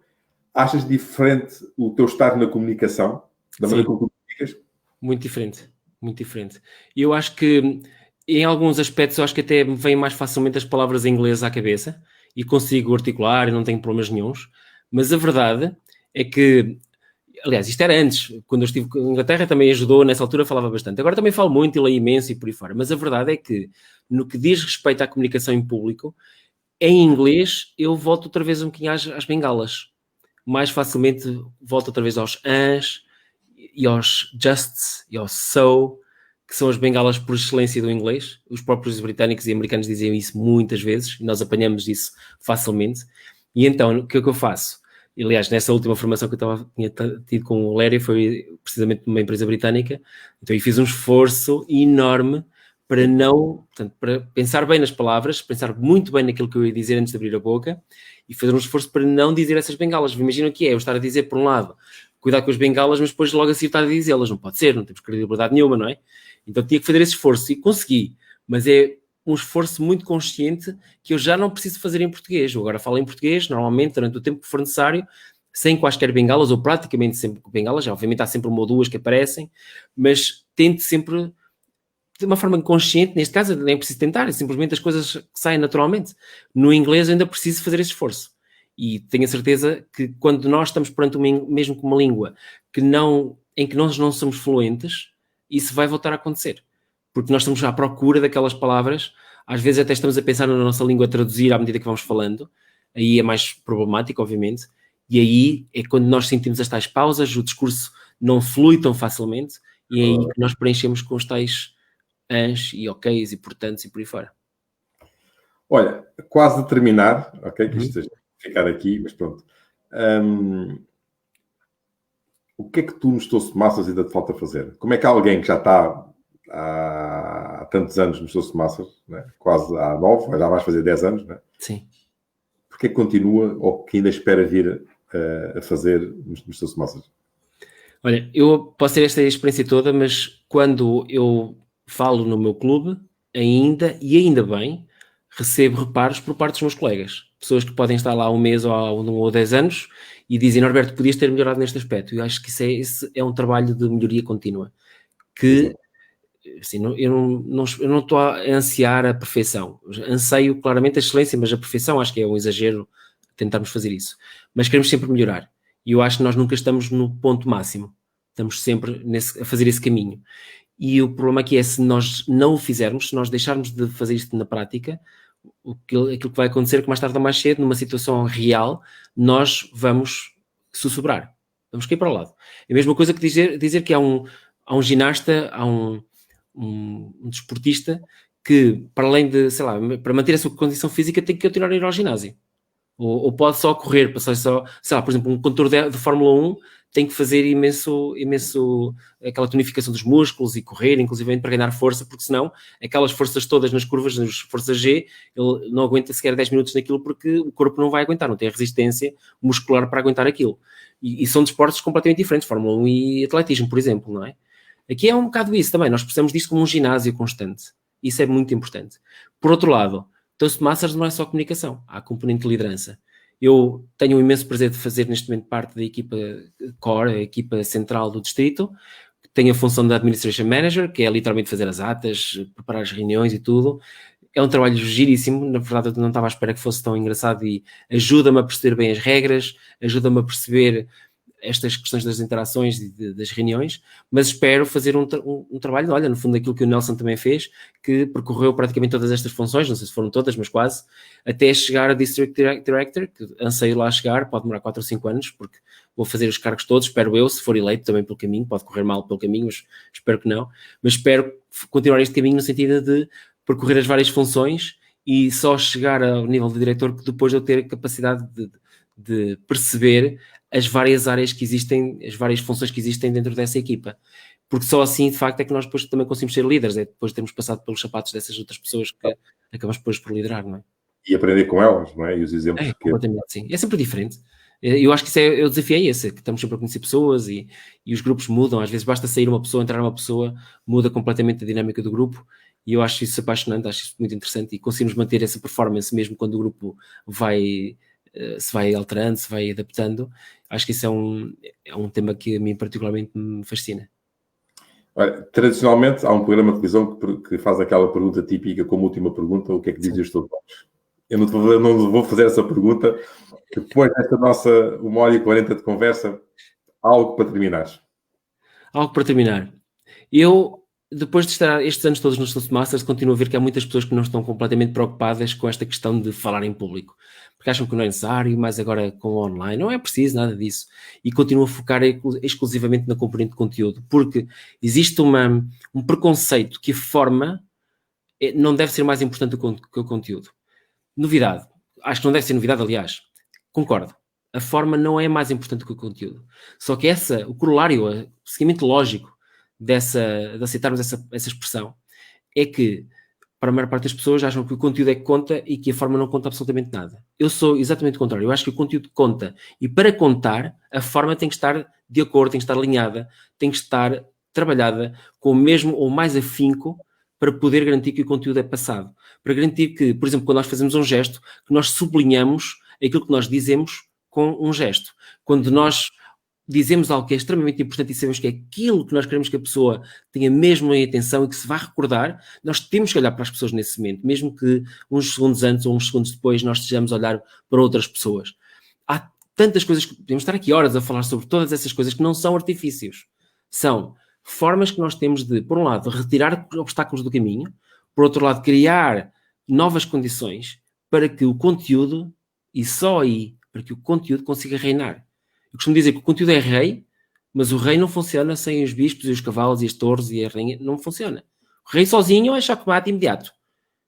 Achas diferente o teu estar na comunicação, da maneira como tu comunicas? Muito diferente, muito diferente. E eu acho que, em alguns aspectos, eu acho que até me vêm mais facilmente as palavras em inglês à cabeça e consigo articular e não tenho problemas nenhuns. Mas a verdade é que, aliás, isto era antes, quando eu estive em Inglaterra também ajudou, nessa altura falava bastante. Agora também falo muito e leio imenso e por aí fora. Mas a verdade é que, no que diz respeito à comunicação em público, em inglês eu volto outra vez um bocadinho às bengalas. Mais facilmente volto outra vez aos an's e aos justs e aos so, que são as bengalas por excelência do inglês. Os próprios britânicos e americanos diziam isso muitas vezes e nós apanhamos isso facilmente. E então, o que é que eu faço? Aliás, nessa última formação que eu tinha tido com o Lério foi precisamente numa empresa britânica. Então eu fiz um esforço enorme para portanto, para pensar bem nas palavras, pensar muito bem naquilo que eu ia dizer antes de abrir a boca e fazer um esforço para não dizer essas bengalas. Imaginam que é eu estar a dizer, por um lado, cuidar com as bengalas, mas depois logo a seguir estar a dizê-las. Não pode ser, não temos credibilidade nenhuma, não é? Então tinha que fazer esse esforço e consegui, mas é um esforço muito consciente que eu já não preciso fazer em português. Eu agora falo em português, normalmente, durante o tempo que for necessário, sem quaisquer bengalas, ou praticamente sempre com bengalas. Já, obviamente há sempre uma ou duas que aparecem, mas tento sempre de uma forma consciente, neste caso nem preciso tentar, é simplesmente as coisas que saem naturalmente. No inglês eu ainda preciso fazer esse esforço. E tenho a certeza que quando nós estamos perante mesmo com uma língua em que nós não somos fluentes, isso vai voltar a acontecer. Porque nós estamos à procura daquelas palavras, às vezes até estamos a pensar na nossa língua a traduzir à medida que vamos falando, aí é mais problemático, obviamente, e aí é quando nós sentimos as tais pausas, o discurso não flui tão facilmente, e é aí que nós preenchemos com os tais an's e ok's e portantos e por aí fora. Olha, quase a terminar, ok? Que isto ficar aqui, mas pronto. O que é que tu nos Toastmasters ainda te falta fazer? Como é que alguém que já está há tantos anos nos Toastmasters, né? Quase há 9, já vais fazer 10 anos, né? Sim. Porque é que continua ou que ainda espera vir a fazer nos Toastmasters? Olha, eu posso ter esta experiência toda, mas quando eu falo no meu clube, ainda bem, recebo reparos por parte dos meus colegas. Pessoas que podem estar lá um mês ou 10 anos e dizem, Norberto, podias ter melhorado neste aspecto. Eu acho que esse é um trabalho de melhoria contínua. Que, assim, eu não estou a ansiar a perfeição. Anseio claramente a excelência, mas a perfeição acho que é um exagero tentarmos fazer isso. Mas queremos sempre melhorar. E eu acho que nós nunca estamos no ponto máximo. Estamos sempre a fazer esse caminho. E o problema aqui é se nós não o fizermos, se nós deixarmos de fazer isto na prática, aquilo que vai acontecer é que mais tarde ou mais cedo, numa situação real, nós vamos sussurrar. Vamos cair para o lado. É a mesma coisa que dizer que há um ginasta, há um desportista que, para além de, sei lá, para manter a sua condição física, tem que continuar a ir ao ginásio. Ou pode só correr, passar só, sei lá, por exemplo, um condutor de Fórmula 1 tem que fazer imenso aquela tonificação dos músculos e correr, inclusive para ganhar força, porque senão aquelas forças todas nas curvas, nas forças G, ele não aguenta sequer 10 minutos naquilo porque o corpo não vai aguentar, não tem a resistência muscular para aguentar aquilo. E são desportos completamente diferentes, Fórmula 1 e atletismo, por exemplo, não é? Aqui é um bocado isso também, nós precisamos disto como um ginásio constante. Isso é muito importante. Por outro lado, Toastmasters não é só comunicação, há a componente de liderança. Eu tenho um imenso prazer de fazer neste momento parte da equipa core, a equipa central do distrito, que tem a função de Administration Manager, que é literalmente fazer as atas, preparar as reuniões e tudo. É um trabalho giríssimo, na verdade eu não estava à espera que fosse tão engraçado e ajuda-me a perceber bem as regras, ajuda-me a perceber estas questões das interações e das reuniões, mas espero fazer um trabalho, olha, no fundo aquilo que o Nelson também fez, que percorreu praticamente todas estas funções, não sei se foram todas, mas quase, até chegar a District Director, que anseio lá chegar, pode demorar 4 ou 5 anos, porque vou fazer os cargos todos, espero eu, se for eleito também pelo caminho, pode correr mal pelo caminho, mas espero que não, mas espero continuar este caminho no sentido de percorrer as várias funções e só chegar ao nível de diretor que depois eu ter a capacidade de perceber as várias áreas que existem, as várias funções que existem dentro dessa equipa. Porque só assim, de facto, é que nós depois também conseguimos ser líderes, é depois de termos passado pelos sapatos dessas outras pessoas que acabamos depois por liderar, não é? E aprender com elas, não é? E os exemplos que... Completamente, sim. É sempre diferente. Eu acho que o desafio é esse, que estamos sempre a conhecer pessoas e os grupos mudam, às vezes basta sair uma pessoa, entrar uma pessoa, muda completamente a dinâmica do grupo e eu acho isso apaixonante, acho isso muito interessante e conseguimos manter essa performance mesmo quando o grupo vai se vai alterando, se vai adaptando. Acho que isso é um tema que a mim particularmente me fascina. Olha, tradicionalmente, há um programa de televisão que faz aquela pergunta típica como última pergunta: o que é que dizem os teus olhos? Eu não vou fazer essa pergunta. Depois desta nossa 1h40 de conversa, algo para terminar. Algo para terminar. Eu, depois de estar estes anos todos nos Toastmasters, continuo a ver que há muitas pessoas que não estão completamente preocupadas com esta questão de falar em público, porque acham que não é necessário, mas agora com o online não é preciso nada disso, e continuam a focar exclusivamente na componente de conteúdo, porque existe um preconceito que a forma não deve ser mais importante que o conteúdo. Novidade. Acho que não deve ser novidade, aliás. Concordo. A forma não é mais importante que o conteúdo. Só que o corolário, o seguimento lógico de aceitarmos essa expressão é que, para a maior parte das pessoas, acham que o conteúdo é que conta e que a forma não conta absolutamente nada. Eu sou exatamente o contrário. Eu acho que o conteúdo conta. E para contar, a forma tem que estar de acordo, tem que estar alinhada, tem que estar trabalhada com o mesmo ou mais afinco para poder garantir que o conteúdo é passado. Para garantir que, por exemplo, quando nós fazemos um gesto, que nós sublinhamos aquilo que nós dizemos com um gesto. Quando nós dizemos algo que é extremamente importante e sabemos que é aquilo que nós queremos que a pessoa tenha mesmo em atenção e que se vá recordar, nós temos que olhar para as pessoas nesse momento, mesmo que uns segundos antes ou uns segundos depois nós estejamos a olhar para outras pessoas. Há tantas coisas que podemos estar aqui horas a falar sobre todas essas coisas que não são artifícios. São formas que nós temos de, por um lado, retirar obstáculos do caminho, por outro lado, criar novas condições para que o conteúdo, e só aí, para que o conteúdo consiga reinar. Eu costumo dizer que o conteúdo é rei, mas o rei não funciona sem os bispos e os cavalos e as torres e a rainha, não funciona. O rei sozinho é choque-mate imediato.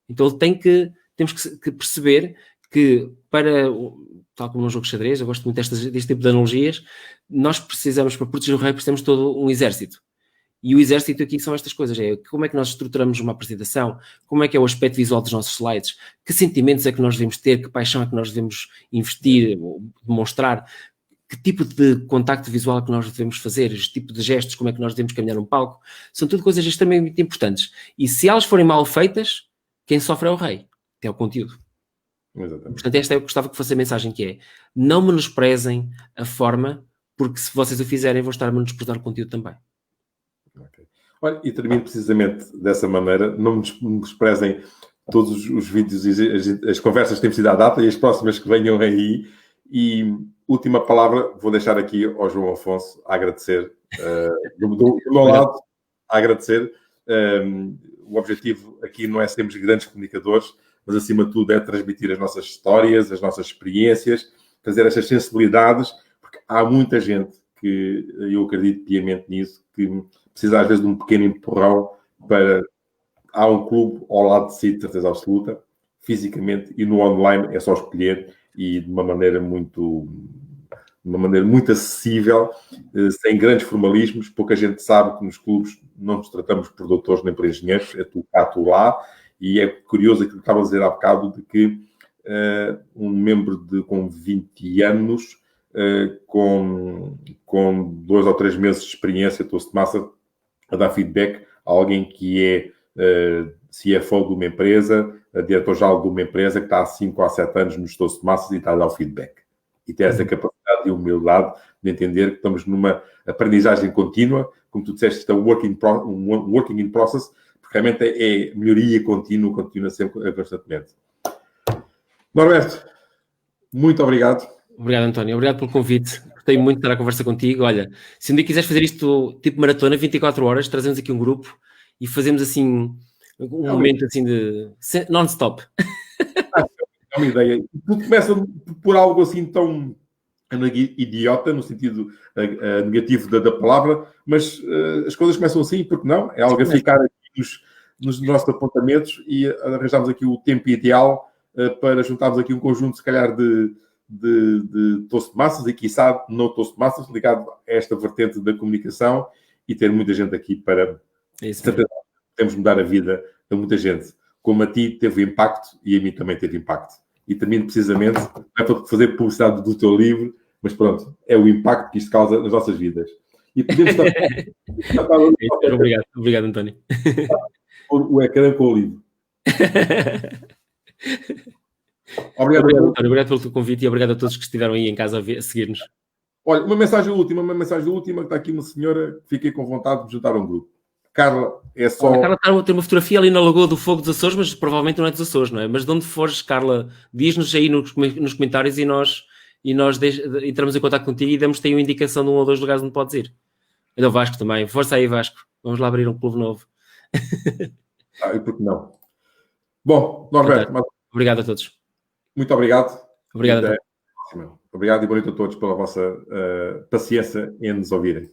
Então temos que perceber que tal como no jogo de xadrez, eu gosto muito deste tipo de analogias, nós precisamos, para proteger o rei, precisamos de todo um exército. E o exército aqui são estas coisas, como é que nós estruturamos uma apresentação, como é que é o aspecto visual dos nossos slides, que sentimentos é que nós devemos ter, que paixão é que nós devemos investir, demonstrar, que tipo de contacto visual é que nós devemos fazer, este tipo de gestos, como é que nós devemos caminhar num palco, são tudo coisas extremamente importantes. E se elas forem mal feitas, quem sofre é o rei, que é o conteúdo. Exatamente. Portanto, esta eu gostava que fosse a mensagem que é: não menosprezem a forma, porque se vocês o fizerem, vão estar a menosprezar o conteúdo também. Okay. Olha, e termino precisamente dessa maneira: não menosprezem todos os vídeos e as conversas que temos tido à data e as próximas que venham aí. E última palavra, vou deixar aqui ao João Afonso a agradecer, do meu lado, a agradecer. O objetivo aqui não é sermos grandes comunicadores, mas acima de tudo é transmitir as nossas histórias, as nossas experiências, trazer estas sensibilidades, porque há muita gente que, eu acredito piamente nisso, que precisa às vezes de um pequeno empurrão para... Há um clube ao lado de si, de certeza absoluta, fisicamente, e no online é só escolher, e de uma maneira muito acessível, sem grandes formalismos. Pouca gente sabe que nos clubes não nos tratamos por doutores nem por engenheiros, é tu cá, tu lá. E é curioso aquilo que estava a dizer há bocado, de que um membro com 20 anos, com 2 ou 3 meses de experiência, Toastmaster, a dar feedback a alguém que é CFO de uma empresa, diretor-geral de uma empresa que está há 5 ou 7 anos nos Toastmasters e está a dar o feedback. E ter essa capacidade de humildade de entender que estamos numa aprendizagem contínua, como tu disseste, isto é um working in process, porque realmente é melhoria contínua, continua sempre, constantemente. Norberto, muito obrigado. Obrigado, António. Obrigado pelo convite. Gostei muito de estar a conversa contigo. Olha, se um dia quiseres fazer isto tipo maratona, 24 horas, trazemos aqui um grupo e fazemos assim um momento assim de non-stop. É uma ideia. Tudo começa por algo assim tão idiota, no sentido negativo da palavra, mas as coisas começam assim, porque não? É algo a ficar aqui nos nossos apontamentos e arranjamos aqui o tempo ideal para juntarmos aqui um conjunto, se calhar, de Toastmasters e, quiçá, no Toastmasters, ligado a esta vertente da comunicação, e ter muita gente aqui para... Temos de mudar a vida a muita gente. Como a ti teve impacto e a mim também teve impacto. E termino precisamente, não é para fazer publicidade do teu livro, mas pronto, é o impacto que isto causa nas nossas vidas. E podemos estar... Obrigado, António. O ecrã com o livro. Obrigado. Obrigado pelo teu convite e obrigado a todos que estiveram aí em casa a seguir-nos. Olha, uma mensagem última, que está aqui uma senhora que fiquei com vontade de juntar a um grupo. Carla, é só... A Carla tem uma fotografia ali na Lagoa do Fogo dos Açores, mas provavelmente não é dos Açores, não é? Mas de onde fores, Carla, diz-nos aí nos comentários e nós entramos em contato contigo e damos-te aí uma indicação de 1 ou 2 lugares onde podes ir. Então Vasco também. Força aí, Vasco. Vamos lá abrir um clube novo. E por que não? Bom, Norberto, obrigado a todos. Muito obrigado. Obrigado. Obrigado e boa noite a todos pela vossa paciência em nos ouvirem.